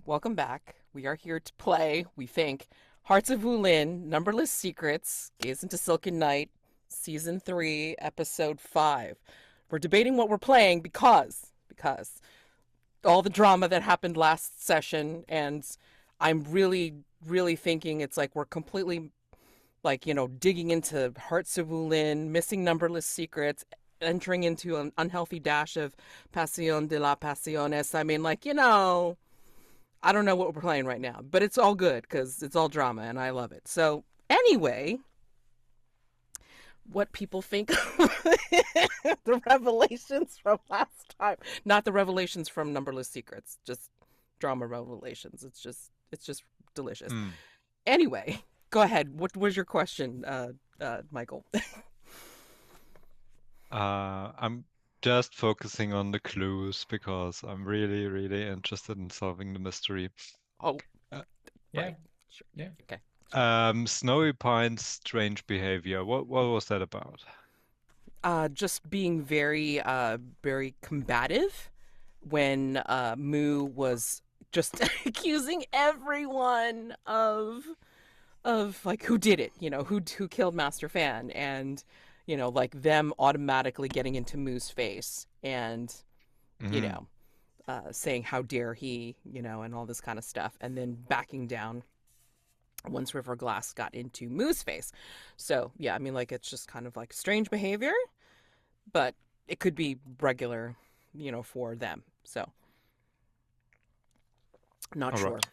welcome back. We are here to play, we think, Hearts of Wulin, Numberless Secrets, Gaze into Silken Night, Season 3, Episode 5. We're debating what we're playing because all the drama that happened last session, and I'm really thinking it's like we're completely, digging into Hearts of Wulin, missing Numberless Secrets, entering into an unhealthy dash of Pasión de la Pasiones. I mean, I don't know what we're playing right now, but it's all good because it's all drama and I love it. So, anyway, what people think the revelations from last time, not the revelations from Numberless Secrets, just drama revelations. It's just delicious. Mm. Anyway, go ahead. What was your question, Michael? I'm just focusing on the clues because I'm really interested in solving the mystery. Oh, Uh, Yeah, right. Sure. yeah. Okay. Snowy Pine's strange behavior. What was that about? Just being very combative when Mu was just accusing everyone of like who did it, who killed Master Fan, and like them automatically getting into Mu's face and you Hmm. know saying how dare he, and all this kind of stuff, and then backing down once River Glass got into Mu's face. So yeah, I mean, like, it's just kind of like strange behavior, but it could be regular, for them. So not All sure. right.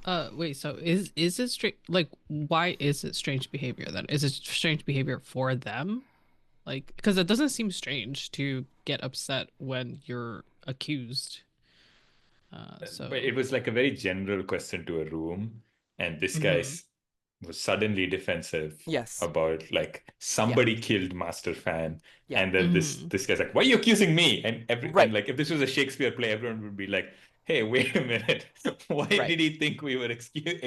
Yeah. Wait, so is it strange? Like, why is it strange behavior then? Is it strange behavior for them? Like, because it doesn't seem strange to get upset when you're accused. But it was like a very general question to a room, and this guy Mhm. was suddenly defensive Yes. about like Yeah. somebody killed Master Fan, Yeah. and then this Mhm. this guy's like, "Why are you accusing me?" And Right. like if this was a Shakespeare play, everyone would be like, "Hey, wait a minute, why Right. did he think we were accusing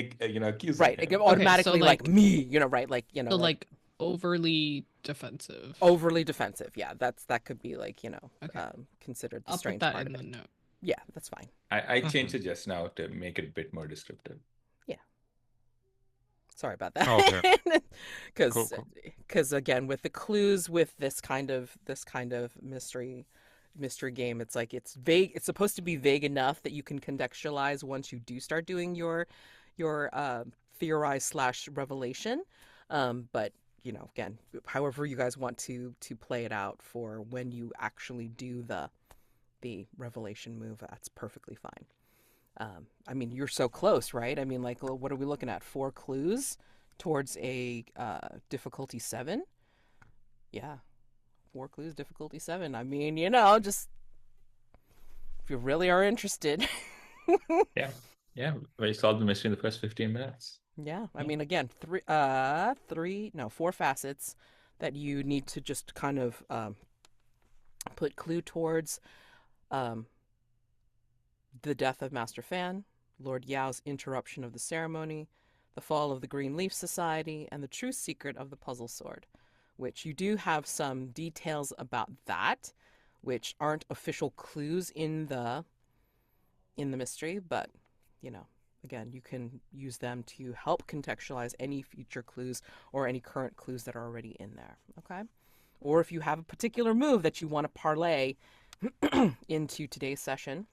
Right. It him?" Okay, so automatically like like, me, right? so Like like overly defensive. overly defensive. Yeah. That could be like, Okay, considered the I'll put strange that part in of the it. note. Yeah. That's fine. I Hmm. changed it just now to make it a bit more descriptive. Yeah. Sorry about that. Okay. Cool, Because cool. again, with the clues, with this kind of mystery game, it's like it's vague. It's supposed to be vague enough that you can contextualize once you do start doing your theorize slash revelation. But again, however you guys want to play it out for when you actually do the revelation move, that's perfectly fine. I mean, you're so close, right? I mean, like, what are we looking at? 4 clues towards a difficulty 7? Yeah, 4 clues, difficulty 7. I mean, just if you really are interested. Yeah, yeah. We solved the mystery in the first 15 minutes. Yeah, I Yeah. mean, again, no, 4 facets that you need to just kind of put clue towards um, the death of Master Fan, Lord Yao's interruption of the ceremony, the fall of the Green Leaf Society, and the true secret of the puzzle sword, which you do have some details about that, which aren't official clues in the mystery, but you know, again, you can use them to help contextualize any future clues or any current clues that are already in there. Okay? Or if you have a particular move that you want to parlay into today's session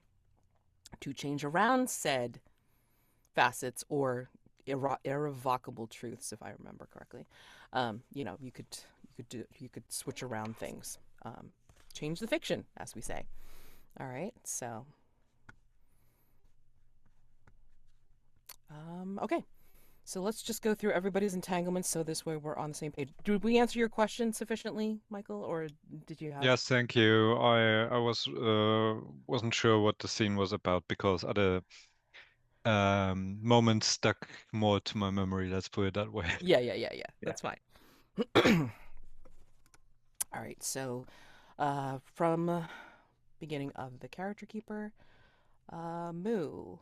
to change around said facets or irrevocable truths, if I remember correctly. You could switch around things, change the fiction, as we say. All right, so okay. So let's just go through everybody's entanglements so this way we're on the same page. Did we answer your question sufficiently, Michael, or did you have? Yes, thank you. I wasn't sure what the scene was about because other moments stuck more to my memory, let's put it that way. Yeah. Yeah. That's fine. All right, so from beginning of the character keeper, Moo.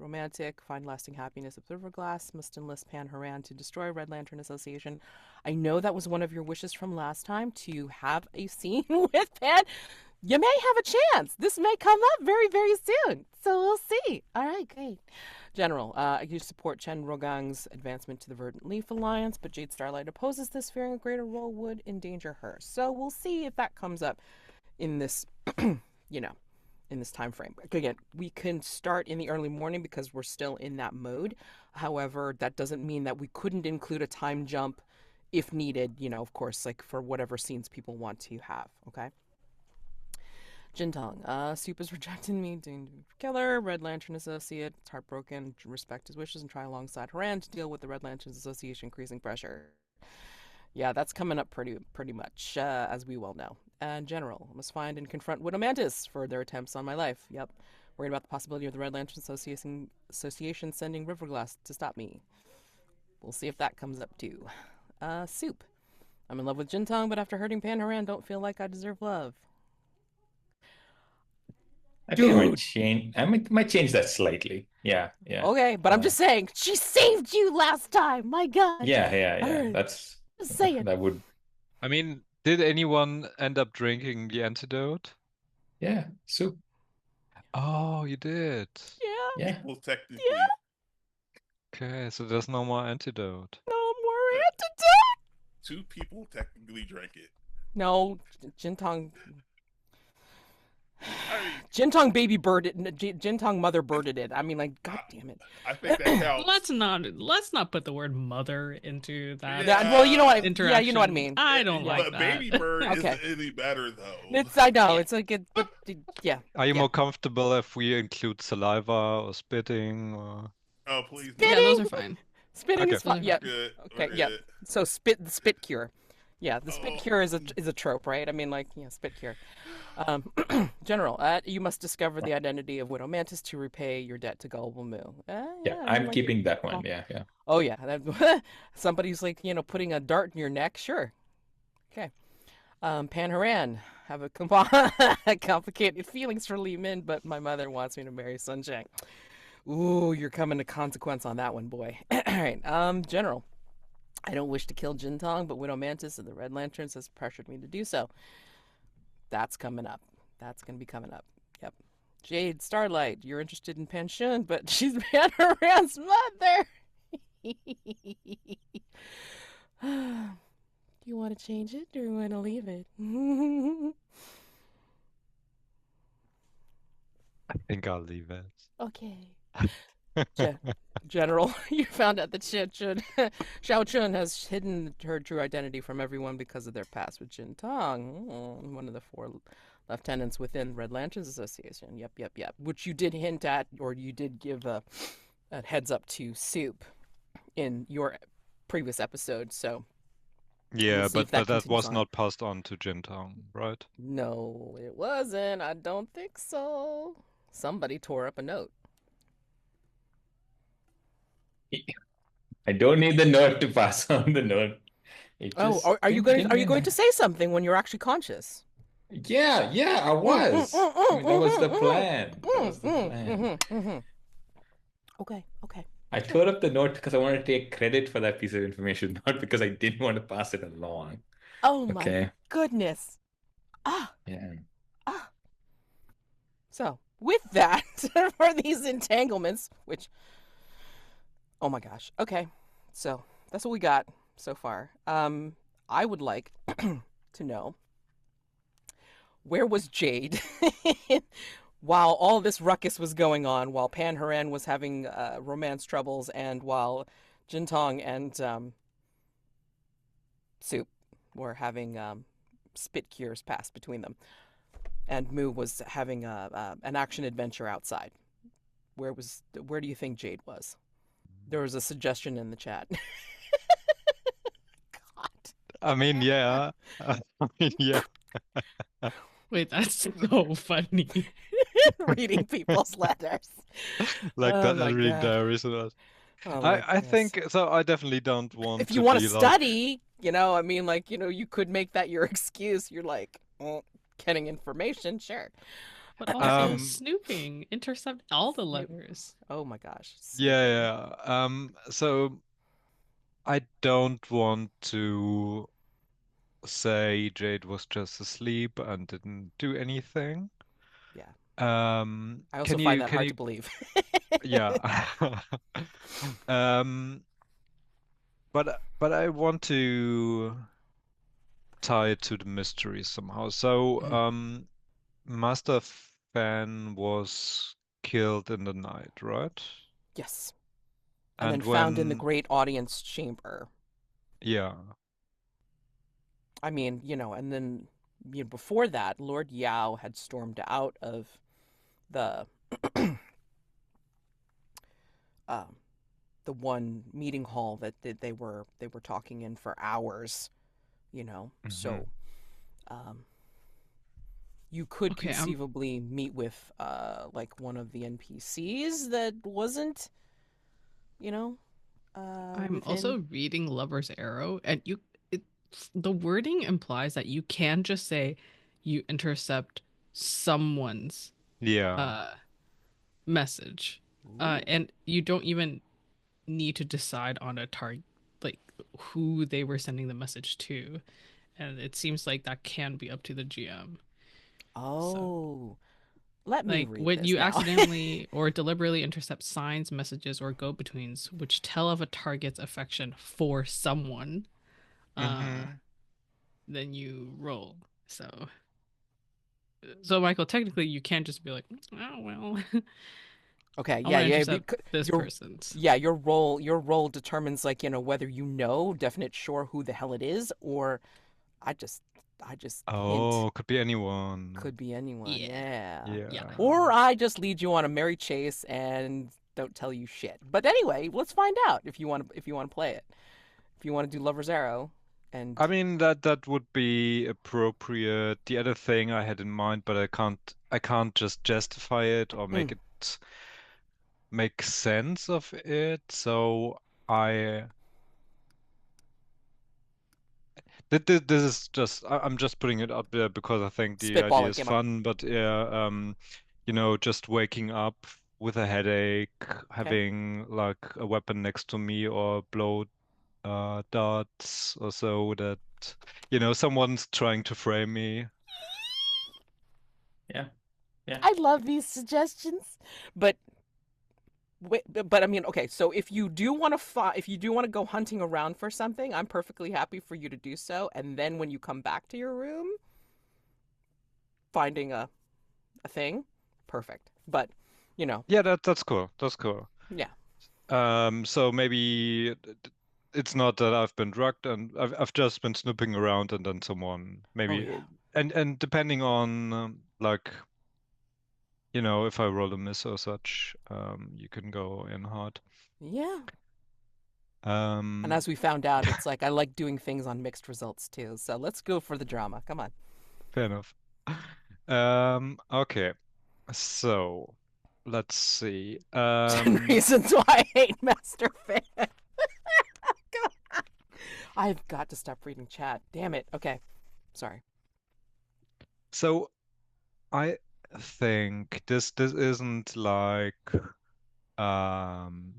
Romantic, find lasting happiness, observer glass, must enlist Pan Haran to destroy Red Lantern Association. I know that was one of your wishes from last time to have a scene with Pan. you may have a chance. This may come up very, very soon. So we'll see. All right, great. General, you support Chen Rogang's advancement to the Verdant Leaf Alliance, but Jade Starlight opposes this, fearing a greater role would endanger her. So we'll see if that comes up in this, you know, in this time frame. Again, we can start in the early morning because we're still in that mode. However, that doesn't mean that we couldn't include a time jump if needed, you know, of course, like for whatever scenes people want to have, okay? Jintong, Soup is rejecting me, doomed to kill her. Red Lantern Associate, it's heartbroken, respect his wishes, and try alongside Haoran to deal with the Red Lanterns Association increasing pressure. Yeah, that's coming up pretty much, as we well know. And General, must find and confront Widow Mantis for their attempts on my life. Yep. Worried about the possibility of the Red Lantern Association sending Riverglass to stop me. We'll see if that comes up too. Soup. I'm in love with Jintong, but after hurting Pan Haoran, don't feel like I deserve love. I think I might change that slightly. Yeah. Okay, but I'm just saying, she saved you last time. My God. Yeah. That's just saying. That would. I mean, did anyone end up drinking the antidote? Yeah, Soup. Oh, you did. Yeah. Well, technically. Yeah. Okay, so there's no more antidote. No more antidote. 2 people technically drank it. No, Jintong. Jintong baby birded, Jintong mother birded it. I mean, like, God damn it. I think that counts. Let's not put the word mother into that. Well, you know what? Interaction. Yeah, you know what I mean. I don't like but that. baby bird isn't any better though. I know it's like it, but yeah. Are you more comfortable if we include saliva or spitting or? Oh please. Yeah, those are fine. Spitting is fine. Yeah. Good. Okay. Yeah. So the spit cure. Yeah, the spit cure is a trope, right? I mean, like, spit cure. General, you must discover the identity of Widow Mantis to repay your debt to Gullible Mu. I'm keeping that one. Yeah. Oh yeah, somebody's like, putting a dart in your neck. Sure. Okay. Pan Haoran, have a complicated feelings for Li Min, but my mother wants me to marry Sun Zheng. Ooh, you're coming to consequence on that one, boy. All right. General. I don't wish to kill Jintong, but Widow Mantis of the Red Lanterns has pressured me to do so. That's coming up. That's going to be coming up. Yep. Jade, Starlight, you're interested in Panshun, but she's Pan Haoran's mother. Do you want to change it or want to leave it? I think I'll leave it. Okay. General, you found out that Xiao Chun has hidden her true identity from everyone because of their past with Jintong, one of the 4 lieutenants within Red Lanterns Association. Yep. Which you did hint at, or you did give a heads up to Soup in your previous episode. So yeah, we'll but that was not passed on to Jintong, right? No, it wasn't. I don't think so. Somebody tore up a note. I don't need the note to pass on the note. Are you going to say something when you're actually conscious? Yeah, I was. That was the plan. Okay. I tore up the note because I wanted to take credit for that piece of information, not because I didn't want to pass it along. Oh my goodness. Yeah. So, with that, for these entanglements, which... Oh my gosh. Okay. So that's what we got so far. I would like to know, where was Jade while all this ruckus was going on, while Pan Haoran was having romance troubles, and while Jintong and Soup were having spit cures passed between them, and Mu was having an action adventure outside. Where do you think Jade was? There was a suggestion in the chat. God. I mean, yeah. Wait, that's so funny. Reading people's letters. Like reading diaries and that. I think so. I definitely don't want. If you want to study, I mean, like, you could make that your excuse. You're like, getting information, sure. But also snooping, intercept all the letters. Oh my gosh. Yeah. So I don't want to say Jade was just asleep and didn't do anything. Yeah. I also Can find you that can hard you to believe. yeah. But I want to tie it to the mystery somehow. So, Master Fan was killed in the night, right? Yes. And then And found in the when, great audience chamber. yeah, I mean, and then before that, Lord Yao had stormed out of the um, the one meeting hall that they were talking in for hours. mhm. So you could Okay, conceivably meet with like one of the NPCs that wasn't, I'm within. also reading Lover's Arrow, and the wording implies that you can just say you intercept someone's Yeah. uh message, Ooh. and you don't even need to decide on a target, like who they were sending the message to, and it seems like that can be up to the GM. So, Oh, let me like read when this you now. accidentally or deliberately intercept signs, messages, or go-betweens which tell of a target's affection for someone, Mhm. then you roll. So Michael, technically you can't just be like, oh well, Okay, I yeah, want to yeah. intercept this Your person's. yeah, your role determines, like, whether definite sure who the hell it is, or I just hint. Oh, could be anyone. Could be anyone, Yeah, yeah. yeah. Or Yeah. I just lead you on a merry chase and don't tell you shit. But anyway, let's find out if you want to play it. If you want to do Lover's Arrow and I mean that would be appropriate. The other thing I had in mind, but I can't just justify it or mm, make sense of it. So I this is just I'm just putting it up there because I think the idea spitball it, is come on. fun, but yeah, just waking up with a headache, Okay. having like a weapon next to me or blow darts or so that someone's trying to frame me. Yeah. Yeah. I love these suggestions. But wait, but I mean, okay, so if you do want to go hunting around for something, I'm perfectly happy for you to do so. And then when you come back to your room, finding a thing, perfect. But, Yeah, that's cool. That's cool. yeah. So maybe it's not that I've been drugged and I've just been snooping around and then someone Oh maybe yeah. and depending on like if I roll a miss or such, you can go in hard. Yeah. And Um, as we found out, it's like I like doing things on mixed results too. So let's go for the drama. Come on. Fair enough. Okay. So let's see. 10 reasons why I hate Master Fan. I've got to stop reading chat. Damn it. Okay. Sorry. So I think this isn't like um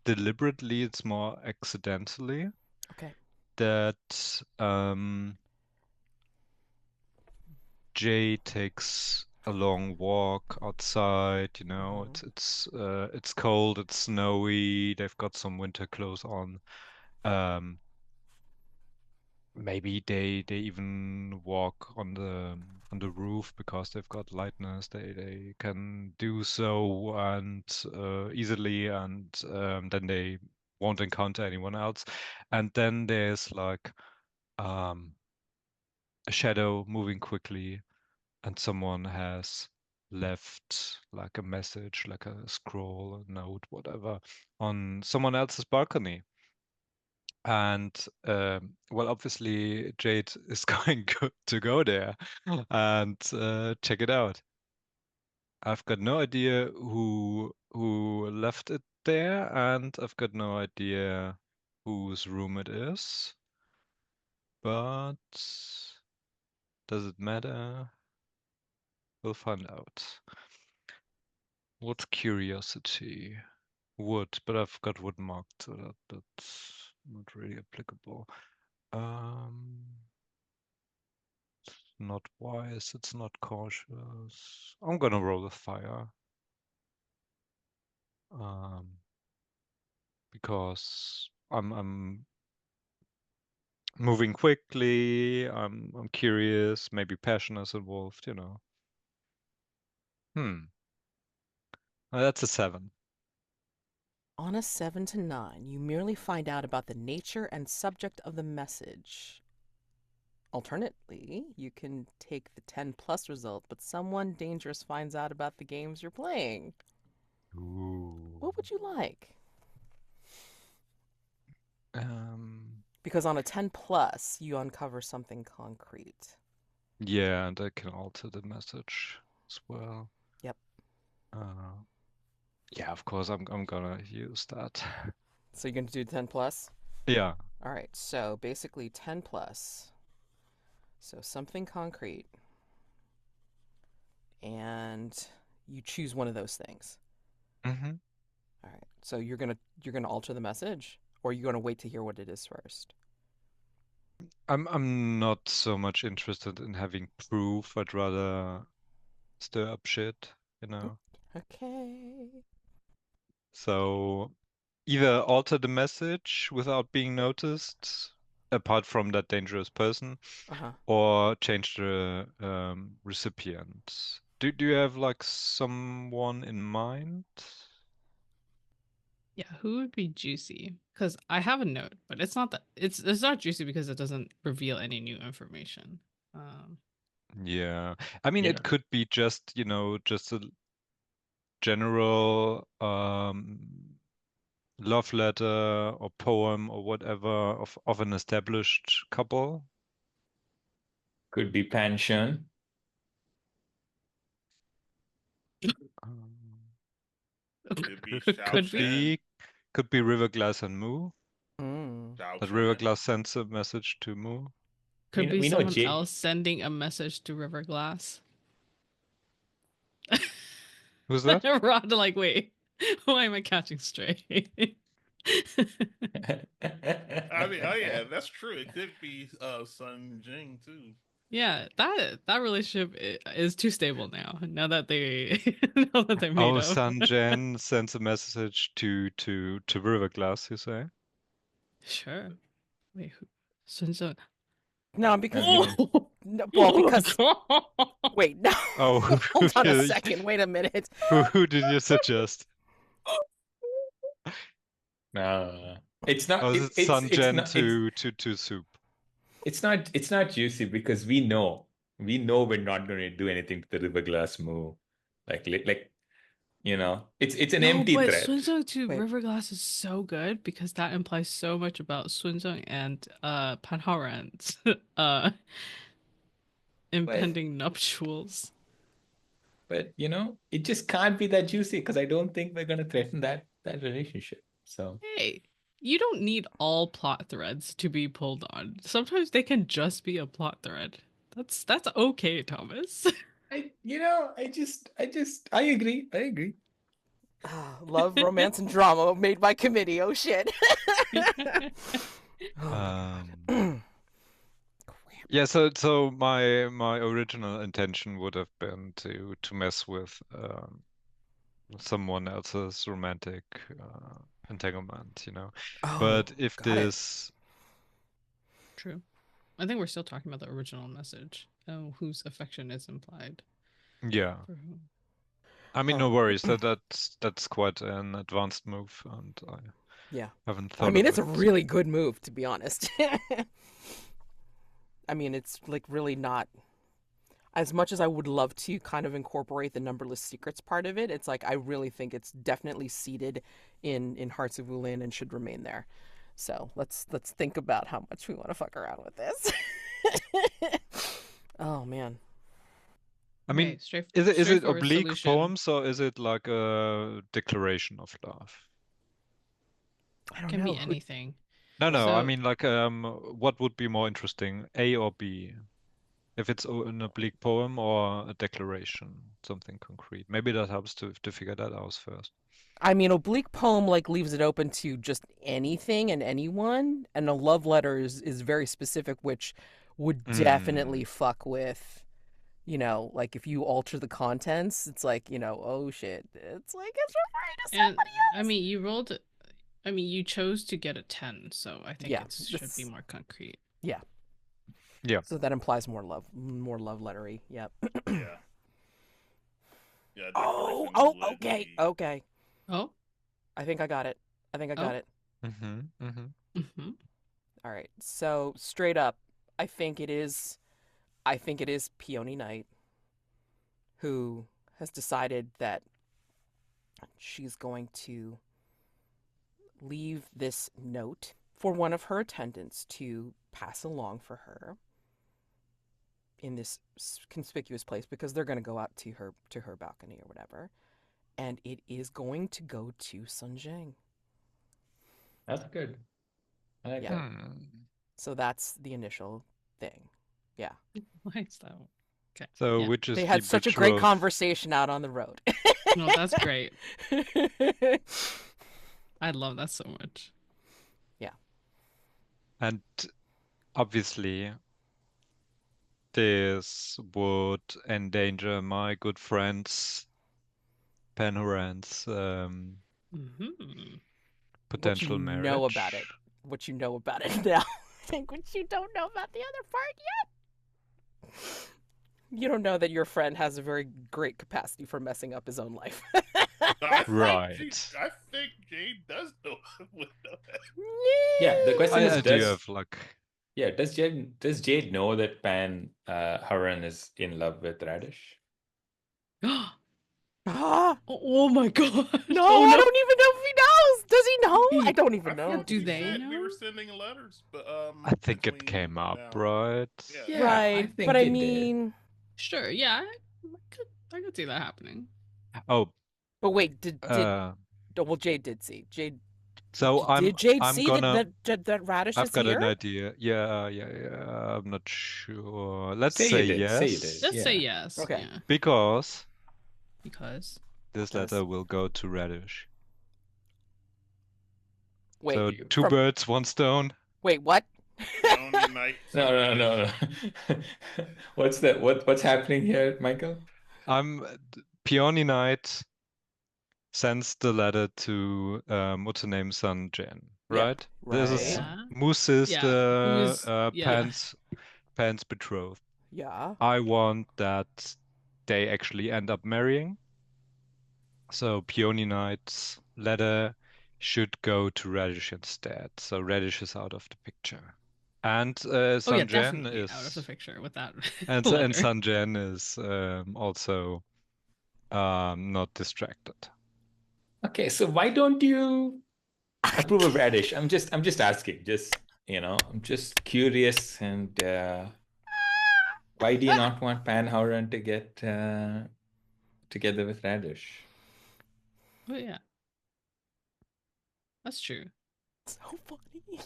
deliberately, it's more accidentally Okay. that Jay takes a long walk outside, Hmm. it's cold, it's snowy, they've got some winter clothes on. Um, Maybe they even walk on the roof because they've got lightness. They can do so and easily, and then they won't encounter anyone else. And then there's like um, a shadow moving quickly, and someone has left like a message, like a scroll, a note, whatever, on someone else's balcony. And well, obviously Jade is to go there and check it out. I've got no idea who left it there, and I've got no idea whose room it is. But does it matter? We'll find out. What curiosity? Wood, but I've got wood marked, so that's not really applicable. Um, not wise. It's not cautious. I'm gonna roll a fire. Because I'm moving quickly. I'm curious. Maybe passion is involved. That's a 7. On a 7 to 9, you merely find out about the nature and subject of the message. Alternately, you can take the 10 plus result, but someone dangerous finds out about the games you're playing. Ooh. What would you like? Because on a 10 plus, you uncover something concrete. Yeah, and I can alter the message as well. Yep. Yeah, of course, I'm gonna use that. So you're gonna do 10 plus? Yeah. All right, so basically 10 plus. So something concrete. And you choose one of those things. Mm-hmm. All right. So you're gonna alter the message, or you're gonna wait to hear what it is first? I'm not so much interested in having proof. I'd rather stir up shit, Okay. So either alter the message without being noticed, apart from that dangerous person, or change the recipient. Do you have like someone in mind? Yeah, who would be juicy? Because I have a note, but it's not that it's not juicy because it doesn't reveal any new information. Yeah, I mean, it could be just just a general love letter or poem or whatever of an established couple. Could be pension. Could be Riverglass and Mu. That Riverglass sends a message to Mu. Could be someone else sending a message to Riverglass. Who's that? Rod, like, wait, why am I catching straight? I mean, oh yeah, that's true. It could be Sun Zheng too. Yeah, that relationship is too stable now. Now that they made up. Sun Zheng sends a message to Riverglass, you say? Sure. Wait, Sun Zheng. No, because because wait, no. Oh, hold on a second. Wait a minute. Who did you suggest? No, it's not. Oh, it's Sun Zheng to Soup. It's not juicy because we know we're not going to do anything to the Riverglass Mu. Like it's an empty but threat. Sun Zheng to Riverglass is so good because that implies so much about Sun Zheng and Pan Haoran's impending nuptials. But it just can't be that juicy because I don't think we're going to threaten that relationship. So hey, you don't need all plot threads to be pulled on. Sometimes they can just be a plot thread. That's okay, Thomas. I agree. Love, romance, and drama made by committee. Oh shit. Yeah, so my original intention would have been to mess with someone else's romantic entanglement, but if this True. I think we're still talking about the original message, whose affection is implied. Yeah. I mean, no worries. That's quite an advanced move, and I haven't thought. I mean, it's a really good move, to be honest. I mean, it's like really not as much as I would love to kind of incorporate the Numberless Secrets part of it. It's like I really think it's definitely seated in Hearts of Wulin and should remain there. So let's think about how much we want to fuck around with this. Oh man. I mean, is it oblique poems or is it like a declaration of love? I don't know. It can be anything. No. I mean, like, what would be more interesting, A or B? If it's an oblique poem or a declaration, something concrete. Maybe that helps to figure that out first. I mean, oblique poem like leaves it open to just anything and anyone, and a love letter is very specific, which would definitely fuck with, you know, like if you alter the contents, it's like, you know, oh shit, it's like it's referring to And somebody else. I mean, you chose to get a 10, so I think Yeah, it should be this- more concrete. Yeah. Yeah. So that implies more love lettery. Yep. Yeah. Yeah. Oh, decoration oh, would okay, be- okay. Oh. I think I got it. I think I got Oh. it. Mm-hmm. All right. So straight up, I think it is Peony Knight who has decided that she's going to leave this note for one of her attendants to pass along for her in this conspicuous place because they're going to go out to her balcony or whatever, and it is going to go to Sun Zheng. That's good. I like Yeah. that. So that's the initial thing. Yeah. Why is that? Okay. So Yeah. which is They had the such a great betrothed? conversation out on the road. No, that's great. I love that so much. And obviously, this would endanger my good friends Haoran's Mm-hmm. potential marriage. know about it. What you know about it now. I think what you don't know about the other part yet. You don't know that your friend has a very great capacity for messing up his own life. Right. I think Jade does know. would know that. Yeah, the question is, I do does have like does Jade know that Haoran is in love with Radish? Ah, Oh my god. no, Oh, I don't even know if he knows. Does he know? I don't I even thought know. Do we they said we were know? sending letters, but I think it between came up, now- right? Yeah. Yeah, I Right, think but I it did. mean, Sure, yeah. I could see that happening. Oh, but wait, did uh, well, Jade did see. Jade so did Jade I'm see gonna that Radish I've is got here? an idea. Yeah. I'm not sure. Let's Say say you did, say you yes, did. Let's say Yeah. yes. Okay. Yeah. because Because this Because- letter will go to Radish. Wait, So you- two from- birds, one stone. wait, what? Peony Knight. No. What's happening here, Michael? Peony Knight sends the letter to what's her name, Sun Zheng, Yeah, right? This is right. Yeah. Moo's sister, Moo's- yeah. Pan's betrothed. Yeah. I want that they actually end up marrying. So Peony Knight's letter should go to Radish instead. So Radish is out of the picture. And Oh yeah, Sun Zheng definitely is out of the picture with that and letter. Sun Zheng is also not distracted. Okay, so why don't you approve of Radish? I'm just asking. I'm just curious, and why do you not want Haoran to get together with Radish? Oh yeah. That's true. So funny.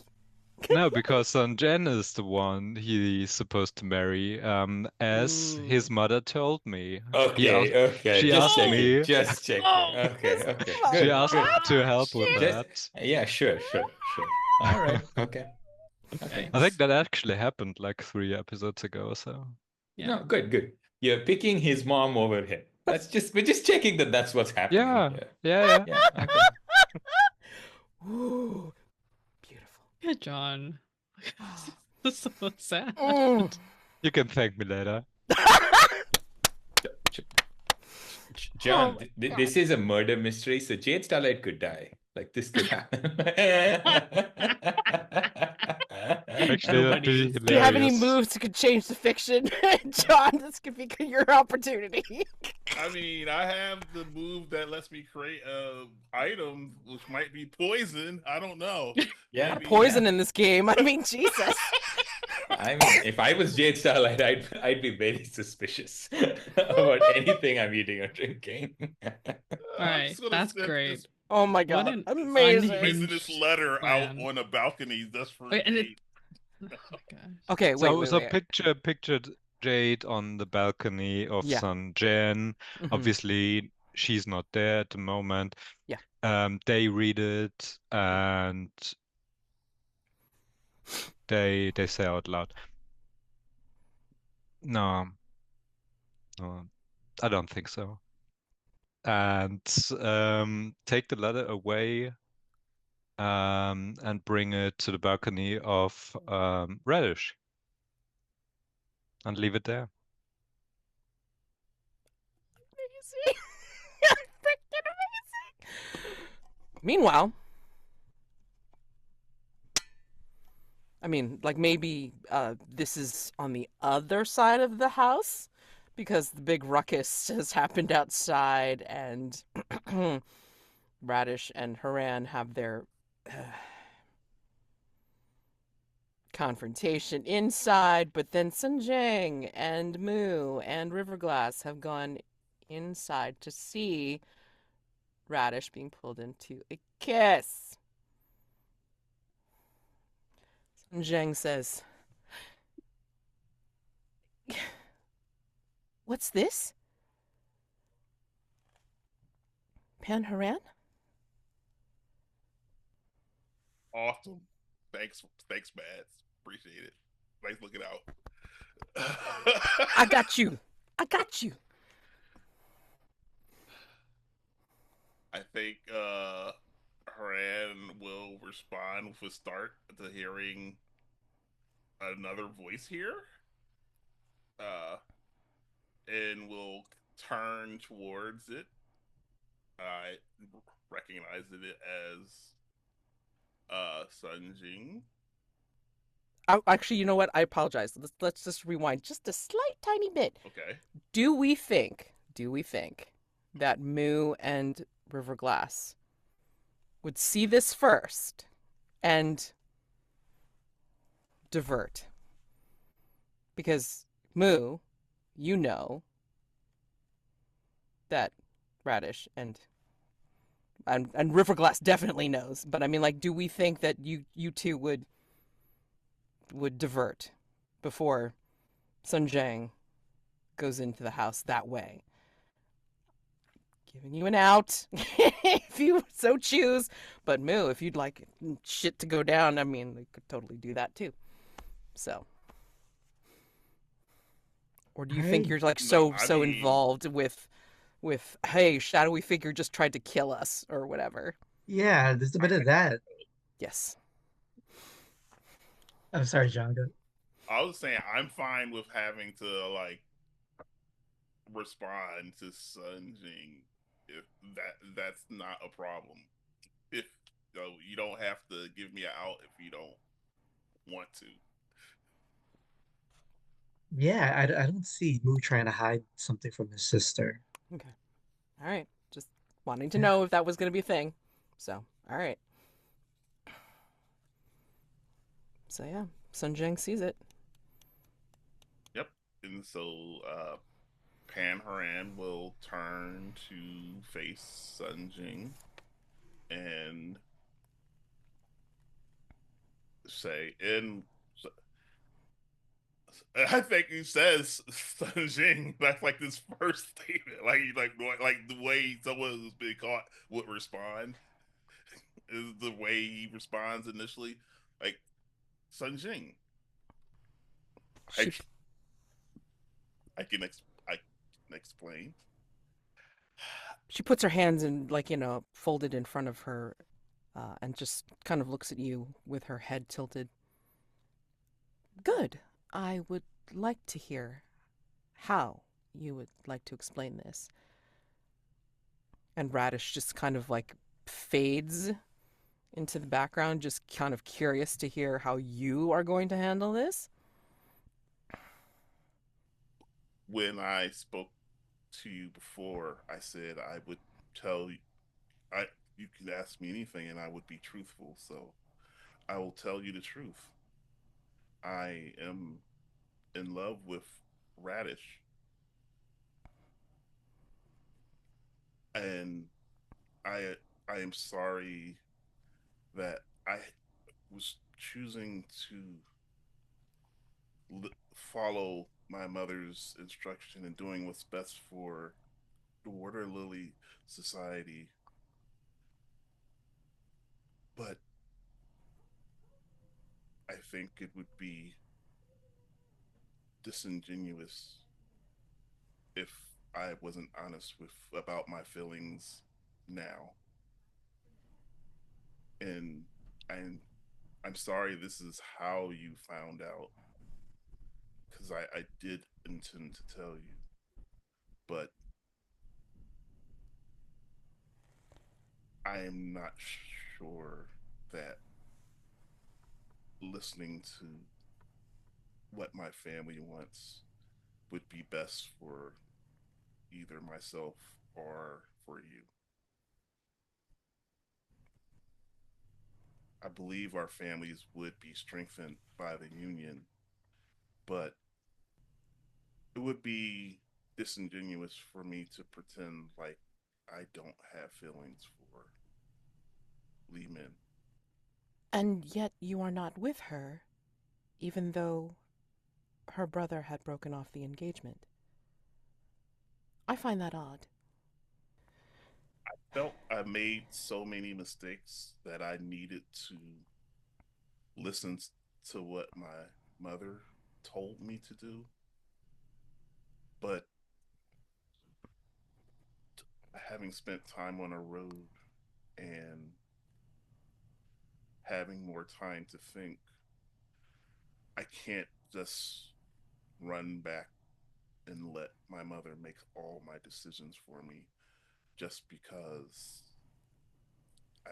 No, because Sun Zheng is the one he's supposed to marry, as his mother told me. Okay, she just asked checking, me- just checking. Oh, Okay, his okay, mother. She good, asked good. to help with Just- that. Yeah, sure. All right, okay. Okay. I think that actually happened like 3 episodes ago, so. Yeah. No, good. You're picking his mom over him. We're just checking that that's what's happening. Yeah, here. yeah. Yeah, okay. Ooh, beautiful. Yeah, John. That's so sad. Mm. You can thank me later. John, Oh, this is a murder mystery, so Jade Starlight could die. Like this could happen. Actually, that'd be Nobody- Do you have any hilarious. moves that could change the fiction, John? This could be your opportunity. I mean, I have the move that lets me create a item which might be poison. I don't know. Yeah, Maybe- Poison in this game. I mean, Jesus. I mean, if I was Jade Starlight, I'd be very suspicious about anything I'm eating or drinking. I'm Alright, just gonna that's send great. this Oh my What god. an Amazing. unhinged- poisonous letter out plan. on a balcony just for Wait, and it- Jade. Oh my gosh. Okay, wait, So wait. pictured Jade on the balcony of Yeah. Sun Zheng. Mhm. Obviously, she's not there at the moment. Yeah. They read it and they say out loud, No, no, I don't think so. And take the letter away and bring it to the balcony of Radish and leave it there. Amazing. Freaking amazing. Meanwhile, I mean, like maybe this is on the other side of the house because the big ruckus has happened outside and Radish and Haran have their confrontation inside, but then Sun Zheng and Mu and Riverglass have gone inside to see Radish being pulled into a kiss. Sun Zheng says, "What's this? Pan Haran?" Awesome. Thanks, Mads. Appreciate it. Thanks looking out. I got you. I got you. I think Haran will respond with a start to hearing another voice here. And will turn towards it. I recognized it as Sun Zheng. Actually, you know what? I apologize. Let's just rewind just a slight tiny bit. Okay. Do we think that Mu and Riverglass would see this first and divert? Because Mu, you know that Radish and Riverglass definitely knows, but I mean, like, do we think that you two would divert before Sun Zheng goes into the house that way? Giving you an out if you so choose, but Mu, if you'd like shit to go down, I mean, they could totally do that too. So, or do you think you're like No, so involved with hey, shadowy figure just tried to kill us or whatever? Yeah, there's a bit of that. Yes. I'm sorry, John. Go. I was saying I'm fine with having to like respond to Sun Jing if that's not a problem. If you don't have to give me an out if you don't want to. Yeah, I don't see Moo trying to hide something from his sister. Okay. All right. Just wanting to Yeah. know if that was going to be a thing. So, all right. So yeah, Sun Zheng sees it. Yep. And so Pan Haran will turn to face Sun Jing and say, and I think he says Sun Jing. That's like this first statement, like the way someone who's been caught would respond is the way he responds initially, like Sun Jing. She I can explain. she puts her hands in like folded in front of her, and just kind of looks at you with her head tilted. Good. I would like to hear how you would like to explain this. And Radish just kind of like fades into the background, just kind of curious to hear how you are going to handle this. When I spoke to you before, I said I would tell you. You could ask me anything, and I would be truthful. So I will tell you the truth. I am in love with Radish, and I I am sorry that I was choosing to follow my mother's instruction and doing what's best for the Water Lily Society. But I think it would be disingenuous if I wasn't honest with about my feelings now. And I'm sorry this is how you found out, because I did intend to tell you, but I am not sure that listening to what my family wants would be best for either myself or for you. I believe our families would be strengthened by the union, but it would be disingenuous for me to pretend like I don't have feelings for Li Min. And yet you are not with her, even though her brother had broken off the engagement. I find that odd. Felt I made so many mistakes that I needed to listen to what my mother told me to do. But having spent time on a road and having more time to think, I can't just run back and let my mother make all my decisions for me just because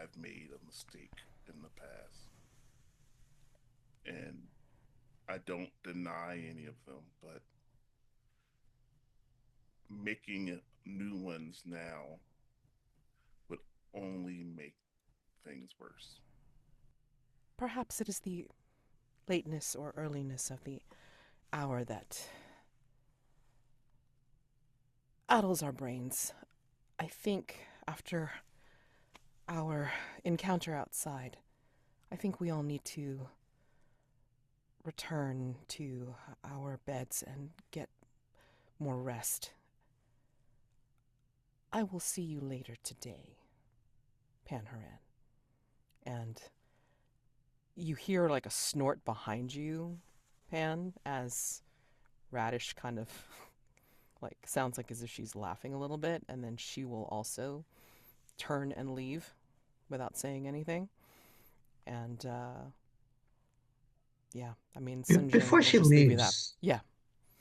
I've made a mistake in the past. And I don't deny any of them, but making new ones now would only make things worse. Perhaps it is the lateness or earliness of the hour that addles our brains. I think after our encounter outside, I think we all need to return to our beds and get more rest. I will see you later today, Panharan. And you hear like a snort behind you, Pan, as Radish kind of like sounds like as if she's laughing a little bit, and then she will also turn and leave without saying anything. And yeah, I mean, Sun Zheng Before will she just leave you that. leaves, Yeah.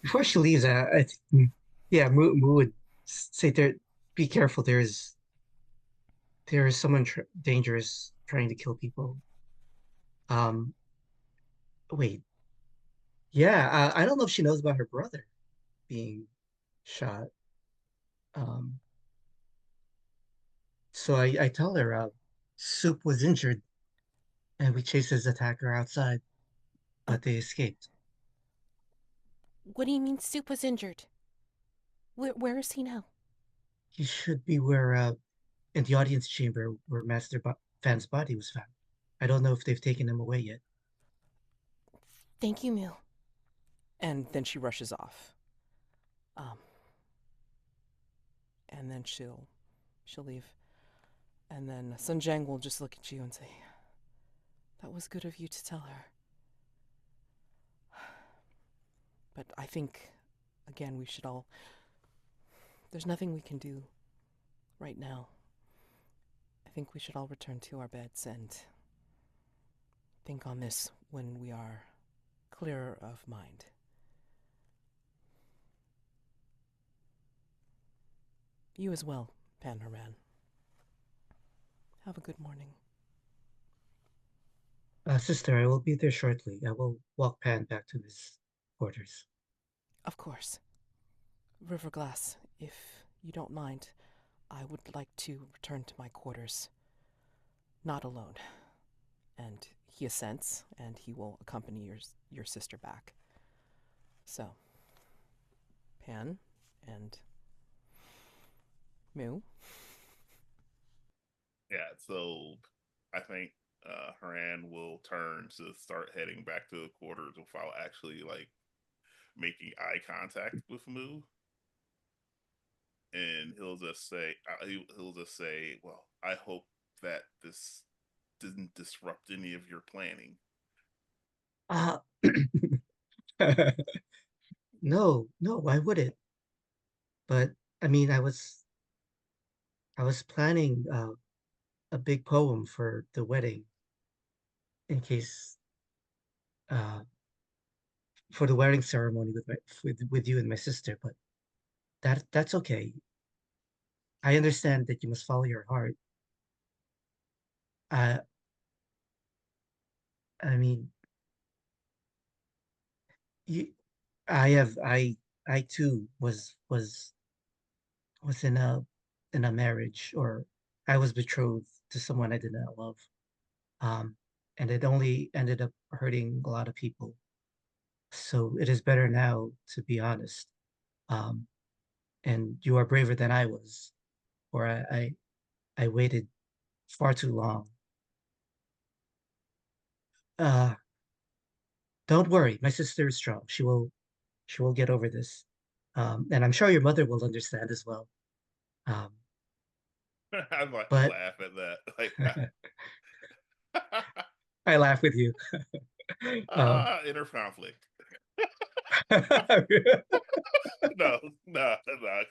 before she leaves, I think, yeah, Mu would say there, be careful. There is someone dangerous trying to kill people. Um, wait, yeah, I don't know if she knows about her brother being shot. Um, so I tell her, Soup was injured, and we chased his attacker outside, Oh, but they escaped. what do you mean Soup was injured? Where is he now? He should be where, in the audience chamber where Fan's body was found. I don't know if they've taken him away yet. Thank you, Mu. And then she rushes off. Um, and then she'll leave. And then Sun Zheng will just look at you and say, "That was good of you to tell her." But I think, again, we should all. There's nothing we can do right now. I think we should all return to our beds and think on this when we are clearer of mind. You as well, Panharan. Have a good morning. Sister, I will be there shortly. I will walk Pan back to his quarters. Of course. Riverglass, if you don't mind, I would like to return to my quarters. Not alone. And he assents, and he will accompany your sister back. So, Pan and Mu. Yeah, so I think Haran will turn to start heading back to the quarters without actually like making eye contact with Mu, and he'll just say, "Well, I hope that this didn't disrupt any of your planning." Uh, No, no, why would it? But I mean, I was planning a big poem for the wedding in case uh for the wedding ceremony with with you and my sister, but that's okay. I understand that you must follow your heart. Uh, I mean, you, I have, I too was in a marriage, or I was betrothed to someone I did not love. Um, and it only ended up hurting a lot of people. So it is better now, to be honest. Um, and you are braver than I was, or I waited far too long. Uh, don't worry, my sister is strong. She will get over this. And I'm sure your mother will understand as well. Um, I'd like to but laugh at that. Like, I laugh with you. inner conflict. Oh, No,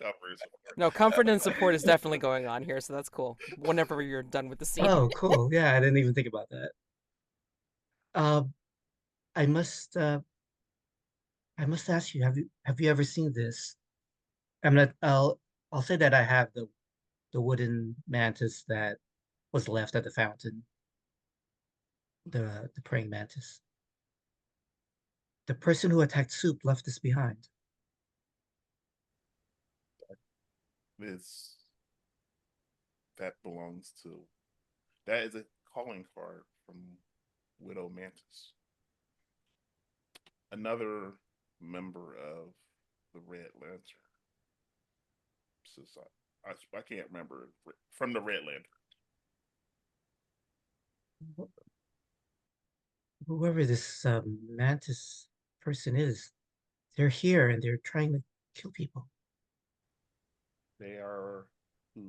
comfort support. No, comfort and support is definitely going on here, so that's cool. Whenever you're done with the scene. cool. Yeah, I didn't even think about that. Um, I must I must ask you, have you ever seen this? I'm not I'll say that I have the wooden mantis that was left at the fountain, the praying mantis. The person who attacked Soup left this behind. It's that belongs to that is a calling card from Widow Mantis, another member of the Red Lantern Society. I can't remember from the Red Lantern. Whoever this mantis person is, they're here and they're trying to kill people. They are who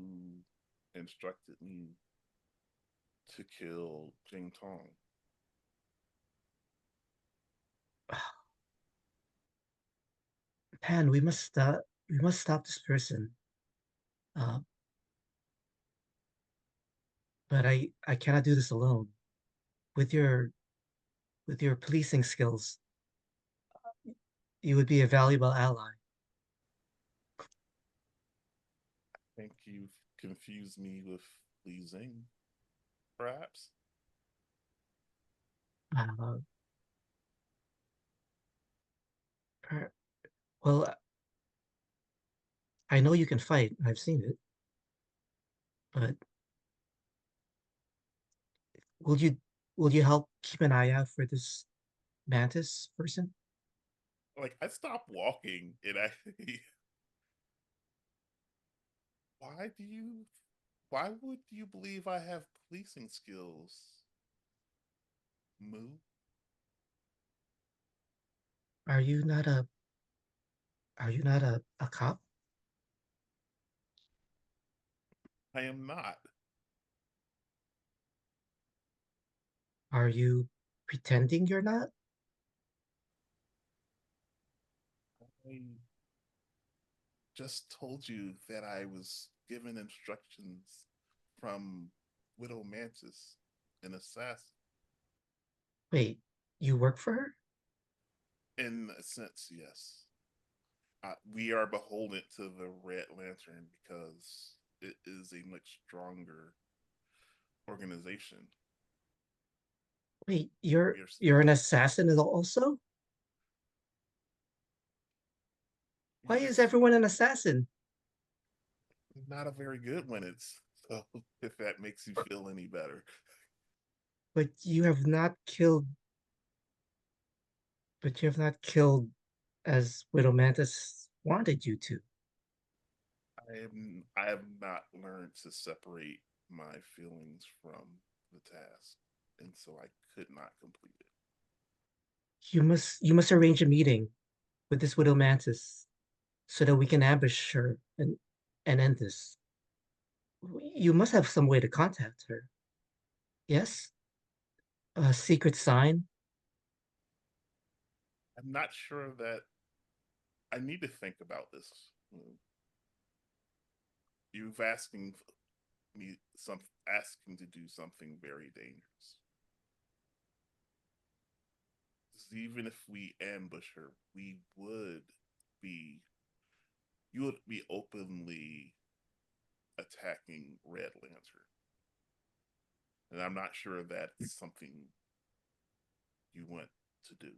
instructed me to kill Jintong. Pan, we must stop this person. Uh, but I cannot do this alone. With with your policing skills, you would be a valuable ally. I think you've confused me with Li Zing, perhaps. Uh, per- well, I know you can fight. I've seen it, but will you will you help keep an eye out for this mantis person? Like I stopped walking and I why do you why would you believe I have policing skills? Moo? Are you not a are you not a cop? I am not. Are you pretending you're not? I just told you that I was given instructions from Widow Mantis, an assassin. Wait, you work for her? In a sense, yes. We are beholden to the Red Lantern because it is a much stronger organization. Wait, We are you're an assassin also? Why is yes, everyone an assassin? not a very good one. It's so if that makes you feel any better. But you have not killed but you have not killed as Widow Mantis wanted you to. I have not learned to separate my feelings from the task, and so I could not complete it. You must arrange a meeting with this Widow Mantis so that we can ambush her and end this. You must have some way to contact her. Yes? A secret sign? I'm not sure that I need to think about this. You've asking me asking to do something very dangerous. Even if we ambush her, we would be you would be openly attacking Red Lantern. And I'm not sure that's something you want to do.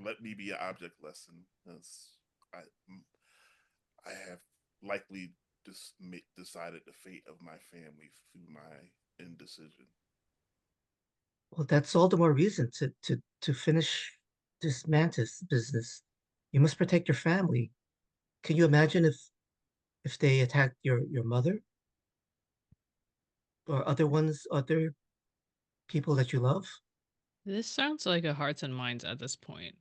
Let me be an object lesson, as I have likely decided the fate of my family through my indecision. Well, that's all the more reason to finish this Mantis business. You must protect your family. Can you imagine if they attacked your mother or other people that you love? This sounds like a hearts and minds at this point.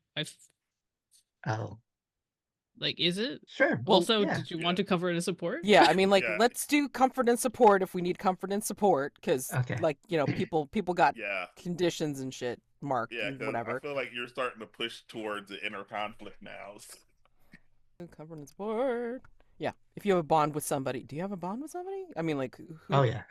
Oh, Like, is it? sure. Well, Also, yeah. did you want to cover it as support? Yeah, I mean, like, Yeah. let's do comfort and support if we need comfort and support, because, Okay. like, you know, people got Yeah. conditions and shit marked Yeah, and because whatever. I feel like you're starting to push towards the inner conflict now. Comfort and support. Yeah, if you have a bond with somebody, do you have a bond with somebody? I mean, like, who? Oh yeah.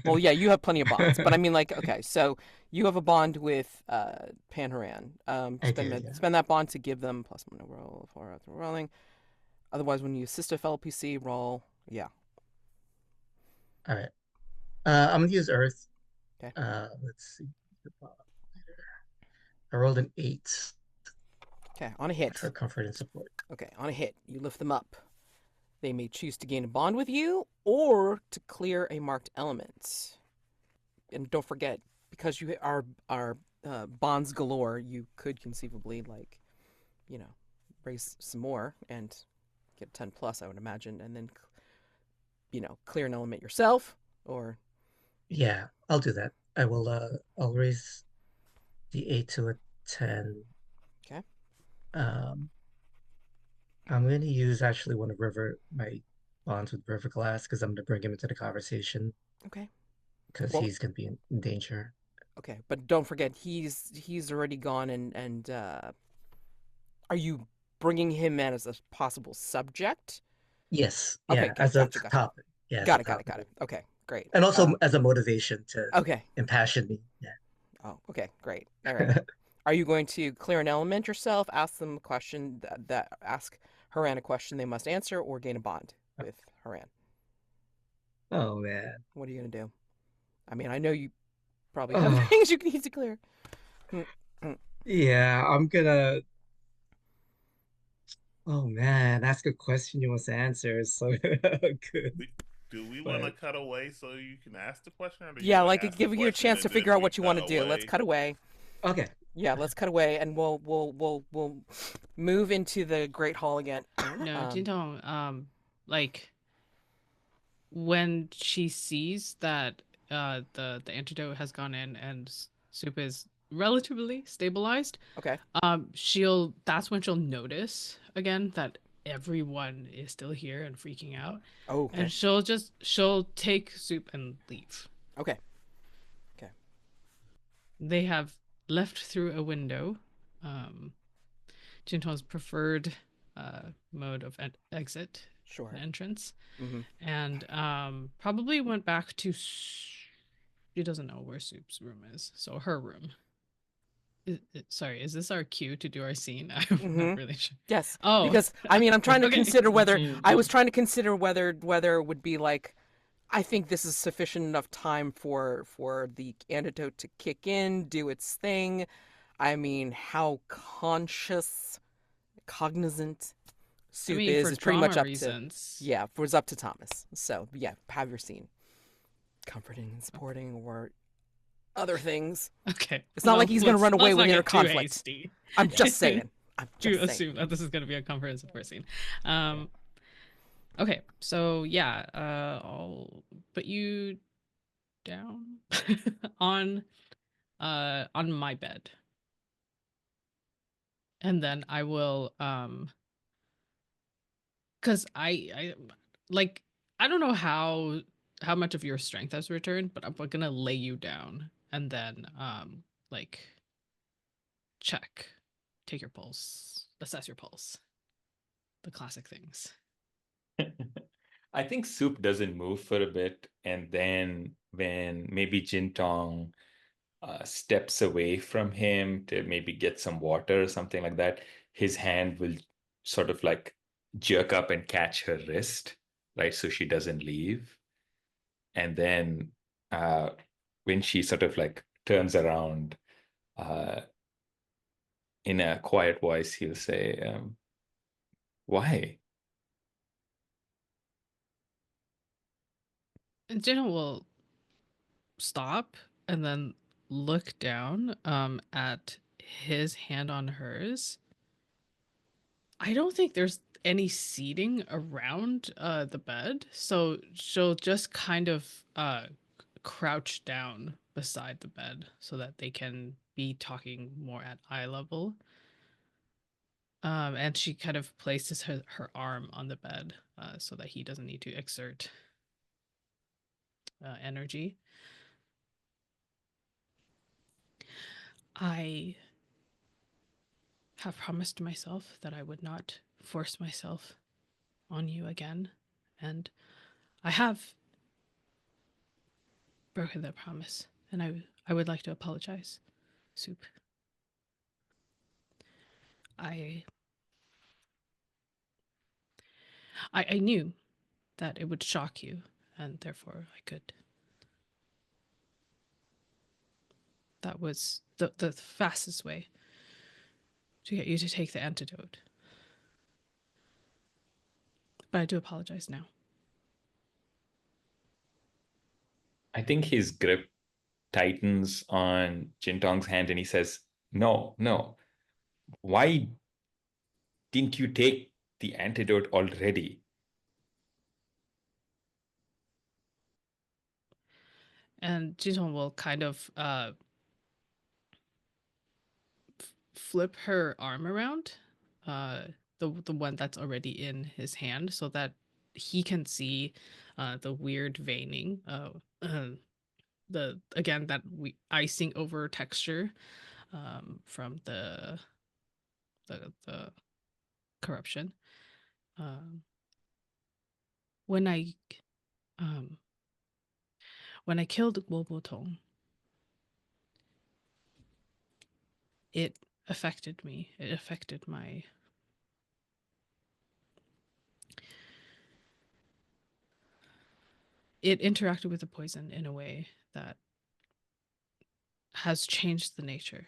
Well, yeah, you have plenty of bonds, but I mean, like, okay, so you have a bond with Haoran. I do, yeah. Spend that bond to give them +1 roll for after rolling. Otherwise, when you assist a fellow PC, roll. Yeah. All right. I'm gonna use Earth. Okay. Let's see. I rolled an 8 Okay, on a hit. for comfort and support. Okay, on a hit, you lift them up. They may choose to gain a bond with you or to clear a marked element. And don't forget, because you are bonds galore, you could conceivably, like, you know, raise some more and get 10 plus, I would imagine, and then, you know, clear an element yourself, or Yeah, I'll do that. I will. I'll raise the 8 to a 10. Okay. I'm going to use actually one of my bonds with River Glass because I'm going to bring him into the conversation okay, because Well- he's going to be in danger. okay. But don't forget, he's already gone, and are you bringing him in as a possible subject? Yes, Okay, yeah, as gotcha. a topic. Yeah, as Got a it, got it, topic. got it. Okay, great. And also as a motivation to Okay. impassion me. Yeah. Oh, okay, great. All right. Are you going to clear an element yourself, ask them a question ask Haran a question they must answer, or gain a bond with Haran? Oh man. What are you gonna do? I mean, I know you probably have Oh. things you need to clear. Yeah, I'm gonna. Oh man, ask a question you must answer. It's so good. Do we want to But cut away so you can ask the question, or do Yeah, you like ask give the you a question chance to and then figure out we what you want to cut do. Let's away? cut away. okay. Yeah, let's cut away, and we'll move into the Great Hall again. No, Jintong, like when she sees that the antidote has gone in and Soup is relatively stabilized, Okay. that's when she'll notice again that everyone is still here and freaking out. Oh, okay. And she'll take Soup and leave. Okay. They have left through a window. Jintong's preferred mode of exit Sure. and entrance. Mm-hmm. And probably went back to she doesn't know where Soup's room is, so her room. Sorry, is this our cue to do our scene? I'm not really sure. Yes. Oh, Because I mean, I'm trying to Okay. consider whether I was trying to consider whether it would be like, I think this is sufficient enough time for the antidote to kick in, do its thing. I mean, how cognizant Soup for is pretty much drama up reasons. to it was up to Thomas. So yeah, have your scene, comforting and supporting, or other things. Okay. It's not like he's gonna run away let's with not inner get too conflict. hasty. I'm just saying. To assume that this is going to be a comfort and support scene. Okay, so yeah, I'll put you down on my bed, and then I will because I like I don't know how much of your strength has returned, but I'm gonna lay you down and then like check, take your pulse, assess your pulse. The classic things. I think Soup doesn't move for a bit, and then when maybe Jintong steps away from him to maybe get some water or something like that, his hand will sort of like jerk up and catch her wrist, right? So she doesn't leave. And then when she sort of like turns around, uh, in a quiet voice, he'll say, why? And Jenna will stop and then look down at his hand on hers. I don't think there's any seating around the bed, so she'll just kind of crouch down beside the bed so that they can be talking more at eye level. And she kind of places her arm on the bed so that he doesn't need to exert energy. I have promised myself that I would not force myself on you again, and I have broken that promise, and I would like to apologize, Soup. I knew that it would shock you, and therefore I could. That was the fastest way to get you to take the antidote. But I do apologize now. I think his grip tightens on Jintong's hand and he says, no, no. Why didn't you take the antidote already? And Jintong will kind of flip her arm around, the one that's already in his hand, so that he can see the weird veining, the again that icing over texture from the corruption. When I killed Gullible, it affected me. It affected my it interacted with the poison in a way that has changed the nature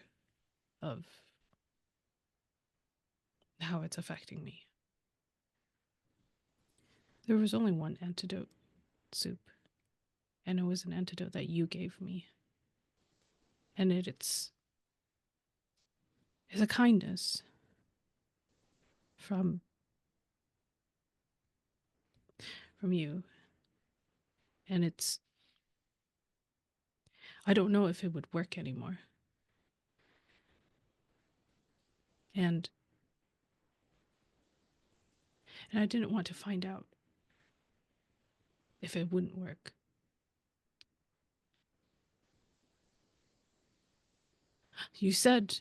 of how it's affecting me. There was only one antidote, Soup, and it was an antidote that you gave me. And it's a kindness from you. And I don't know if it would work anymore. And I didn't want to find out if it wouldn't work. You said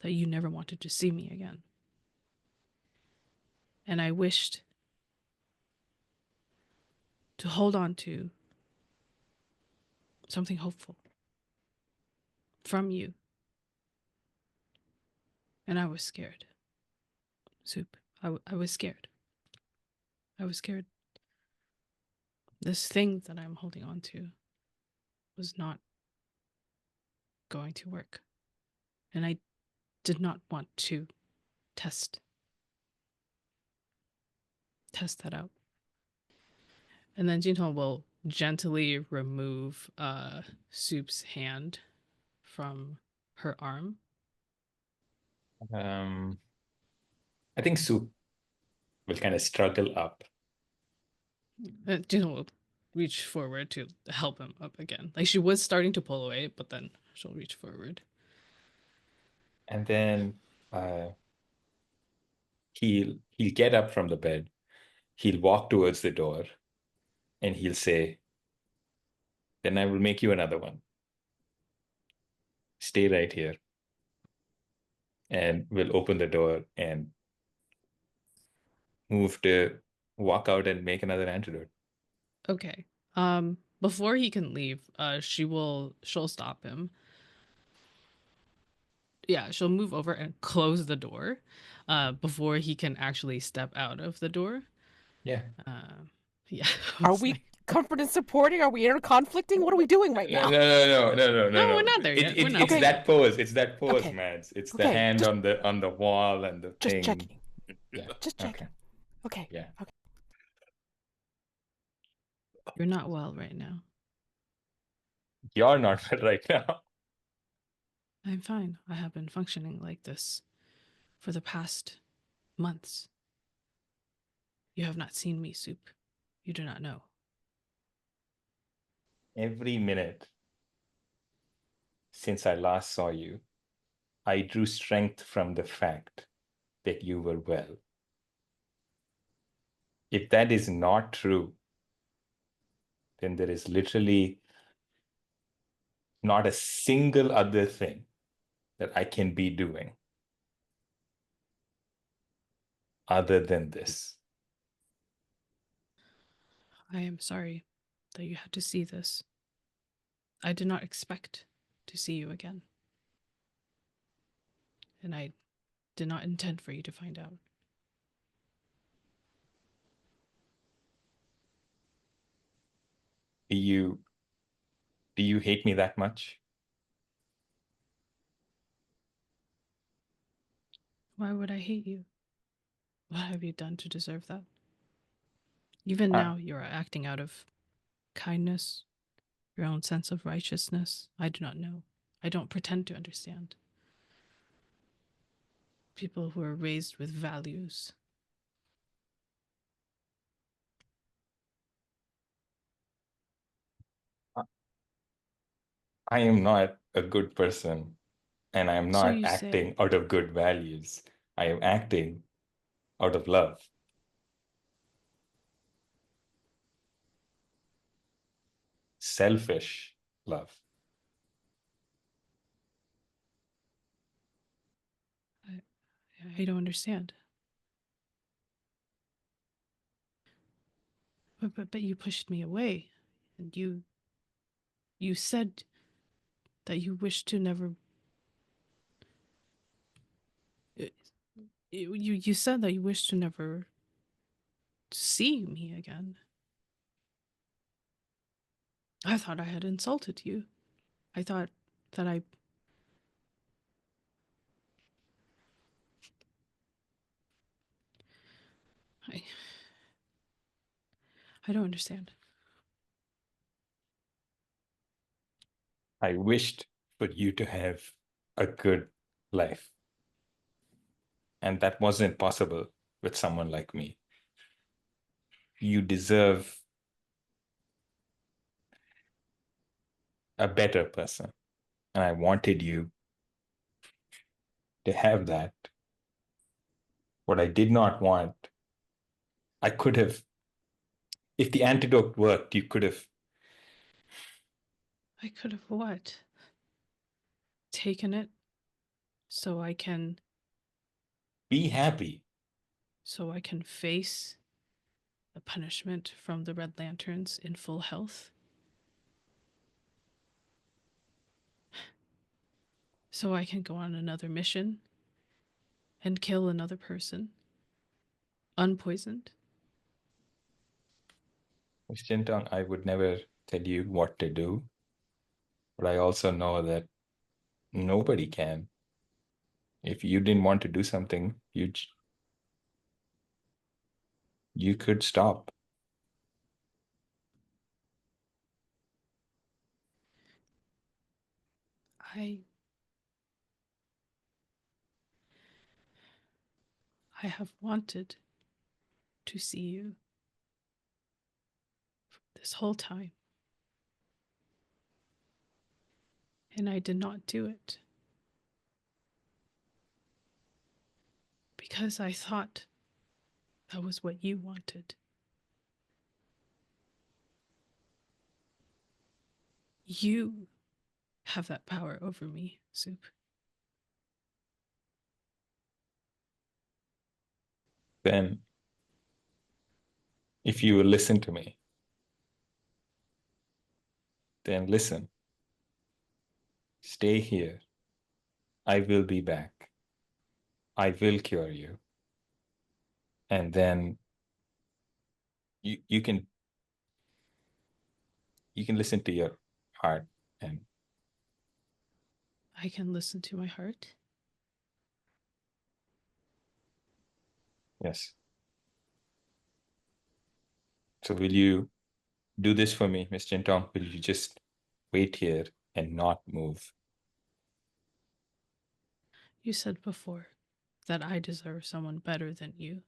that you never wanted to see me again. And I wished to hold on to something hopeful from you. And I was scared. Soup. I was scared. I was scared. This thing that I'm holding on to was not going to work. And I did not want to test that out. And then Jintong will gently remove Soup's hand from her arm. I think Soup will kind of struggle up. Jintong will reach forward to help him up again. Like she was starting to pull away, but then she'll reach forward. And then he'll get up from the bed. He'll walk towards the door and he'll say, then I will make you another one. Stay right here. and will open the door and move to walk out and make another antidote. Okay. Before he can leave, she'll stop him. Yeah, she'll move over and close the door, before he can actually step out of the door. Yeah. Yeah. Are we comfort and supporting? Are we interconflicting? What are we doing right now? No, we're not there yet. We're not It's there that yet. pose. It's that pose, Okay. Mads. It's the Okay, hand just- on the wall and the Just thing. checking. Yeah. Just checking. Okay. Yeah. Okay. You're not well right now. You're not well right now. I'm fine. I have been functioning like this for the past months. You have not seen me, Soup. You do not know. Every minute since I last saw you, I drew strength from the fact that you were well. If that is not true, then there is literally not a single other thing that I can be doing other than this. I am sorry that you had to see this. I did not expect to see you again. And I did not intend for you to find out. Do you hate me that much? Why would I hate you? What have you done to deserve that? Even now, you are acting out of kindness, your own sense of righteousness. I do not know. I don't pretend to understand. People who are raised with values. I am not a good person, and I am So not you acting say. out of good values. I am acting out of love. Selfish love. I don't understand. But you pushed me away, and you said that you wished to never. You said that you wished to never see me again. I thought I had insulted you. I thought that I I don't understand. I wished for you to have a good life. And that wasn't possible with someone like me. You deserve a better person. And I wanted you to have that. What I did not want, I could have, if the antidote worked, you could have. I could have what? Taken it so I can Be happy. face the punishment from the Red Lanterns in full health. So I can go on another mission and kill another person unpoisoned. Miss Jintong, I would never tell you what to do. But I also know that nobody can. If you didn't want to do something, you could stop. I have wanted to see you this whole time. And I did not do it. Because I thought that was what you wanted. You have that power over me, Soup. then if you will listen to me, then listen. Stay here. I will be back. I will cure you. And then you can listen to your heart, and I can listen to my heart. yes. So will you do this for me, Miss Jintong? Will you just wait here and not move? You said before that I deserve someone better than you.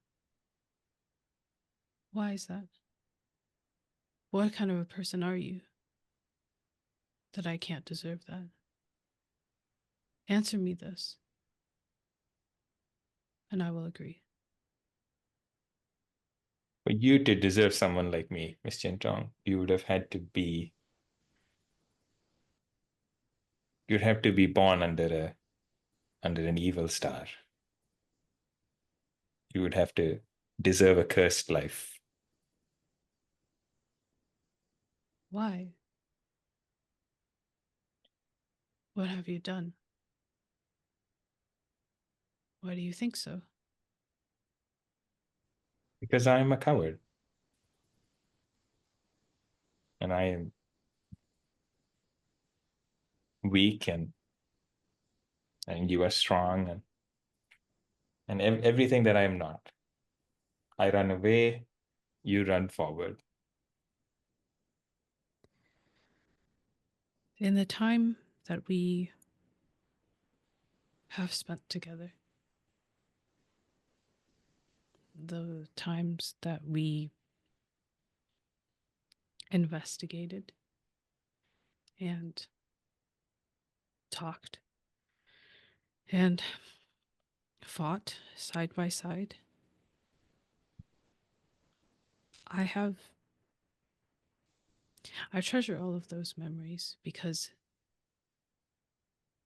Why is that? What kind of a person are you that I can't deserve that? Answer me this, and I will agree. For you to deserve someone like me, Miss Jintong, you'd have to be born under an evil star. You would have to deserve a cursed life. Why? What have you done? Why do you think so? Because I am a coward. And I am weak, and you are strong, and everything that I am not. I run away, you run forward. In the time that we have spent together, the times that we investigated and talked and fought side by side, I treasure all of those memories because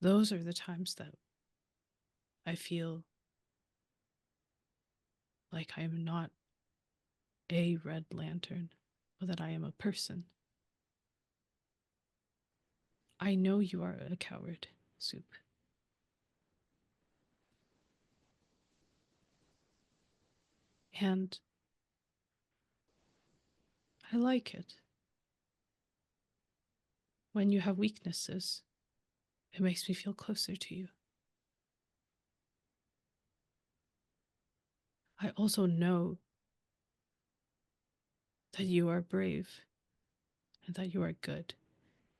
those are the times that I feel like I am not a red lantern, but that I am a person. I know you are a coward, Soup. And I like it. When you have weaknesses, it makes me feel closer to you. I also know that you are brave and that you are good,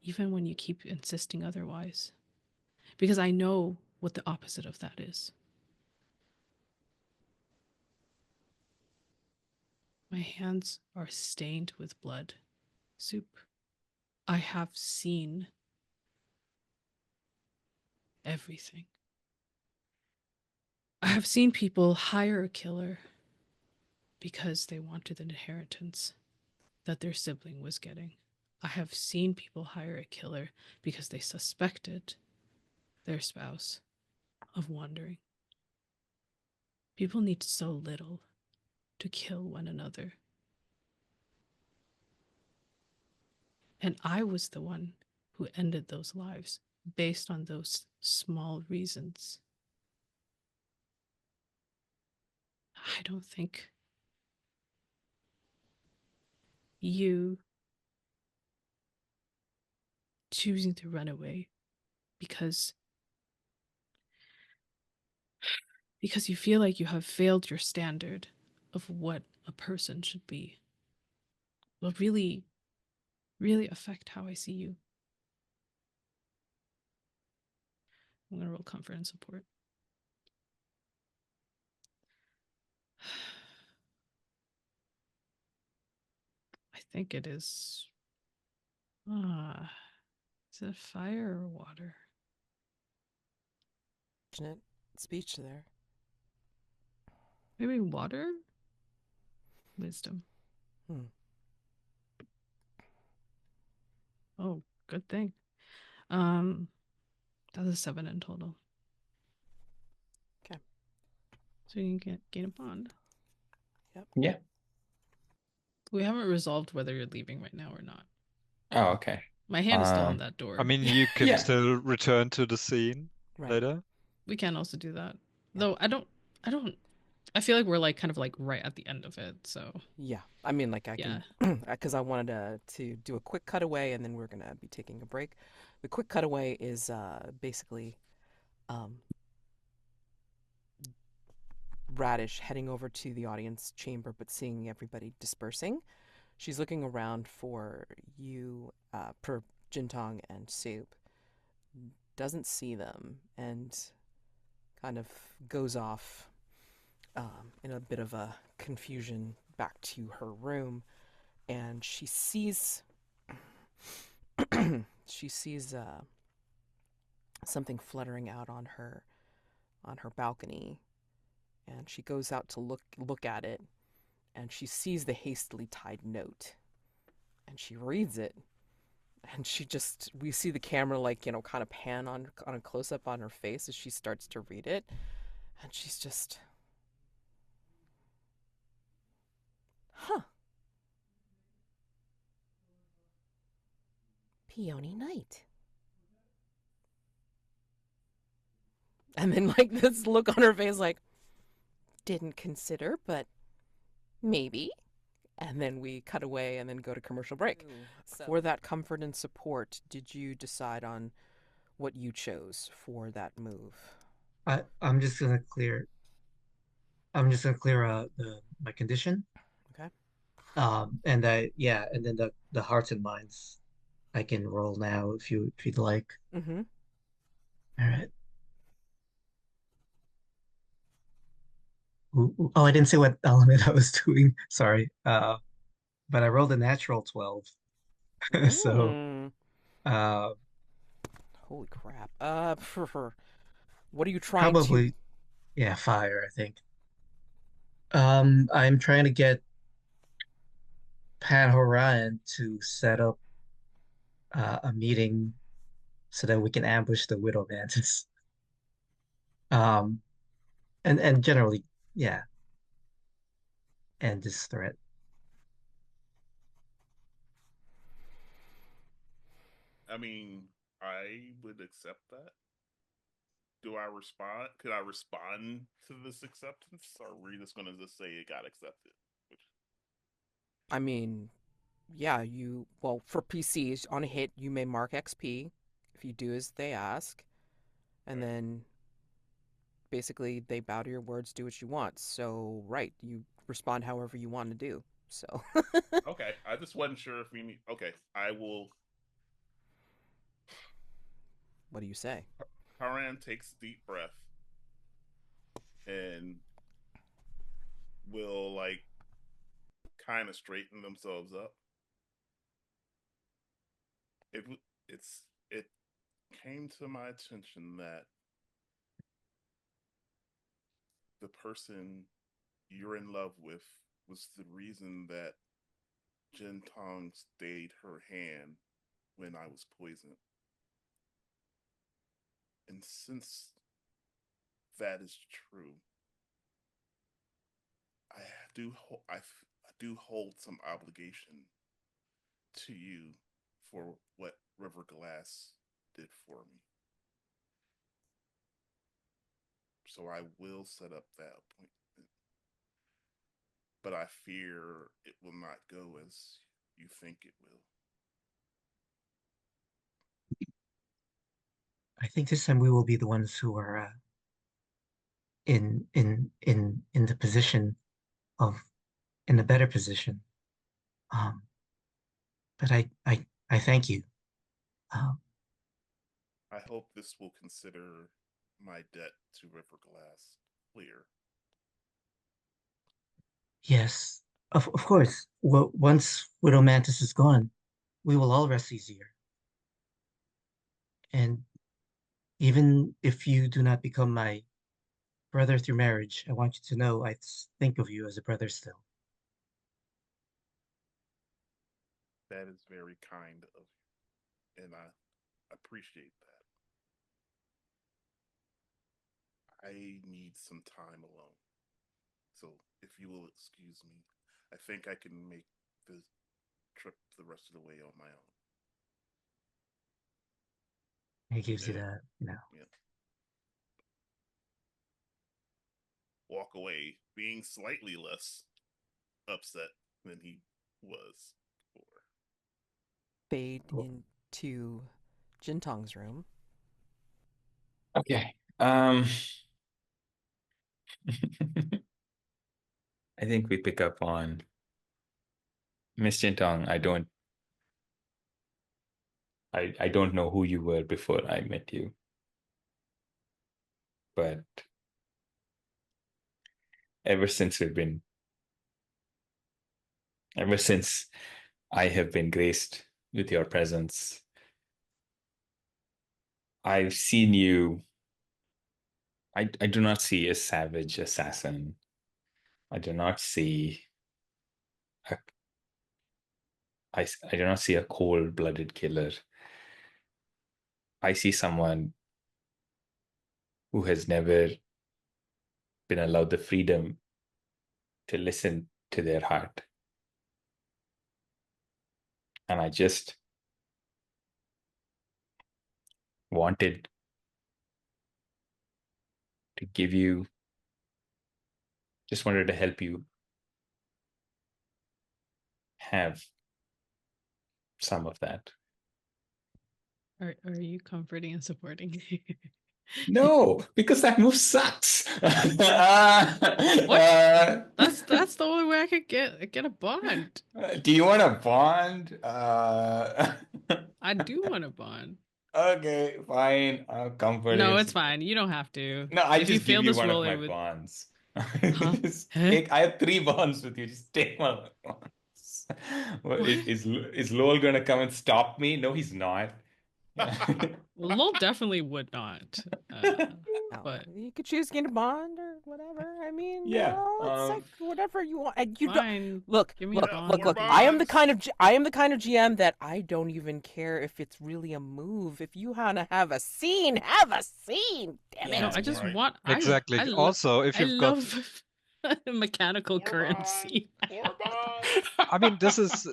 even when you keep insisting otherwise. Because I know what the opposite of that is. My hands are stained with blood, Soup. I have seen everything. I have seen people hire a killer because they wanted an inheritance that their sibling was getting. I have seen people hire a killer because they suspected their spouse of wandering. People need so little to kill one another. And I was the one who ended those lives based on those small reasons. I don't think you choosing to run away because you feel like you have failed your standard of what a person should be will really, really affect how I see you. I'm going to roll comfort and support. I think it is. Is it fire or water? Speech there. Maybe water? Wisdom. Oh, good thing. That's a 7 in total. Okay. So you can gain a bond. Yeah. We haven't resolved whether you're leaving right now or not. Oh, okay. My hand is still on that door. I mean, you can Yeah. still return to the scene Right. later. We can also do that. Yeah. Though I feel like we're like kind of like right at the end of it, so Yeah, I mean, like I yeah. can, because I wanted to do a quick cutaway, and then we're gonna be taking a break. The quick cutaway is basically um, Radish heading over to the audience chamber, but seeing everybody dispersing. She's looking around for you, per Jintong and Soup. Doesn't see them, and kind of goes off in a bit of a confusion back to her room, and she sees she sees something fluttering out on her balcony, and she goes out to look at it, and she sees the hastily tied note, and she reads it, and we see the camera, like, kind of pan on a close up on her face as she starts to read it, and she's just, huh, Peony Knight. And then, like, this look on her face, like, didn't consider, but maybe. And then we cut away and then go to commercial break. For that comfort and support, did you decide on what you chose for that move? I'm just gonna clear. I'm just gonna clear my condition. Okay. And and then the hearts and minds I can roll now if you'd like. Mm-hmm. All right. Oh, I didn't say what element I was doing. Sorry. But I rolled a natural 12. So, Mm. uh, Holy crap. What are you trying to? probably, yeah, fire, I think. I'm trying to get Pan Haoran to set up a meeting so that we can ambush the Widow Mantis. Um, and generally, yeah, end this threat. I mean, I would accept that. Do I respond? Could I respond to this acceptance, or are we just gonna just say it got accepted? I mean, yeah, well, for PCs, on a hit, you may mark XP if you do as they ask, and Right. then basically they bow to your words, do what you want. So, right, you respond however you want to do. So, Okay, I just wasn't sure if we need. Okay, I will. what do you say? Haran takes a deep breath and will like kind of straighten themselves up. It it came to my attention that the person you're in love with was the reason that Jintong stayed her hand when I was poisoned. And since that is true, I do hold some obligation to you for what River Glass did for me. So I will set up that appointment. But I fear it will not go as you think it will. I think this time we will be the ones who are in the position of in a better position. Um, but I thank you. Um, I hope this will consider my debt to River Glass clear. yes, of course. Well, once Widow Mantis is gone, we will all rest easier. And even if you do not become my brother through marriage, I want you to know I think of you as a brother still. That is very kind of you, and I appreciate that. I need some time alone So if you will excuse me, I think I can make the trip the rest of the way on my own. He gives you Yeah. that, Yeah. Walk away, being slightly less upset than he was before. Fade Cool. into Jintong's room. Okay. I think we pick up on Miss Jintong. I don't know who you were before I met you, but ever since I have been graced with your presence, I've seen you. I do not see a savage assassin. I do not see a I do not see a cold-blooded killer. I see someone who has never been allowed the freedom to listen to their heart. And I just wanted to wanted to help you have some of that. Are you comforting and supporting? No, because that move sucks. What? That's the only way I could get a bond. Do you want a bond? I do want a bond. Okay, fine. I'll comfort No, you. it's fine. You don't have to. No, I If you just give fail you this one of roll, my it would. bonds. Huh? Just Huh? take. I have 3 bonds with you. Just take one of my bonds. Well, What? is Lowell gonna come and stop me? No, he's not. Lol definitely would not. No, But you could choose to get a bond or whatever. I mean, Yeah, it's like whatever you want. And you don't fine. look, Give me a look, bond. look, More look. I am the bonds. kind of GM that I don't even care if it's really a move. If you wanna have a scene, have a scene. Damn Yeah, No, it. I just right. want. Exactly. Also, if I you've got, love mechanical More currency. bonds. More bonds. I mean, this is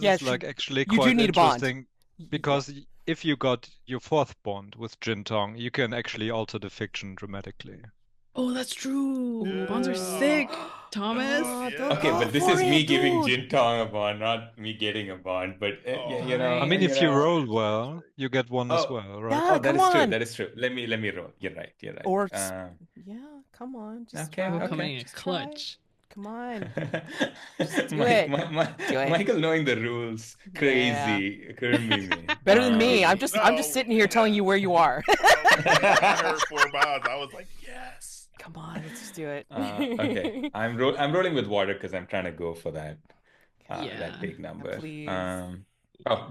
Yes, actually you do quite need a bond. interesting because if you got your 4th bond with Jintong, you can actually alter the fiction dramatically. Oh, that's true. Yeah. Bonds are sick, Thomas. Yeah. Okay, but this for is me it, giving dude. Jintong a bond, not me getting a bond. But Oh, you know, I mean, Fine. if you roll well, you get one as Oh, well, right? Yeah, that come is true. on. That is true. Let me roll. You're right. You're right. Or yeah, come on. Just Okay, try. We're okay. coming in Just try. clutch. Come on. Just do it. Do it. Michael knowing the rules, Yeah. crazy. Couldn't be me. Better than me. I'm no, just sitting here telling you where you are. When I heard 4 bonds, I was like, yes. Come on, let's just do it. Okay, I'm rolling with water because I'm trying to go for that Yeah. that big number. Please. Oh,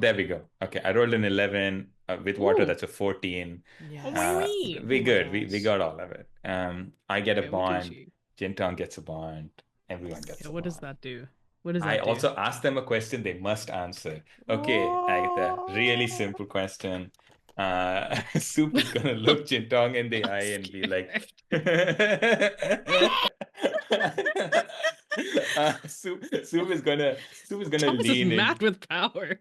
there we go. Okay, I rolled an 11 with water. Ooh. That's a 14. Yes. Oh, my We my good. We gosh. got all of it. I get a Okay, what bond. did you? Jintong gets a bond. Everyone gets Okay, a what does bond. that do? What does I that do? also ask them a question they must answer. Okay, Agatha, really simple question. Soup is gonna look Jintong in the eye and be like, Soup is gonna Thomas is lean in. mad with power.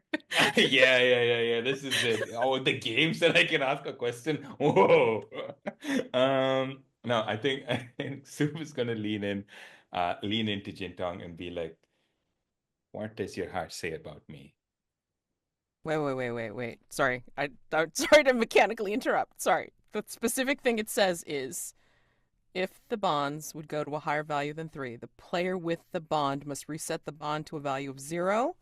Yeah. This is it. Oh, the games that I can ask a question. Whoa. No, I think Soup is gonna lean into Jintong and be like, what does your heart say about me? Wait. Sorry. I'm sorry to mechanically interrupt. Sorry. The specific thing it says is if the bonds would go to a higher value than 3, the player with the bond must reset the bond to a value of 0,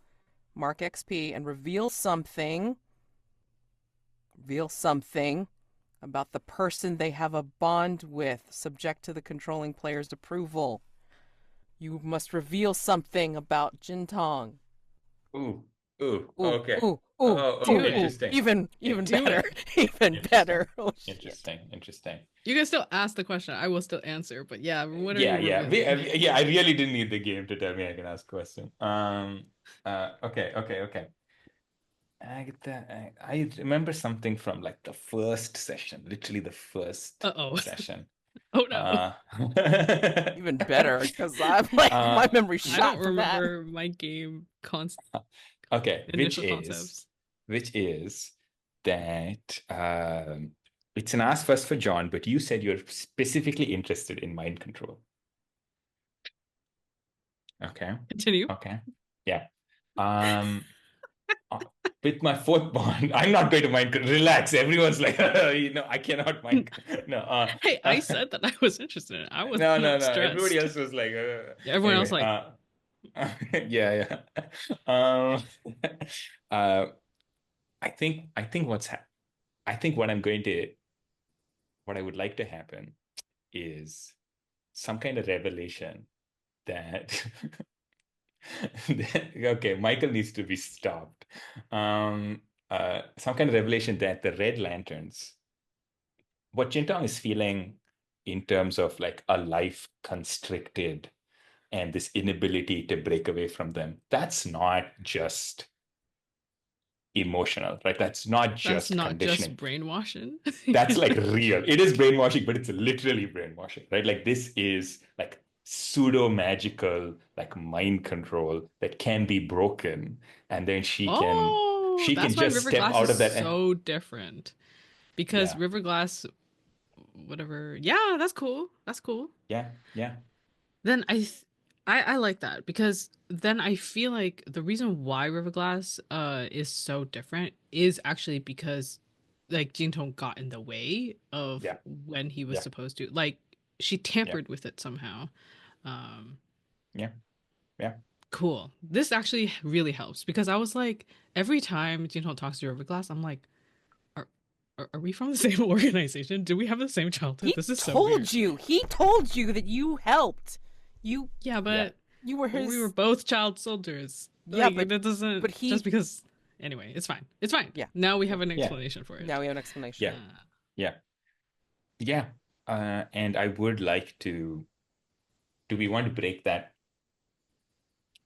mark XP, and reveal something about the person they have a bond with, subject to the controlling player's approval. You must reveal something about Jintong. Ooh, okay. Interesting. Even Do better. it. Even better. Oh, shit. Interesting. You can still ask the question. I will still answer. But yeah, what are Yeah. you revealing? I really didn't need the game to tell me I can ask a question. Okay. Agatha, I remember something from like the first session, literally the first Uh-oh. session. Oh no. Even better, because I'm like my memory's I shot don't from that. remember my game Okay, initial concepts. which is that it's an ask first for Jonn, but you said you're specifically interested in mind control. Okay. Continue. Okay. Yeah. With my fourth bond, I'm not going to mind. Relax. Everyone's like, I cannot mind. No. Hey, I said that I was interested in it. I was No. not stressed. Everybody else was like, Everyone else like, yeah. I think what I would like to happen is some kind of revelation that okay, Michael needs to be stopped. Some kind of revelation that the Red Lanterns, what Jintong is feeling in terms of like a life constricted and this inability to break away from them, that's not just emotional, right? That's not just conditioning. Just brainwashing. That's like real. It is brainwashing, but it's literally brainwashing, right? Like this is like pseudo magical, like mind control that can be broken, and then she can just step out of that. So different, because Yeah. Riverglass, whatever. Yeah, that's cool. Yeah. Then I like that, because then I feel like the reason why Riverglass is so different is actually because like Jintong got in the way of when he was supposed to. Like she tampered with it somehow. Yeah. Cool. This actually really helps, because I was like, every time Jintong talks to Riverglass, I'm like, are we from the same organization? Do we have the same childhood? This is so weird. He told you that you helped. You but you were his. We were both child soldiers. Yeah, like, that doesn't. But he just because. Anyway, it's fine. It's fine. Yeah. Now we have an explanation for it. Now we have an explanation. Yeah. And I would like to. Do we want to break that?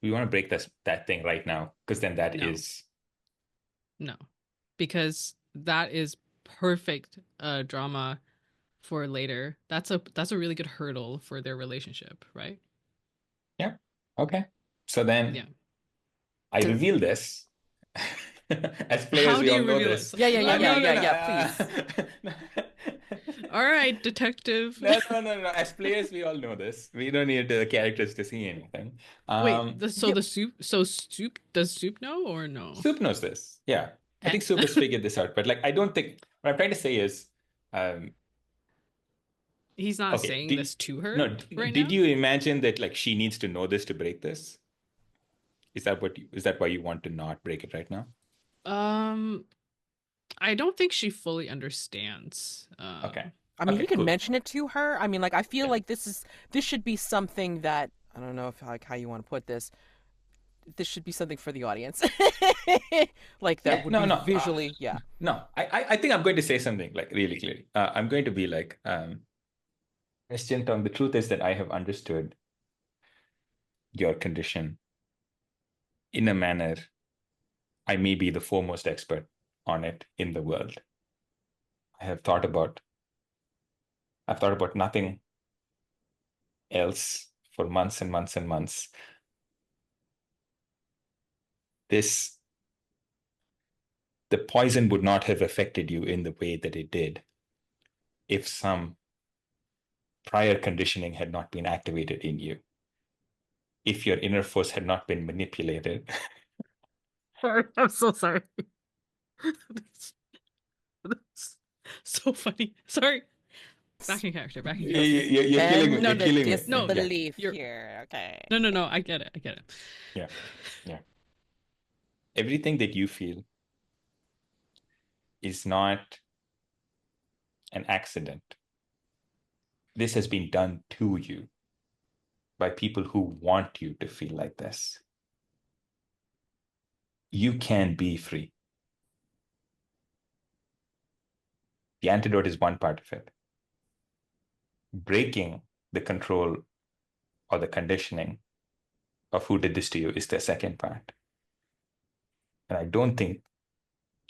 We want to break that thing right now, because then that is. No, because that is perfect drama for later. That's a really good hurdle for their relationship, right? Yeah. Okay. So then I reveal this. As players, we all know this. Yeah, please. All right, detective. No. As players, we all know this. We don't need the characters to see anything. Soup, does Soup know or no? Soup knows this. Yeah. I think Soup has figured this out. But like, I don't think, what I'm trying to say is, he's not saying this to her. No, did you imagine that like she needs to know this to break this? Is that why you want to not break it right now? I don't think she fully understands. Okay. I mean, you can mention it to her. I mean, like, I feel like this should be something that, I don't know if like how you want to put this. This should be something for the audience. Like that would be visually, No, I think I'm going to say something like really clearly. I'm going to be like, Miss Jintong, the truth is that I have understood your condition in a manner I may be the foremost expert on it in the world. I've thought about nothing else for months and months and months. The poison would not have affected you in the way that it did if some prior conditioning had not been activated in you. If your inner force had not been manipulated. Sorry, I'm so sorry. That's so funny. Sorry. Back in character. You're killing me. No, you're killing me. No, belief here. Okay. No. I get it. Yeah. Everything that you feel is not an accident. This has been done to you by people who want you to feel like this. You can be free. The antidote is one part of it. Breaking the control or the conditioning of who did this to you is the second part. And I don't think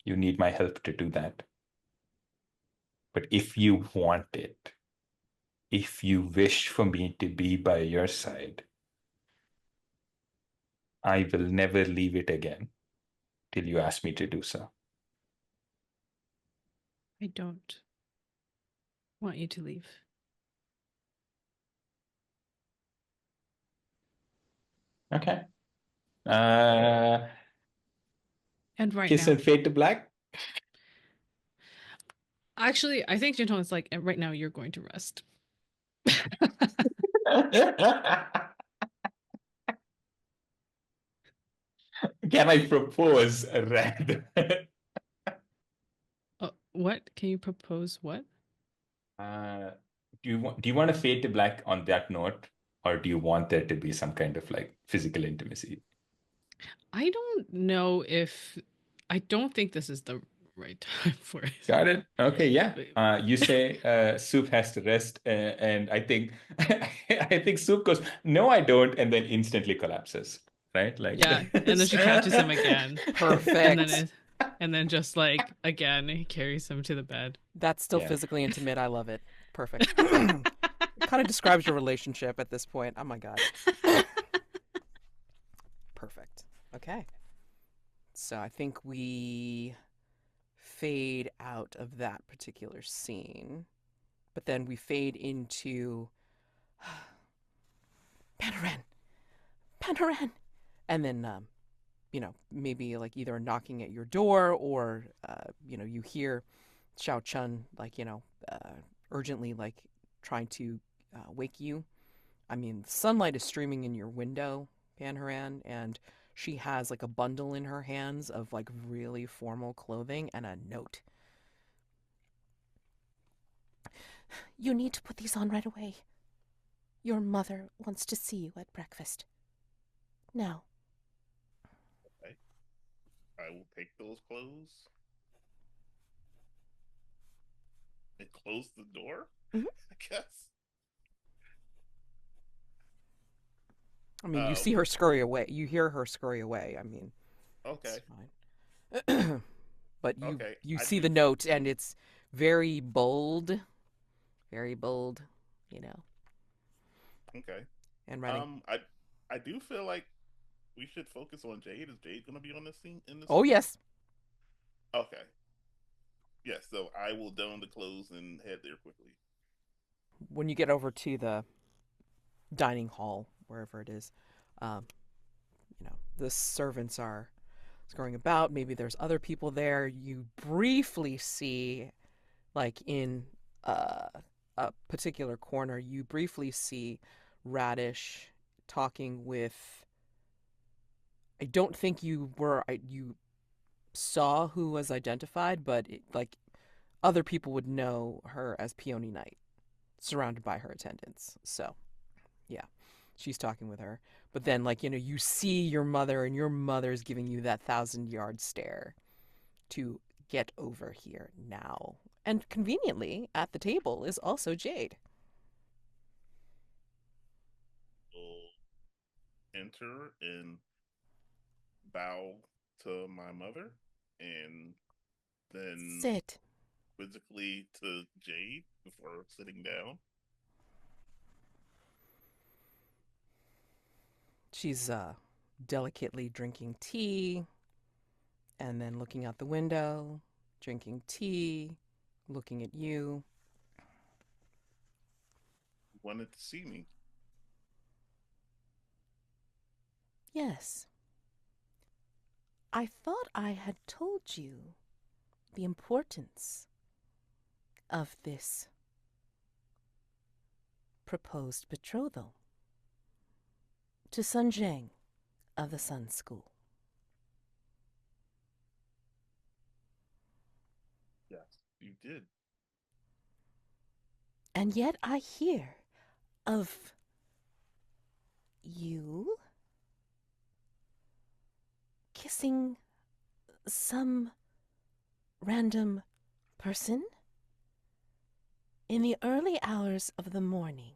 you need my help to do that. But if you want it, if you wish for me to be by your side, I will never leave it again till you ask me to do so. I don't want you to leave. Okay. And right Kiss now. and fade to black? Actually, I think Jintong is like, right now you're going to rest. Can I propose rather? What? Can you propose what? Do you want to fade to black on that note, or do you want there to be some kind of like physical intimacy? I don't know if I don't think this is the right time for it. Got it. Okay, yeah. You say Soup has to rest, and I think I think Soup goes, "No, I don't," and then instantly collapses. Right? Like Yeah, and then she catches him again. Perfect. And then just like again, he carries him to the bed. That's still Yeah. physically intimate. I love it. Perfect. Kind of describes your relationship at this point. Oh my god. Perfect. Okay. So I think we fade out of that particular scene, but then we fade into Haoran, and then maybe like either a knocking at your door or you hear Xiao Chun urgently like trying to wake you. I mean, sunlight is streaming in your window, Haoran, and she has like a bundle in her hands of like really formal clothing and a note. You need to put these on right away. Your mother wants to see you at breakfast. Now. Okay. I will take those clothes and close the door, Mhm. I guess. I mean, you see her scurry away. You hear her scurry away. I mean, Okay. it's fine. But you I see do. the note, and it's very bold. Very bold, you know. Okay. And writing. I do feel like we should focus on Jade. Is Jade going to be on this scene in this? Oh, yes. Okay. Yes. So I will don the clothes and head there quickly. When you get over to the dining hall, wherever it is, the servants are scurrying about. Maybe there's other people there. You briefly see, like in a particular corner, you briefly see Radish talking with. I don't think you saw who was identified, but like other people would know her as Peony Knight, surrounded by her attendants. So, yeah, she's talking with her. But then, like, you see your mother, and your mother's giving you that 1,000-yard stare to get over here now. And conveniently, at the table is also Jade. Will enter and bow to my mother, and then Sit. physically to Jade before sitting down. She's delicately drinking tea, and then looking out the window, drinking tea, looking at you. Wanted to see me. Yes. I thought I had told you the importance of this proposed betrothal to Sun Zheng of the Sun School. Yes, you did. And yet I hear of you kissing some random person in the early hours of the morning.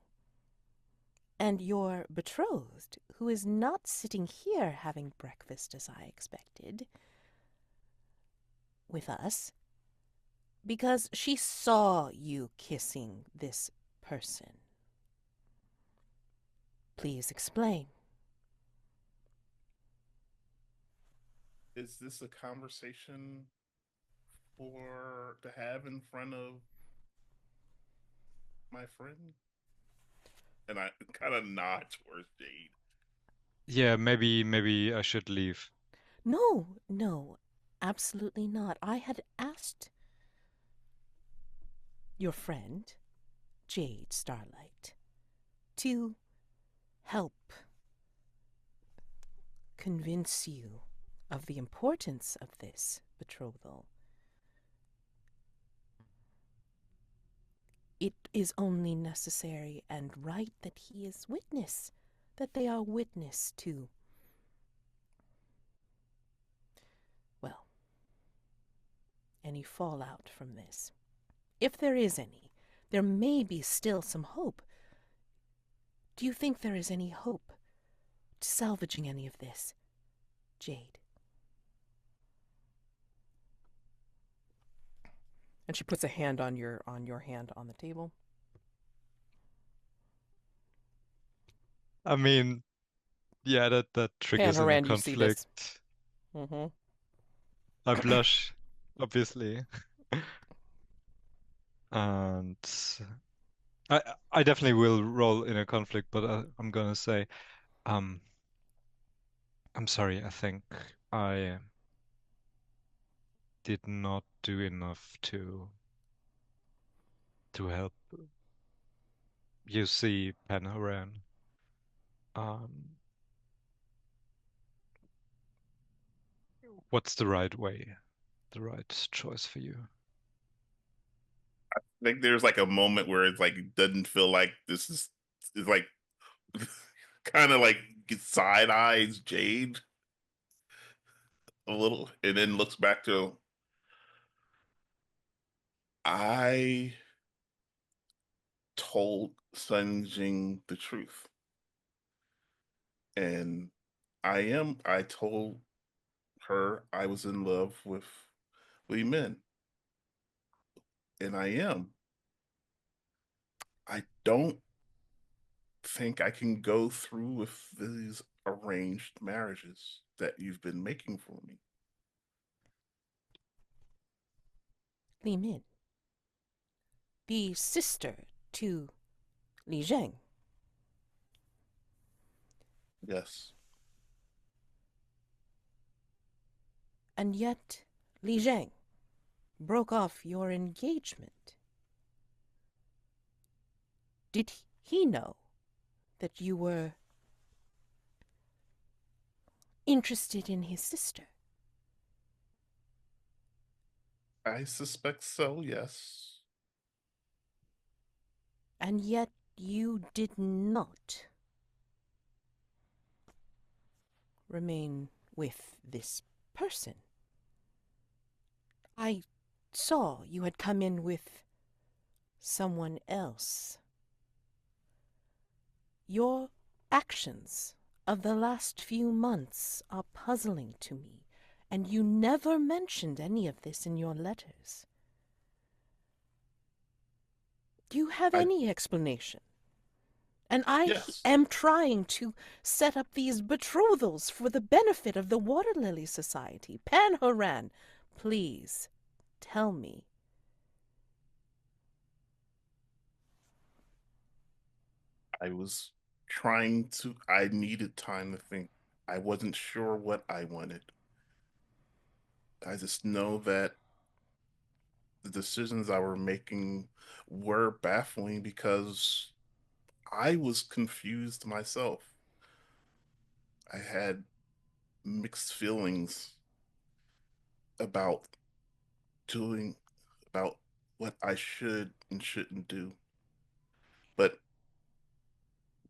And your betrothed, who is not sitting here having breakfast as I expected, with us, because she saw you kissing this person. Please explain. Is this a conversation to have in front of my friend? And I kind of nod towards Jade. Yeah, maybe I should leave. No, absolutely not. I had asked your friend, Jade Starlight, to help convince you of the importance of this betrothal. It is only necessary and right that he is witness, that they are witness to, well, any fallout from this. If there is any, there may be still some hope. Do you think there is any hope to salvaging any of this, Jade? And she puts a hand on your hand on the table. I mean, yeah, that triggers in a Haoran, you see this. conflict. Mm-hmm. I blush, obviously. And I definitely will roll in a conflict, but I'm gonna say, um, I'm sorry, I think I did not do enough to help you see Haoran. Um, what's the right way, the right choice for you? I think there's like a moment where it's like it doesn't feel like this is like kind of like side eyes Jade a little, and then looks back to I told Sun Zheng the truth, and I told her I was in love with Li Min, and I am. I don't think I can go through with these arranged marriages that you've been making for me. Li Min, the sister to Li Zheng. Yes. And yet Li Zheng broke off your engagement. Did he know that you were interested in his sister? I suspect so, yes. And yet you did not remain with this person. I saw you had come in with someone else. Your actions of the last few months are puzzling to me, and you never mentioned any of this in your letters. Do you have any explanation? And I Yes. am trying to set up these betrothals for the benefit of the Water Lily Society. Haoran, please tell me. I needed time to think. I wasn't sure what I wanted. I just know that the decisions I were making were baffling because I was confused myself. I had mixed feelings about doing, about what I should and shouldn't do. But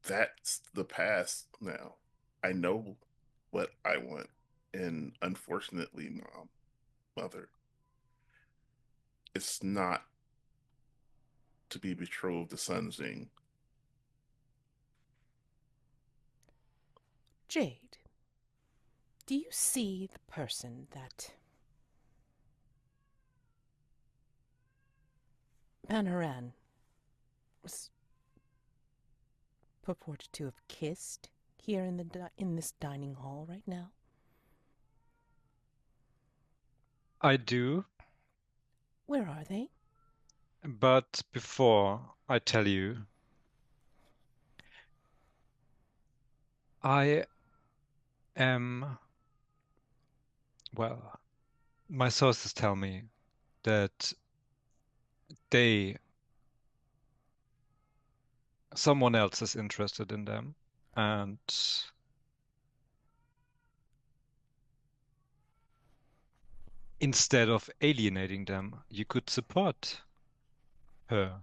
that's the past now. I know what I want. And unfortunately, mother, it's not to be betrothed to Sun Zheng. Jade, do you see the person that Haoran was purported to have kissed here in this dining hall right now? I do, Where are they? but before I tell you, I am, well, my sources tell me that someone else is interested in them, and instead of alienating them, you could support her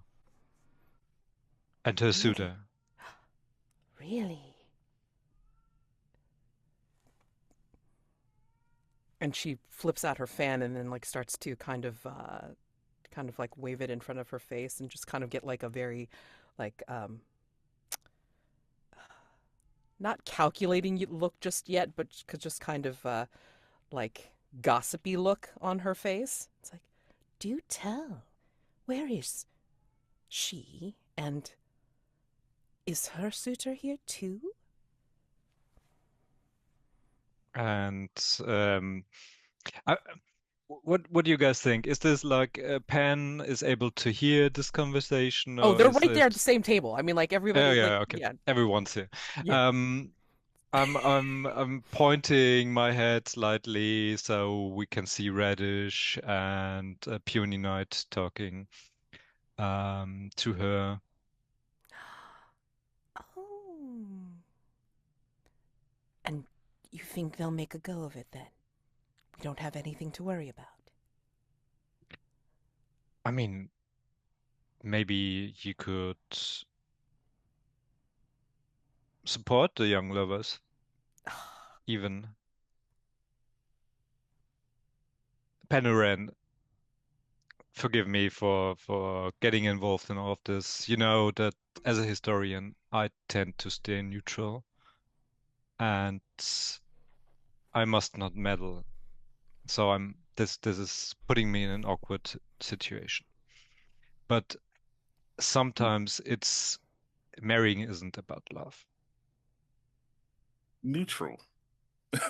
and her suitor. Really? And she flips out her fan and then like starts to kind of like wave it in front of her face and just kind of get like a very like not calculating look just yet, but just kind of like gossipy look on her face. It's like, do tell, where is she, and is her suitor here too? And what do you guys think? Is this like Pan is able to hear this conversation, Oh, or they're is right there at it... the same table. I mean, like everybody. Oh yeah, like, okay. Yeah. Everyone's here. Yeah. I'm pointing my head slightly so we can see Radish and Peony Knight talking to her. Oh. And you think they'll make a go of it then? We don't have anything to worry about. I mean, maybe you could support the young lovers, even. Panuran, forgive me for getting involved in all of this. You know that as a historian, I tend to stay neutral, and I must not meddle. So this is putting me in an awkward situation. But sometimes marrying isn't about love. Neutral.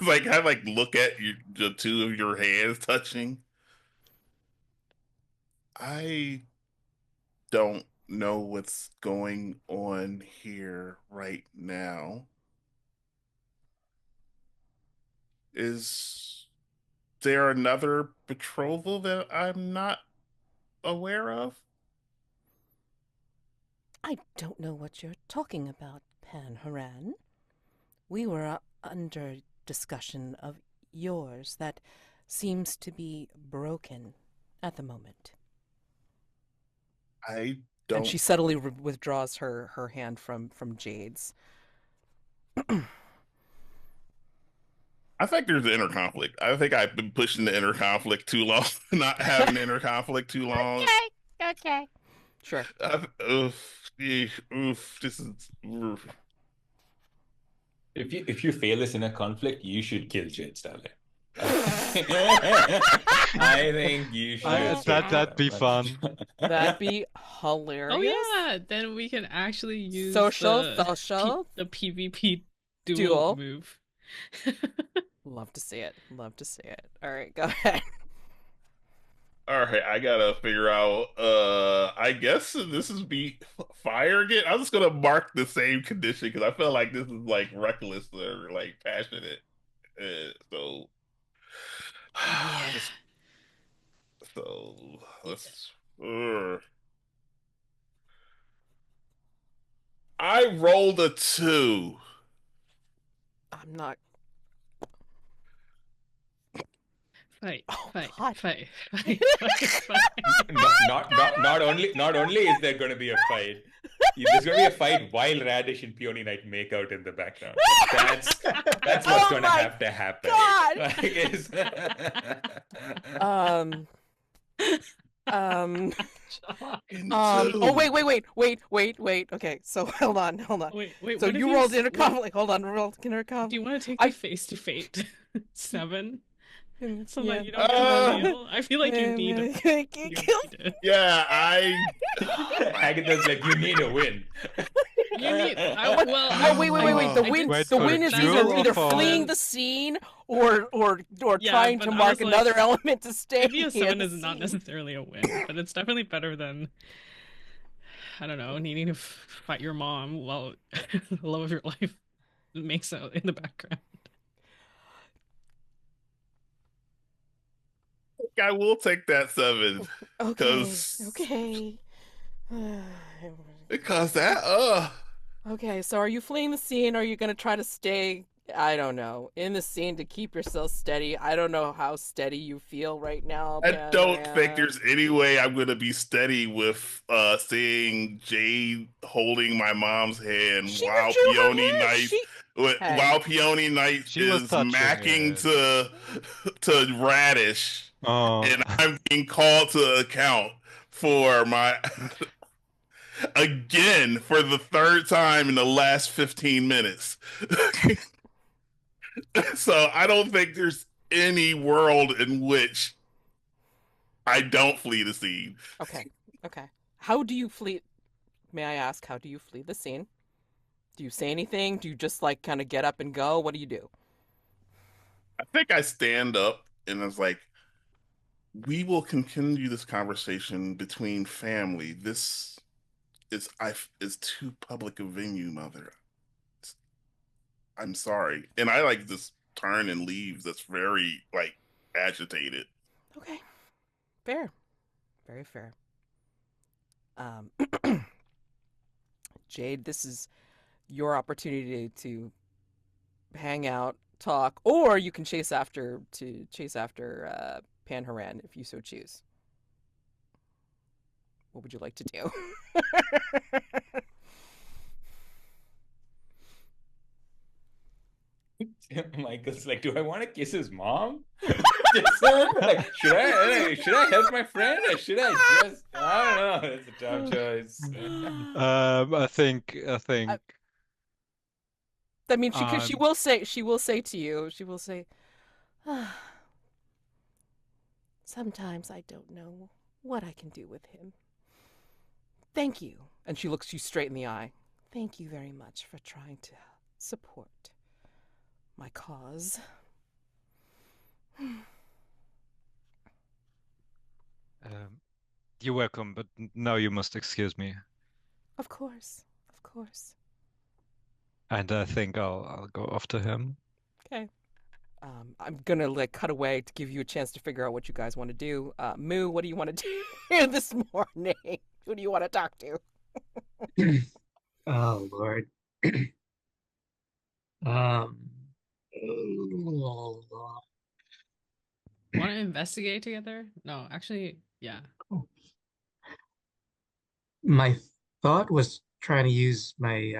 Like I like look at the two of your hands touching. I don't know what's going on here right now. Is there another betrothal that I'm not aware of? I don't know what you're talking about, Pan Haran. We were under discussion of yours that seems to be broken at the moment. I don't. And she subtly withdraws her hand from Jade's. I think there's an inner conflict. I think I've been pushing the inner conflict too long, not having the inner conflict too long. Okay. Sure. Oof, this is. Oof. If you fail this inner conflict, you should kill Jade, Starlight. I think you should. That'd be fun. That'd be hilarious. Oh yeah, then we can actually use social, the PvP duel move. Love to see it. All right, go ahead. All right, I gotta figure out. I guess this is fire again. I'm just gonna mark the same condition because I feel like this is like reckless or like passionate. So, Yeah. So let's. I rolled a 2. I'm not. Fight. Not only is there going to be a fight, there's going to be a fight while Radish and Peony Knight make out in the background. That's what's going to have to happen. Oh wait. Okay, so hold on. Wait. So you rolled inner conflict. Hold on, rolled inner conflict. Do you want to take the face to fate 7? So that you don't reveal. I feel like you need it. Yeah, Agatha's like, you need a win. You need. What? Well, Oh, wait. The I win. did Wait The for win is duel either or fall? fleeing the scene or Yeah, trying but to I mark was like, another element to stay maybe a in 7 the is not scene. necessarily a win, but it's definitely better than, I don't know, needing to fight your mom while the love of your life makes out in the background. I will take that 7 Okay. because that Okay, so are you fleeing the scene or are you going to try to stay, I don't know, in the scene to keep yourself steady? I don't know how steady you feel right now, I don't think Panorama. there's any way I'm gonna be steady with seeing Jade holding my mom's hand She while withdrew her Peony hand. Knight Hey. while Peony Knight She was is touching macking it. to Radish, Oh, and I'm being called to account for my again for the third time in the last 15 minutes. So I don't think there's any world in which I don't flee the scene. Okay. How do you flee? May I ask, how do you flee the scene? Do you say anything? Do you just like kind of get up and go? What do you do? I think I stand up and it's like, we will continue this conversation between family. This is too public a venue, mother. I'm sorry. And I like just turn and leave. That's very like agitated. Okay. Fair. Very fair. Um, Jade, this is your opportunity to hang out, talk, or you can chase after Pan Haran if you so choose. What would you like to do? Michael's like, do I want to kiss his mom? Like, should I help my friend or should I just? I don't know. It's a tough choice. I think I mean, she um will say to you, she will say, ah, sometimes I don't know what I can do with him. Thank you. And she looks you straight in the eye. Thank you very much for trying to support my cause. you're welcome, but now you must excuse me. Of course. And I think I'll go after him. Okay. I'm gonna like cut away to give you a chance to figure out what you guys want to do. Mu, what do you want to do this morning? Who do you want to talk to? Oh Lord. Um. Want to investigate together? No, actually, yeah. My thought was trying to use my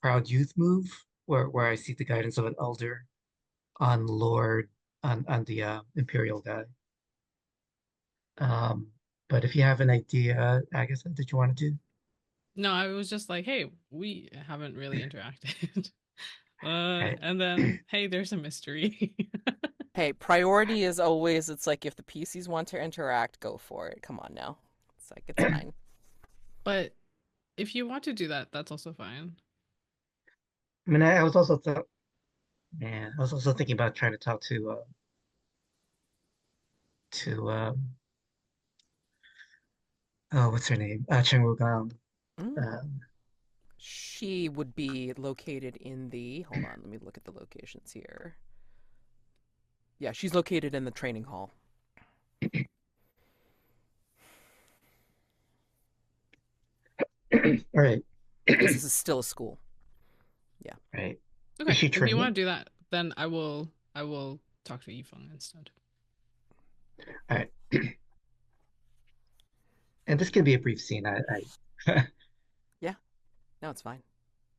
proud youth move, where I seek the guidance of an elder on on the Imperial guy. But if you have an idea, Agatha, that you want to do? No, I was just like, hey, we haven't really interacted. Right. And then, hey, there's a mystery. Hey, priority is always, it's like if the PCs want to interact, go for it. Come on now. It's like, it's fine. But if you want to do that, that's also fine. I mean, I was also thinking about trying to talk to oh, what's her name? Chen Wugong. Um, She would be located in the, hold on, let me look at the locations here. Yeah, she's located in the training hall. all right. Because this is still a school. Yeah. Right. Okay, Is she if you training? want to do that, then I will talk to Yifeng instead. All right. And this can be a brief scene. Yeah. No, it's fine.